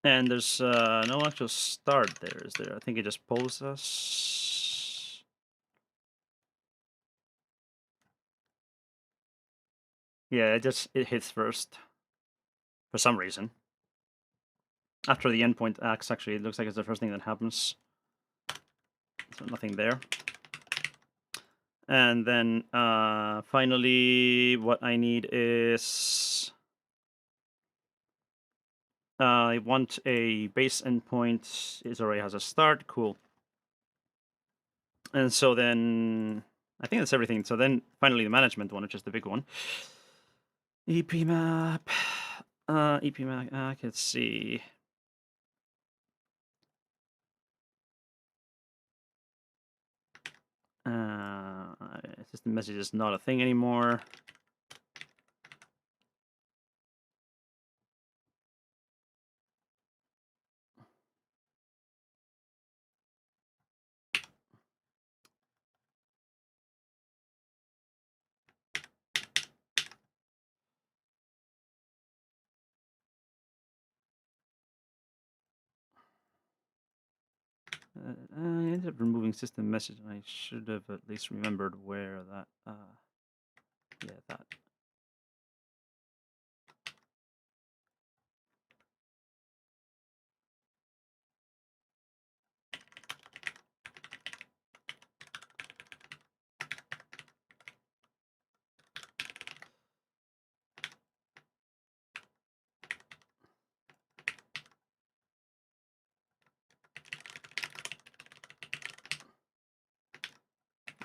And there's no actual start there, is there? I think it just pulls us. Yeah, it hits first for some reason. After the endpoint acts, actually, it looks like it's the first thing that happens. So nothing there. And then finally, what I need is I want a base endpoint. It already has a start. Cool. And so then I think that's everything. So then finally the management one, which is the big one. EP map. EP map. Let's see. System message is not a thing anymore. I ended up removing system message, and I should have at least remembered where that. Yeah, that.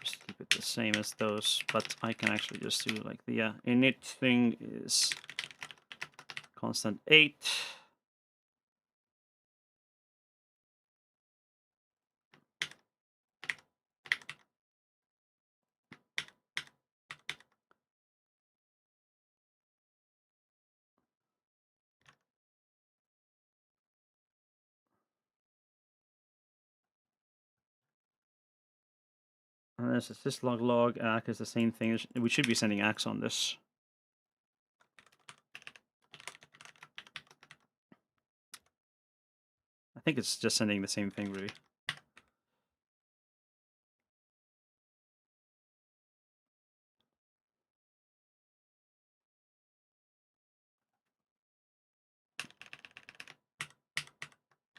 Just keep it the same as those, but I can actually just do like the init thing is constant 8. And this is syslog log. ACK is the same thing. We should be sending ACKs on this. I think it's just sending the same thing, really.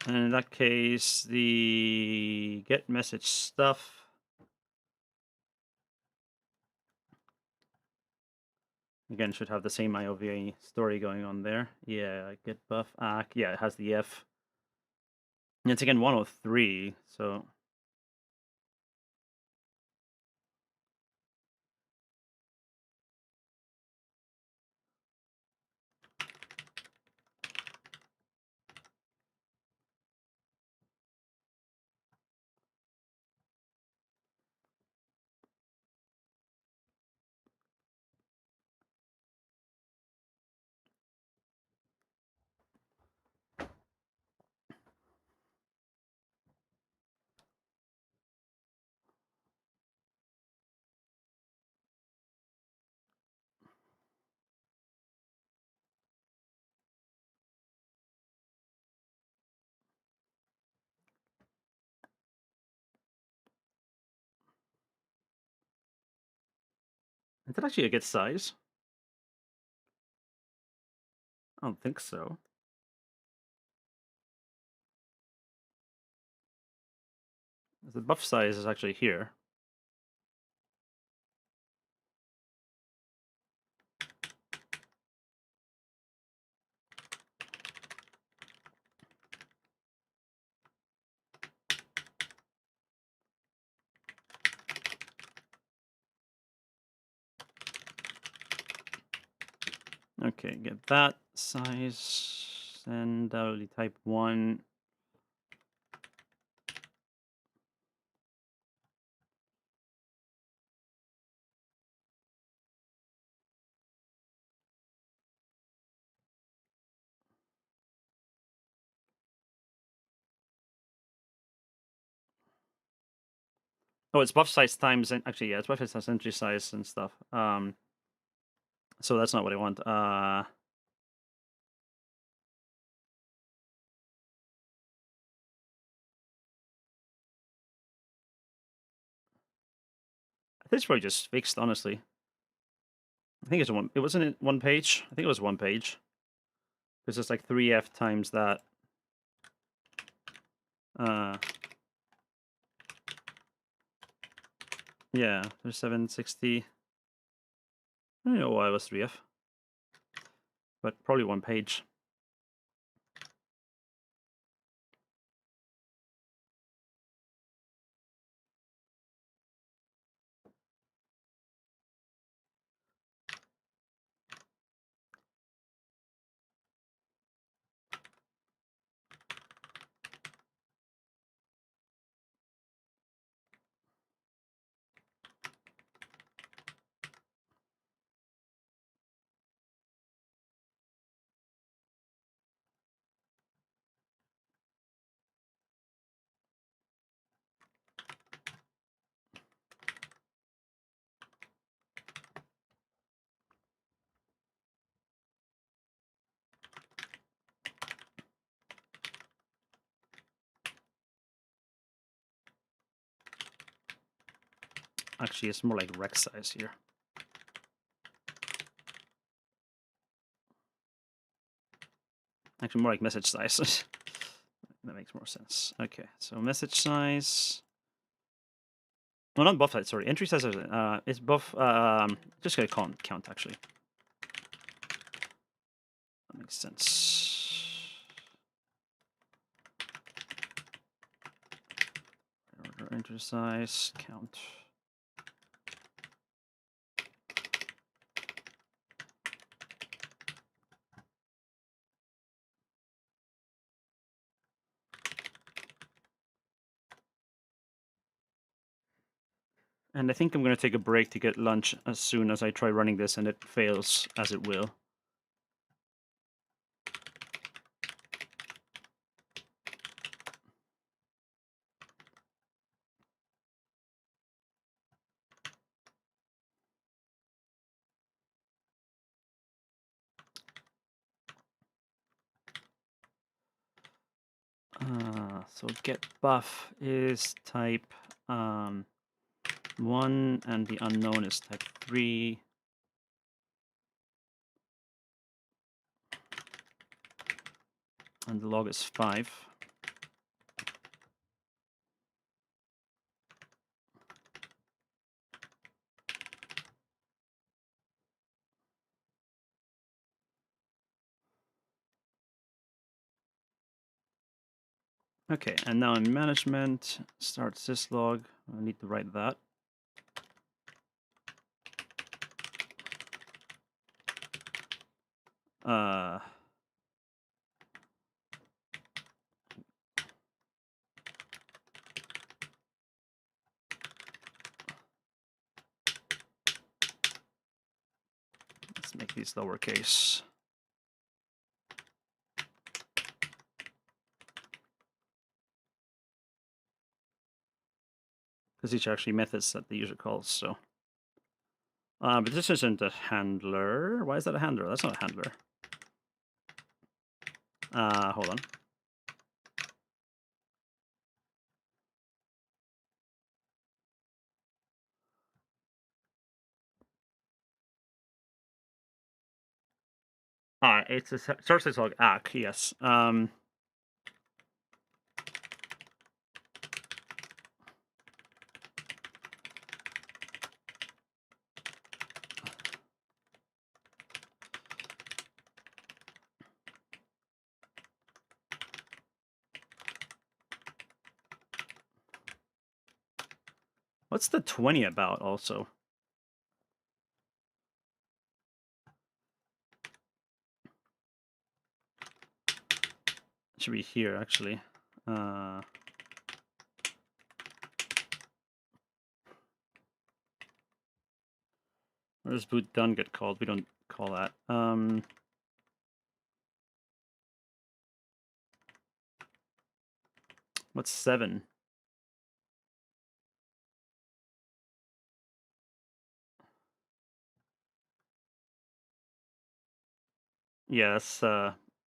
And in that case, the get message stuff. Again, should have the same IOVA story going on there. Yeah, get buff ACK. Yeah, it has the F. And it's again 103, so. Is that actually a get size? I don't think so. The buff size is actually here. Okay, get that size, and that'll be type 1. Oh, it's buff size times, and actually, yeah, it's buff size times entry size and stuff. So that's not what I want. I think it's probably just fixed, honestly. I think it's one. It wasn't it 1 page. I think it was 1 page. Because it's like 3F times that. Yeah, there's 760. I don't know why it was 3F, but probably 1 page. Actually, it's more like rec size here. Actually, more like message size. That makes more sense. Okay, so message size. Well, not buff size. Sorry, entry size. It's buff. Just gonna count actually. That makes sense. Order entry size count. And I think I'm going to take a break to get lunch as soon as I try running this and it fails, as it will. So get buff is type 1 and the unknown is type 3. And the log is 5. Okay, and now in management, start syslog. I need to write that. Let's make these lowercase. Because these are actually methods that the user calls, so. But this isn't a handler. Why is that a handler? That's not a handler. Hold on. It's a source syslog ACK, yes. What's the 20 about also? It should be here, actually. Where does boot done get called? We don't call that. What's 7? Yeah, that's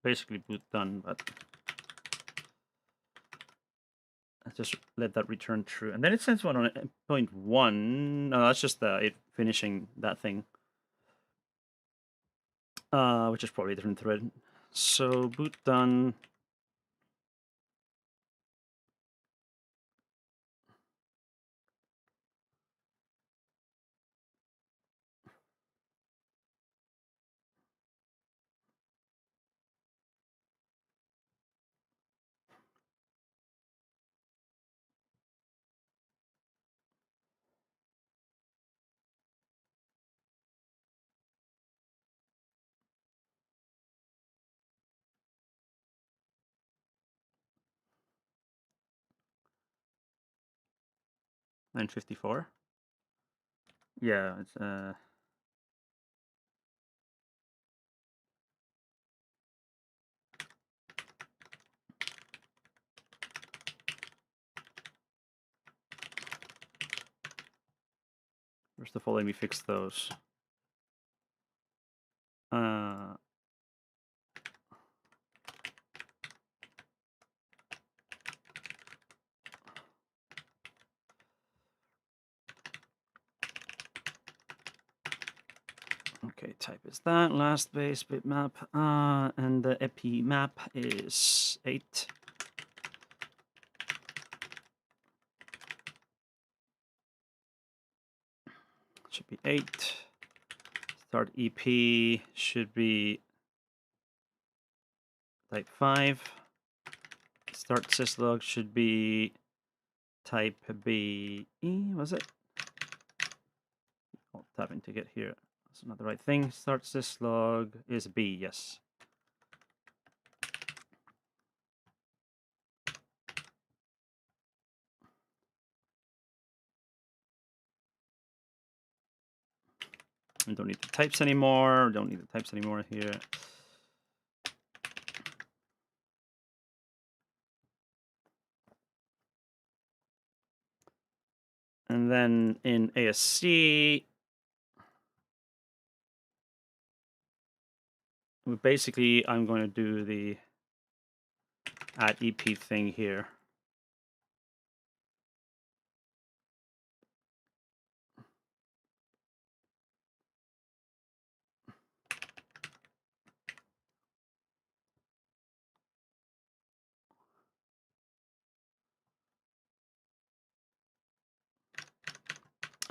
basically boot done, but I just let that return true. And then it sends one on endpoint 1. No, that's just it finishing that thing. Which is probably a different thread. So boot done. Line 54. Yeah, it's first of all, let me fix those. Okay, type is that. Last base bitmap. And the epi map is 8. Should be 8. Start EP should be type 5. Start syslog should be type B. Was it? Oh, tapping to get here. That's not the right thing. Start syslog is B, yes. We don't need the types anymore. Don't need the types anymore here. And then in ASC, basically I'm going to do the add EP thing here.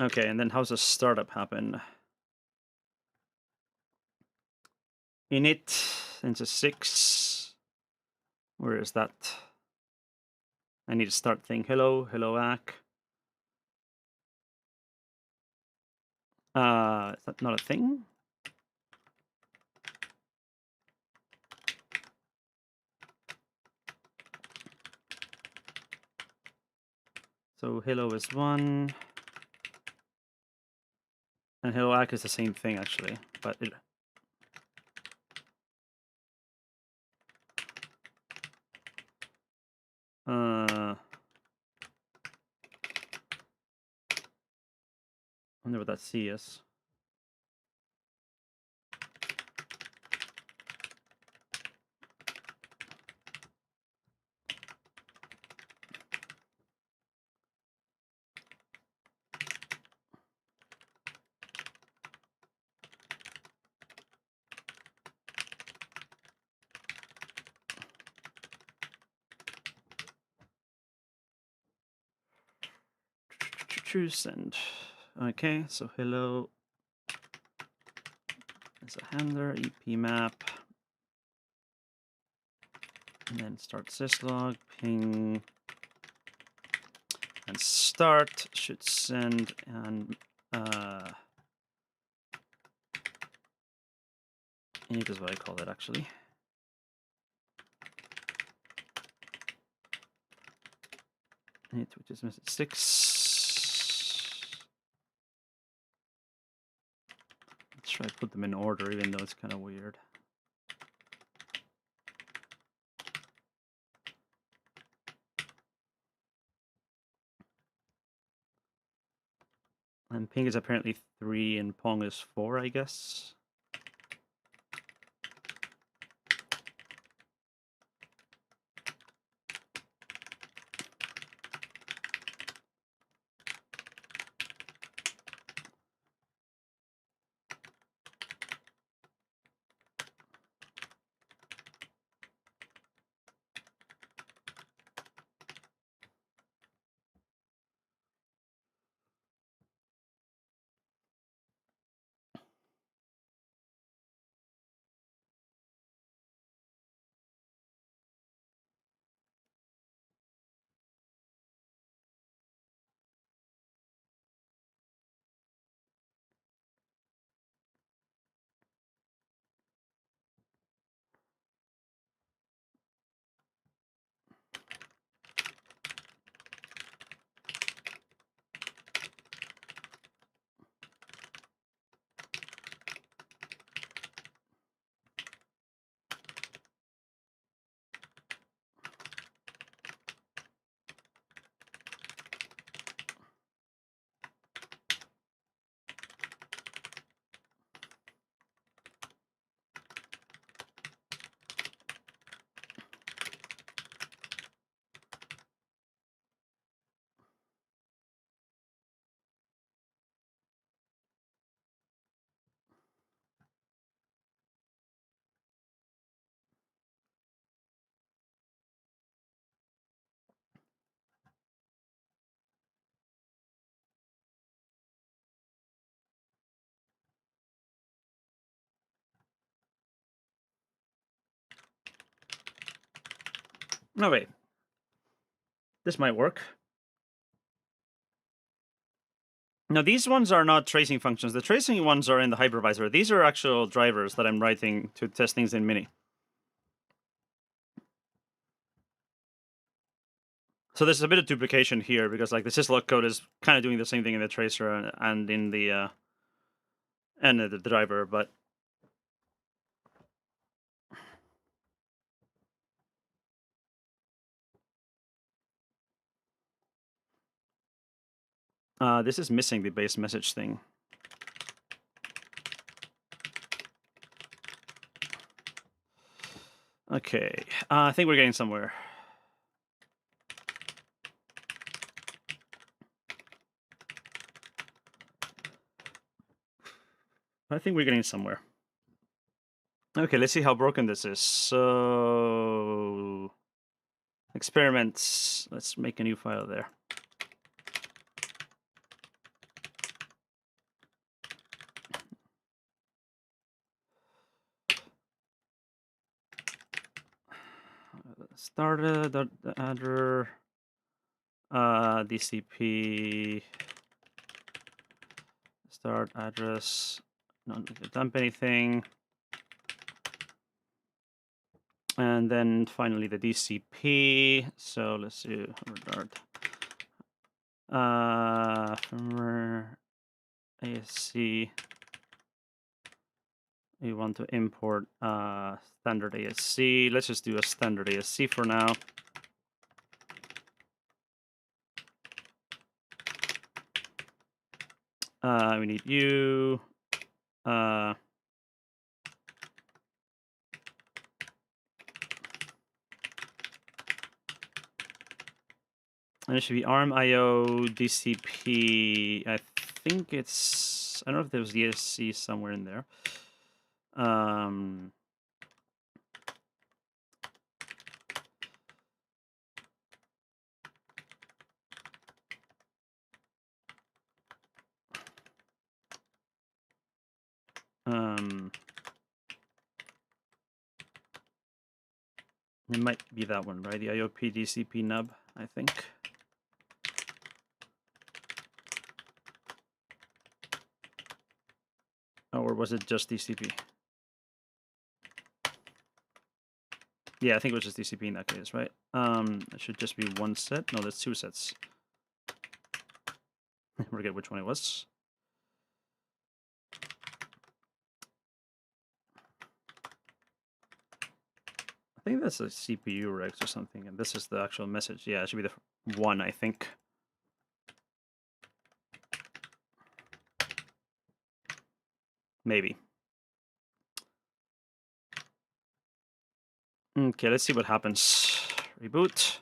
Okay, and then how's the startup happen? Init into 6. Where is that? I need to start thing. Hello ACK. Is that not a thing? So hello is 1. And hello ACK is the same thing actually, but it wonder what that C is. Choose send. Okay, so hello is a handler, EP map, and then start syslog, ping, and start should send, and init is what I call it actually. Init, which is message 6. Let's try to put them in order, even though it's kind of weird. And ping is apparently 3 and pong is 4, I guess. Oh wait, this might work. Now these ones are not tracing functions. The tracing ones are in the hypervisor. These are actual drivers that I'm writing to test things in Mini. So there's a bit of duplication here because like the syslog code is kind of doing the same thing in the tracer and in the driver, but this is missing the base message thing. Okay, I think we're getting somewhere. I think we're getting somewhere. Okay, let's see how broken this is. So, experiments. Let's make a new file there. Started the adder DCP start address. Not need to dump anything. And then finally the DCP. So let's do dart. Firmware ASC. We want to import standard ASC. Let's just do a standard ASC for now. We need you. And it should be ARM.io DCP. I think it's, I don't know if there was ESC somewhere in there. It might be that one, right? The IOP DCP nub, I think. Oh, or was it just DCP? Yeah, I think it was just DCP in that case, right? It should just be one set. No, there's two sets. I forget which one it was. I think that's a CPU regs or something, and this is the actual message. Yeah, it should be the one, I think. Maybe. Okay, let's see what happens. Reboot.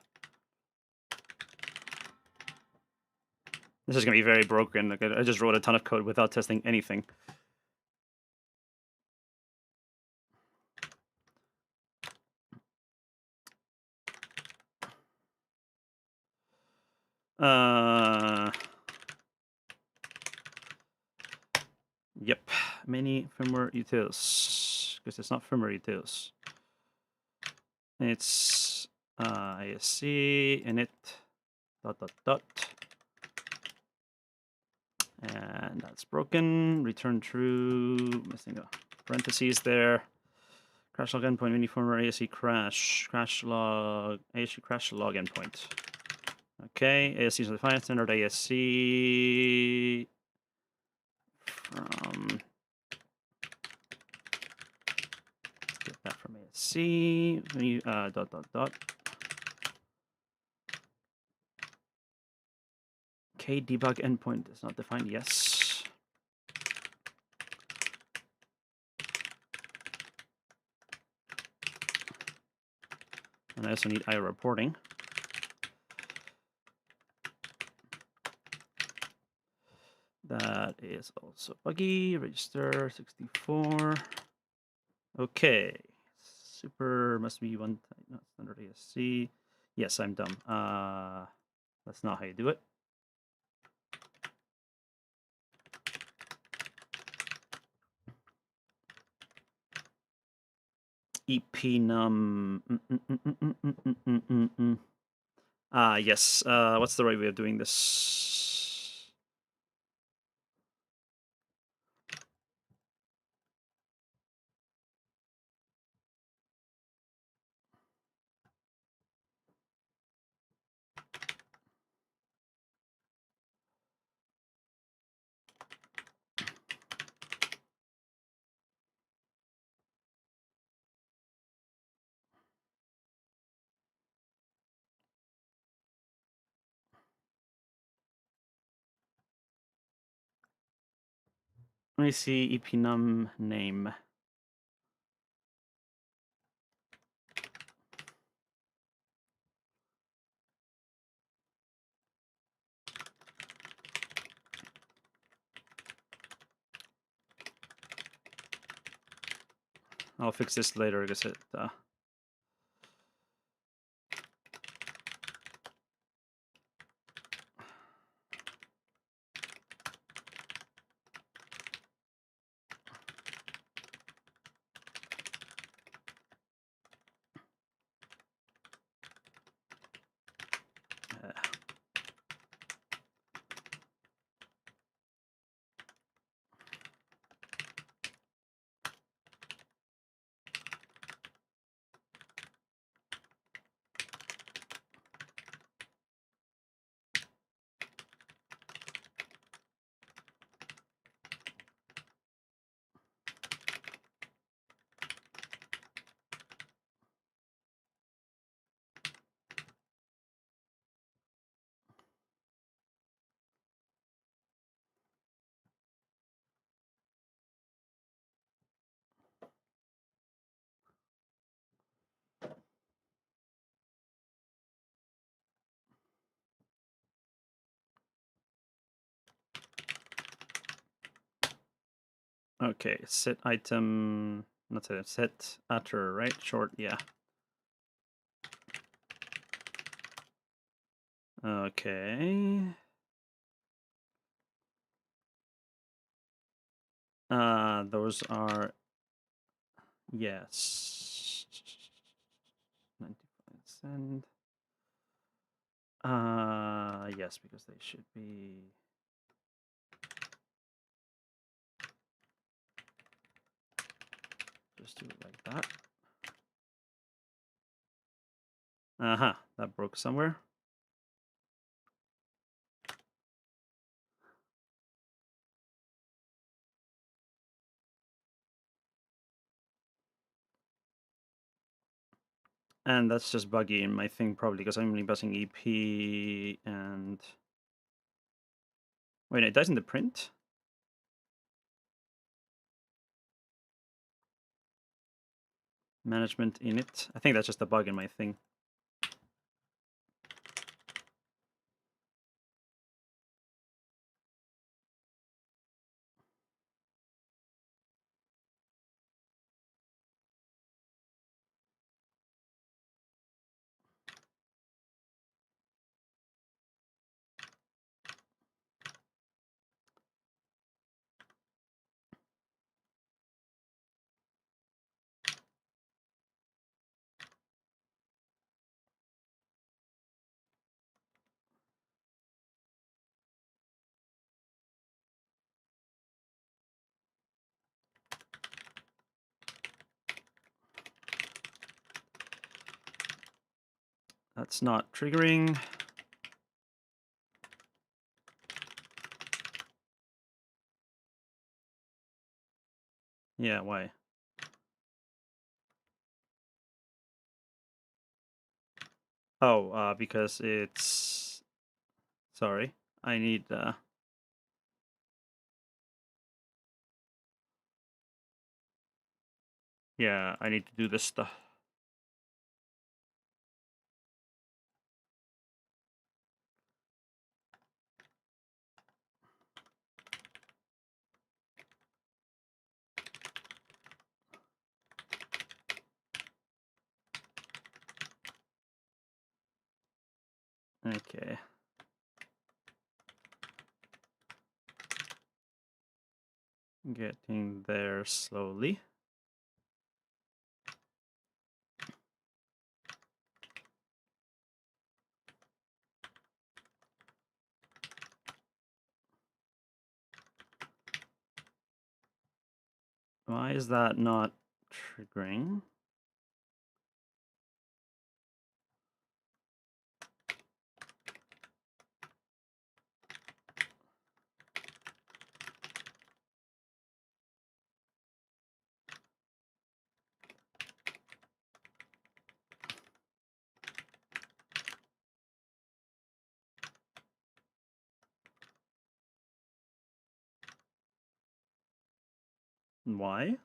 This is going to be very broken. Like, I just wrote a ton of code without testing anything. Yep, many firmware utils, because it's not firmware utils. It's ASC init ... And that's broken. Return true. Missing a parentheses there. Crash log endpoint mini firmware ASC crash. Crash log ASC crash log endpoint. Okay, ASC is defined standard ASC from, let's get that from ASC, Okay, debug endpoint is not defined, yes. And I also need IO reporting. That is also buggy. Register 64. Okay. Super must be one type, not standard ASC. Yes, I'm dumb. That's not how you do it. EP num. Yes. What's the right way of doing this? Let me see epnum name. I'll fix this later because it. Okay, set item, not set utter, right? Short, yeah. Okay. Those are, yes. 95%. Yes, because they should be. Just do it like that. That broke somewhere. And that's just buggy in my thing, probably, because I'm only buzzing EP and... Wait, it does in the print? Management init. I think that's just a bug in my thing. That's not triggering. Yeah, why? Oh, because it's... Sorry. I need... Yeah, I need to do this stuff. Okay. Getting there slowly. Why is that not triggering? Why?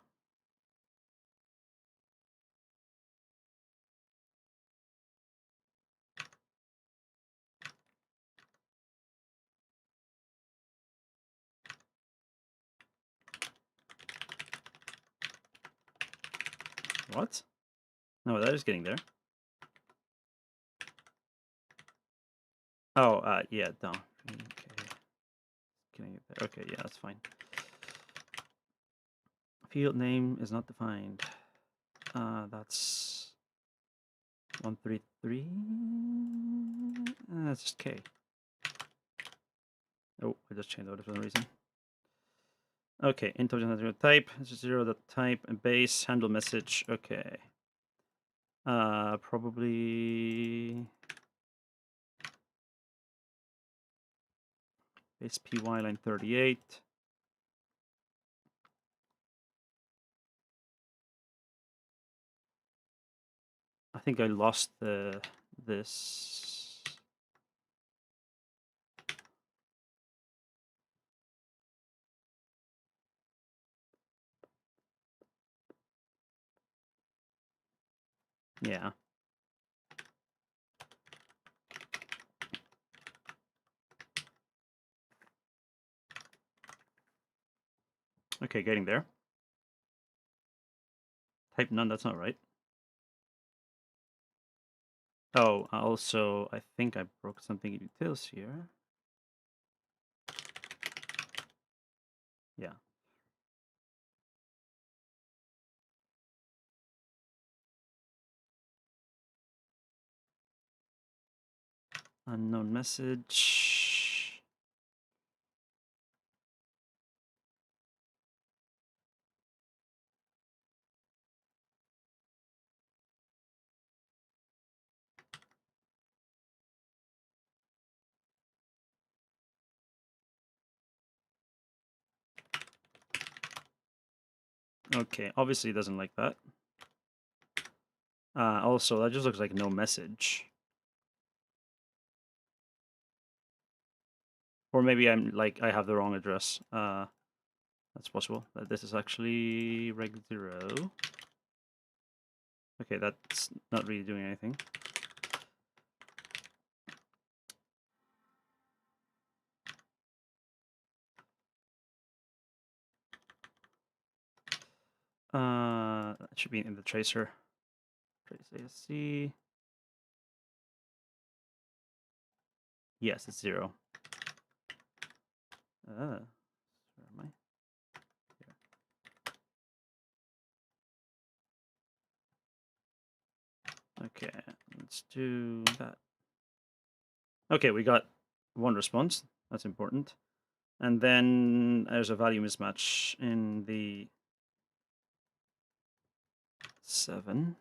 What? No, that is getting there. Oh, yeah, no. Okay. Getting it there. Okay, yeah, that's fine. Field name is not defined. That's 133. That's just K. Oh, I just changed that for some reason. Okay, int type. This is 0 the type and base handle message. Okay. Probably base py line 38. I think I lost this. Yeah. Okay, getting there. Type none, that's not right. Oh, also, I think I broke something in utils here. Yeah. Unknown message. Okay, obviously it doesn't like that. Also, that just looks like no message. Or maybe I'm like, I have the wrong address. That's possible. This is actually reg 0. Okay, that's not really doing anything. That should be in the tracer. Trace ASC. Yes, it's 0. Where am I? Here. Okay, let's do that. Okay, we got one response. That's important. And then there's a value mismatch in the 7.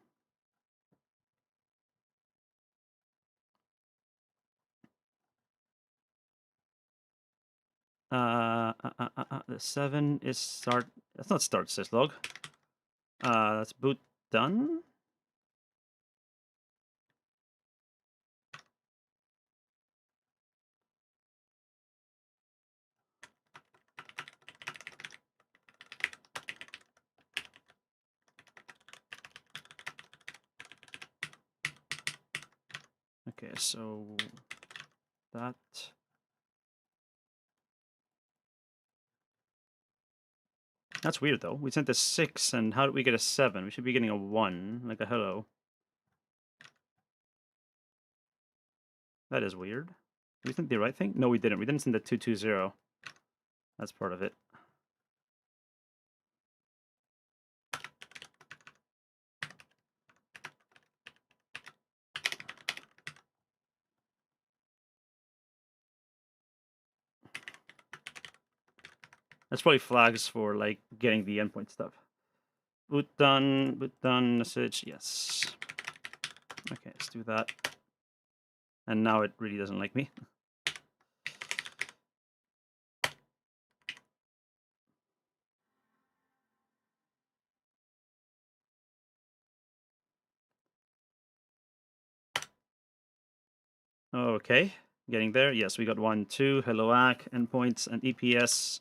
The 7 is start. That's not start syslog. That's boot done. Okay, so that. That's weird though. We sent a 6, and how did we get a 7? We should be getting a 1, like a hello. That is weird. Did we send the right thing? No, we didn't. We didn't send the 220. That's part of it. That's probably flags for like getting the endpoint stuff. boot done message, yes. Okay, let's do that. And now it really doesn't like me. Okay, getting there. Yes, we got 1, 2, hello ACK, endpoints, and EPS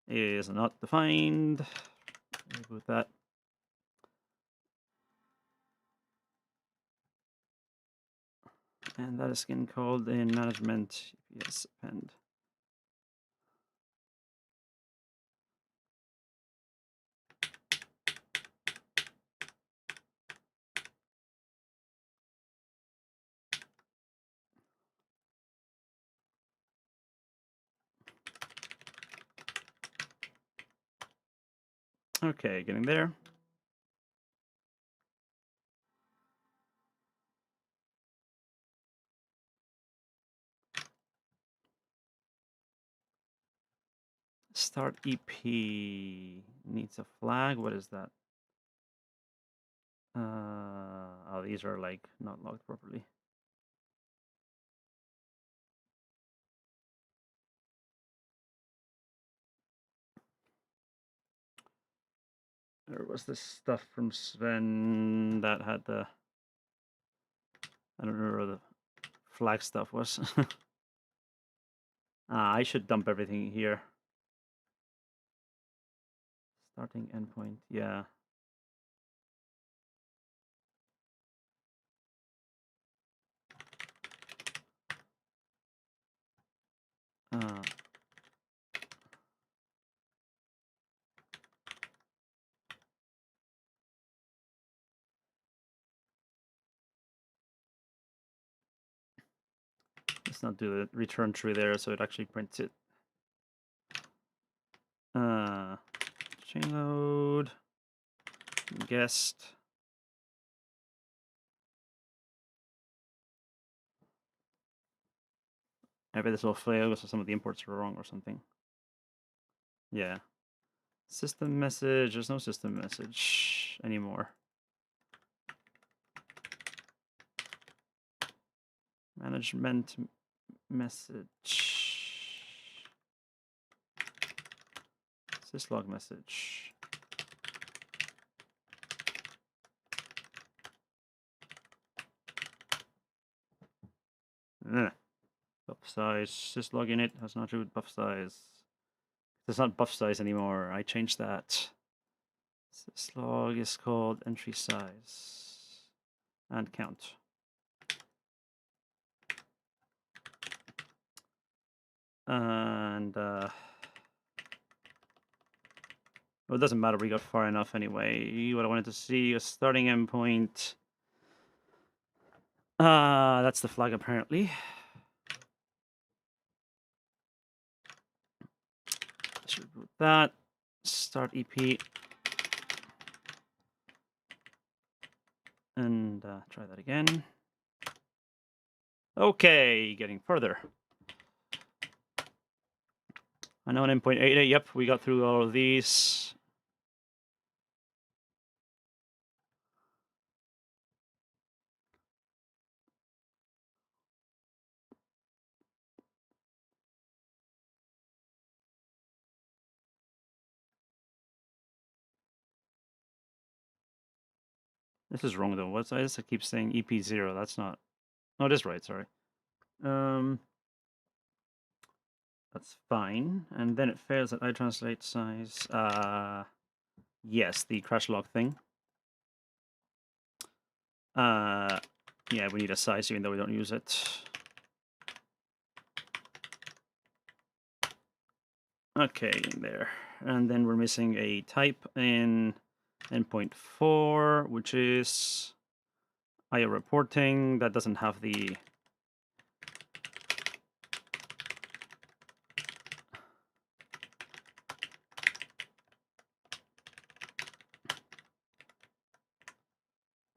is not defined. Reboot that. And that is again called in management EPS append. Okay, getting there. Start EP needs a flag. What is that? Oh, these are like not logged properly. There was this stuff from Sven that had the, I don't remember what the flag stuff was. I should dump everything here. Starting endpoint, yeah. Let's not do the return true there, so it actually prints it. Chain load, guest. Maybe this will fail because some of the imports are wrong or something. Yeah. System message, there's no system message anymore. Management message. Syslog message. Buff size, syslog init has not to do with buff size. It's not buff size anymore. I changed that. Syslog is called entry size and count. And well, it doesn't matter. We got far enough anyway. What I wanted to see was starting endpoint. That's the flag apparently. Should root that. Start EP. And try that again. Okay, getting further. I know an endpoint 8.8. Yep, we got through all of these. This is wrong though. What's this? I keep saying EP0. That's not. No, it is right. Sorry. That's fine. And then it fails at I translate size. Yes, the crash log thing. Yeah, we need a size even though we don't use it. Okay, there. And then we're missing a type in endpoint 4, which is IO reporting. That doesn't have the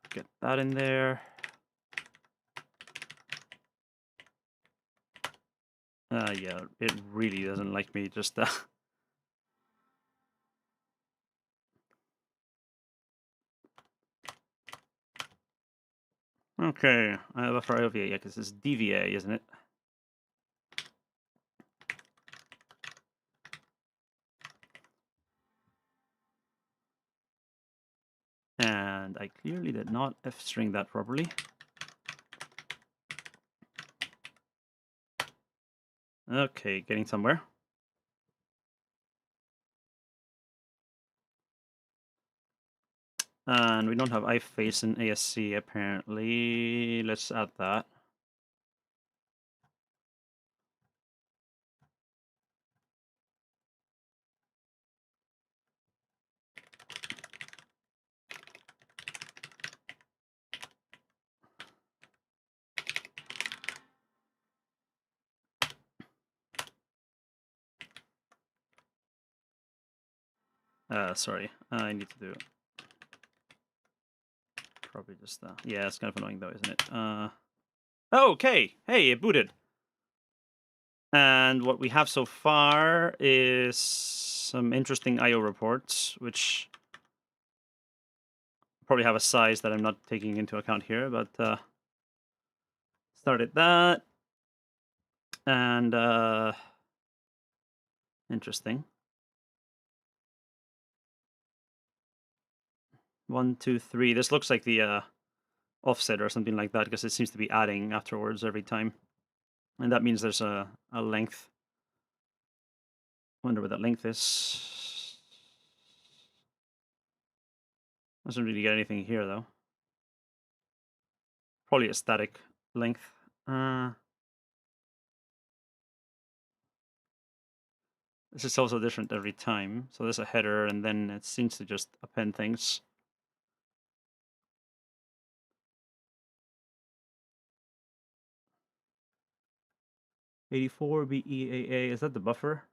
get that in there. Yeah, it really doesn't like me. Just Okay, buffer IOVA, yeah, because it's DVA, isn't it? And I clearly did not f-string that properly. Okay, getting somewhere. And we don't have iFace in ASC apparently. Let's add that. Sorry, I need to do probably just that. Yeah, it's kind of annoying though, isn't it? Okay, hey, it booted. And what we have so far is some interesting I/O reports, which probably have a size that I'm not taking into account here, but started that. And interesting. 1, 2, 3. This looks like the offset or something like that because it seems to be adding afterwards every time. And that means there's a length. Wonder what that length is. Doesn't really get anything here though. Probably a static length. This is also different every time. So there's a header and then it seems to just append things. $84 BEAA, is that the buffer?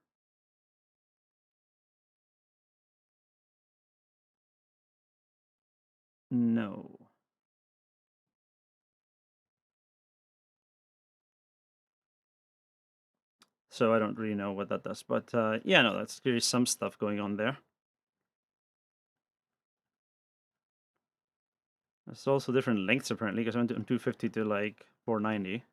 No. So I don't really know what that does, but yeah, no, that's clearly some stuff going on there. There's also different lengths apparently, because I went from 250 to like 490.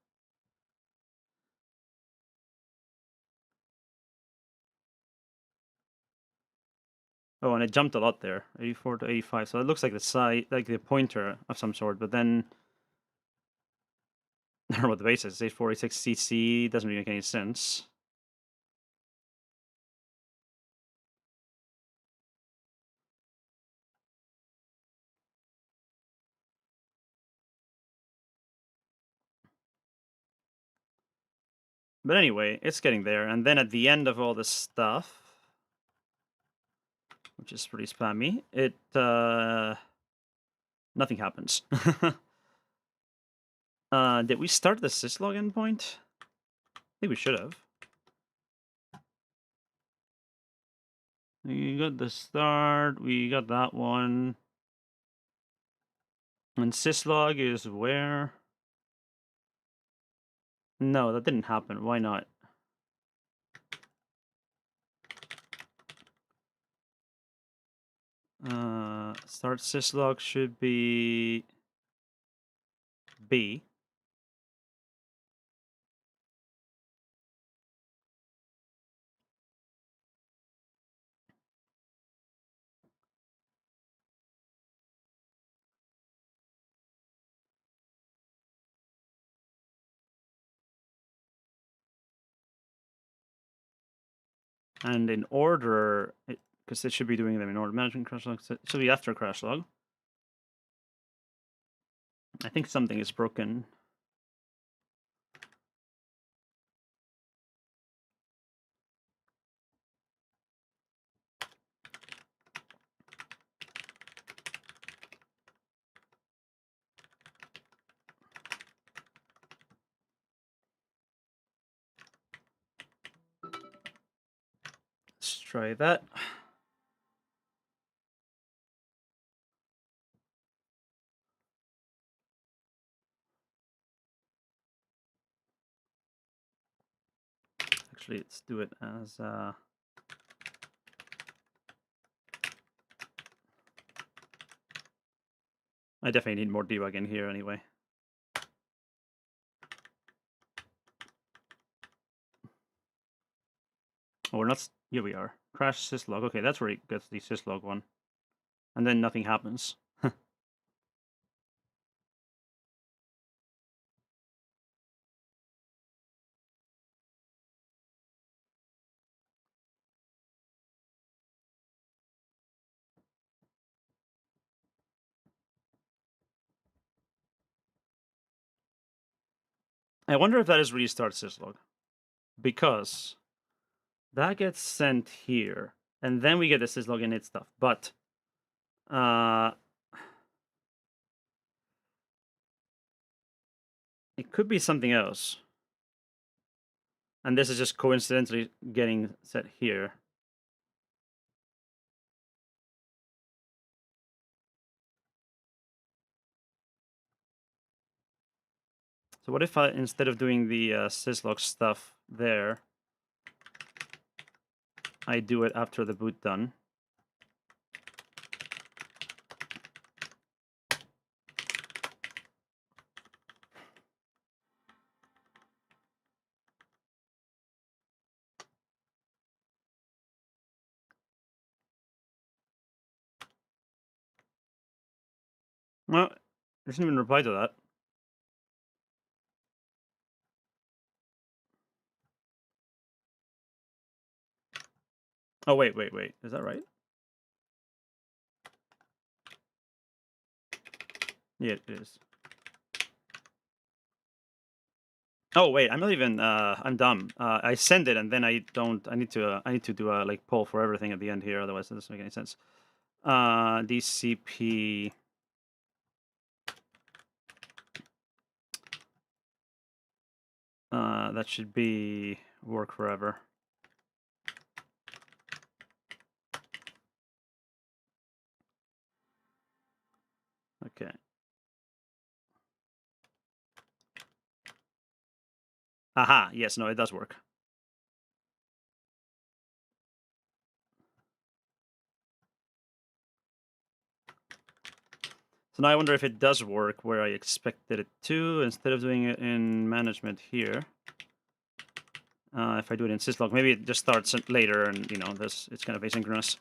Oh, and it jumped a lot there, 84 to 85. So it looks like the side, like the pointer of some sort, but then I don't know what the base is. 846 CC doesn't really make any sense. But anyway, it's getting there. And then at the end of all this stuff, which is pretty spammy, it nothing happens. Did we start the syslog endpoint? I think we should have. We got the start, we got that one. And syslog is where? No, that didn't happen. Why not? Start syslog should be B. And in order, because it should be doing them in order. Management crash log, it should be after crash log. I think something is broken. Let's try that. Actually, let's do it as I definitely need more debug in here anyway. Oh, we're not. Here we are. Crash syslog. Okay, that's where it gets the syslog one. And then nothing happens. I wonder if that is restart syslog. Because that gets sent here. And then we get the syslog init stuff. But it could be something else. And this is just coincidentally getting set here. So what if I, instead of doing the syslog stuff there, I do it after the boot done? Well, it doesn't even reply to that. Oh, wait. Is that right? Yeah, it is. Oh, wait, I'm not even, I'm dumb. I send it and then I don't, I need to do a, like, poll for everything at the end here, otherwise it doesn't make any sense. DCP. That should be work forever. Okay. Aha, yes, no, it does work. So now I wonder if it does work where I expected it to, instead of doing it in management here. If I do it in syslog, maybe it just starts later and, you know, this, it's kind of asynchronous.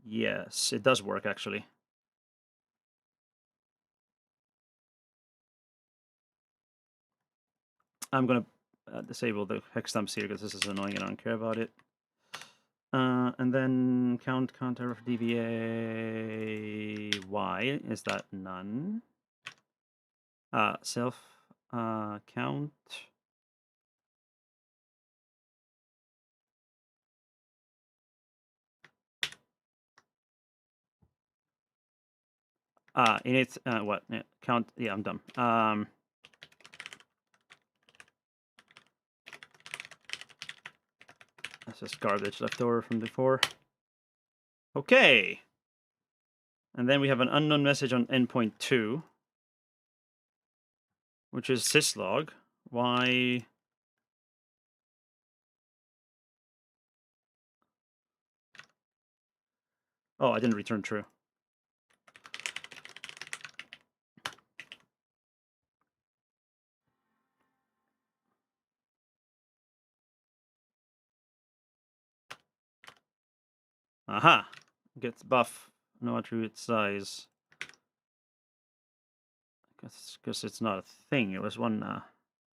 Yes, it does work, actually. I'm going to disable the hex stumps here because this is annoying and I don't care about it. And then count counter of DVA Y, is that none? Self count. Init, what? Yeah, count, yeah, I'm dumb. That's just garbage left over from before. Okay. And then we have an unknown message on endpoint 2, which is syslog. Why? Oh, I didn't return true. Aha. Gets buff, no attribute size. Because it's not a thing. It was one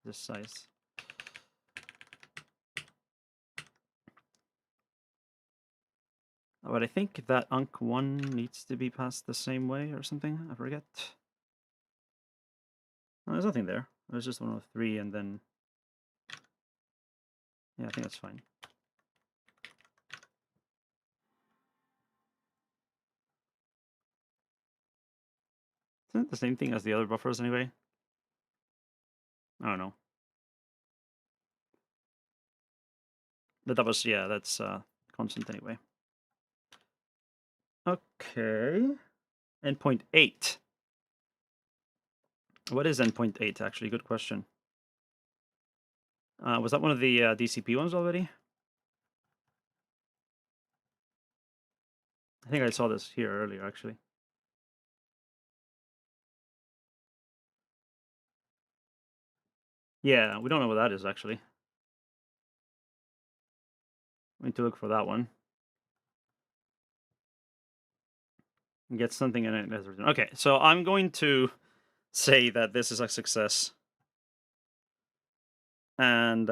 this size. But I think that unc1 needs to be passed the same way or something. I forget. No, there's nothing there. There's just 1 of 3 and then... Yeah, I think that's fine. Isn't it the same thing as the other buffers anyway? I don't know. But that was, yeah, that's constant anyway. Okay. Endpoint 8. What is endpoint 8, actually? Good question. Was that one of the DCP ones already? I think I saw this here earlier, actually. Yeah, we don't know what that is, actually. We need to look for that one. Get something in it. Okay, so I'm going to say that this is a success. And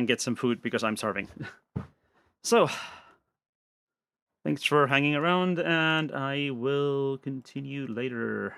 get some food because I'm starving. So, thanks for hanging around, and I will continue later.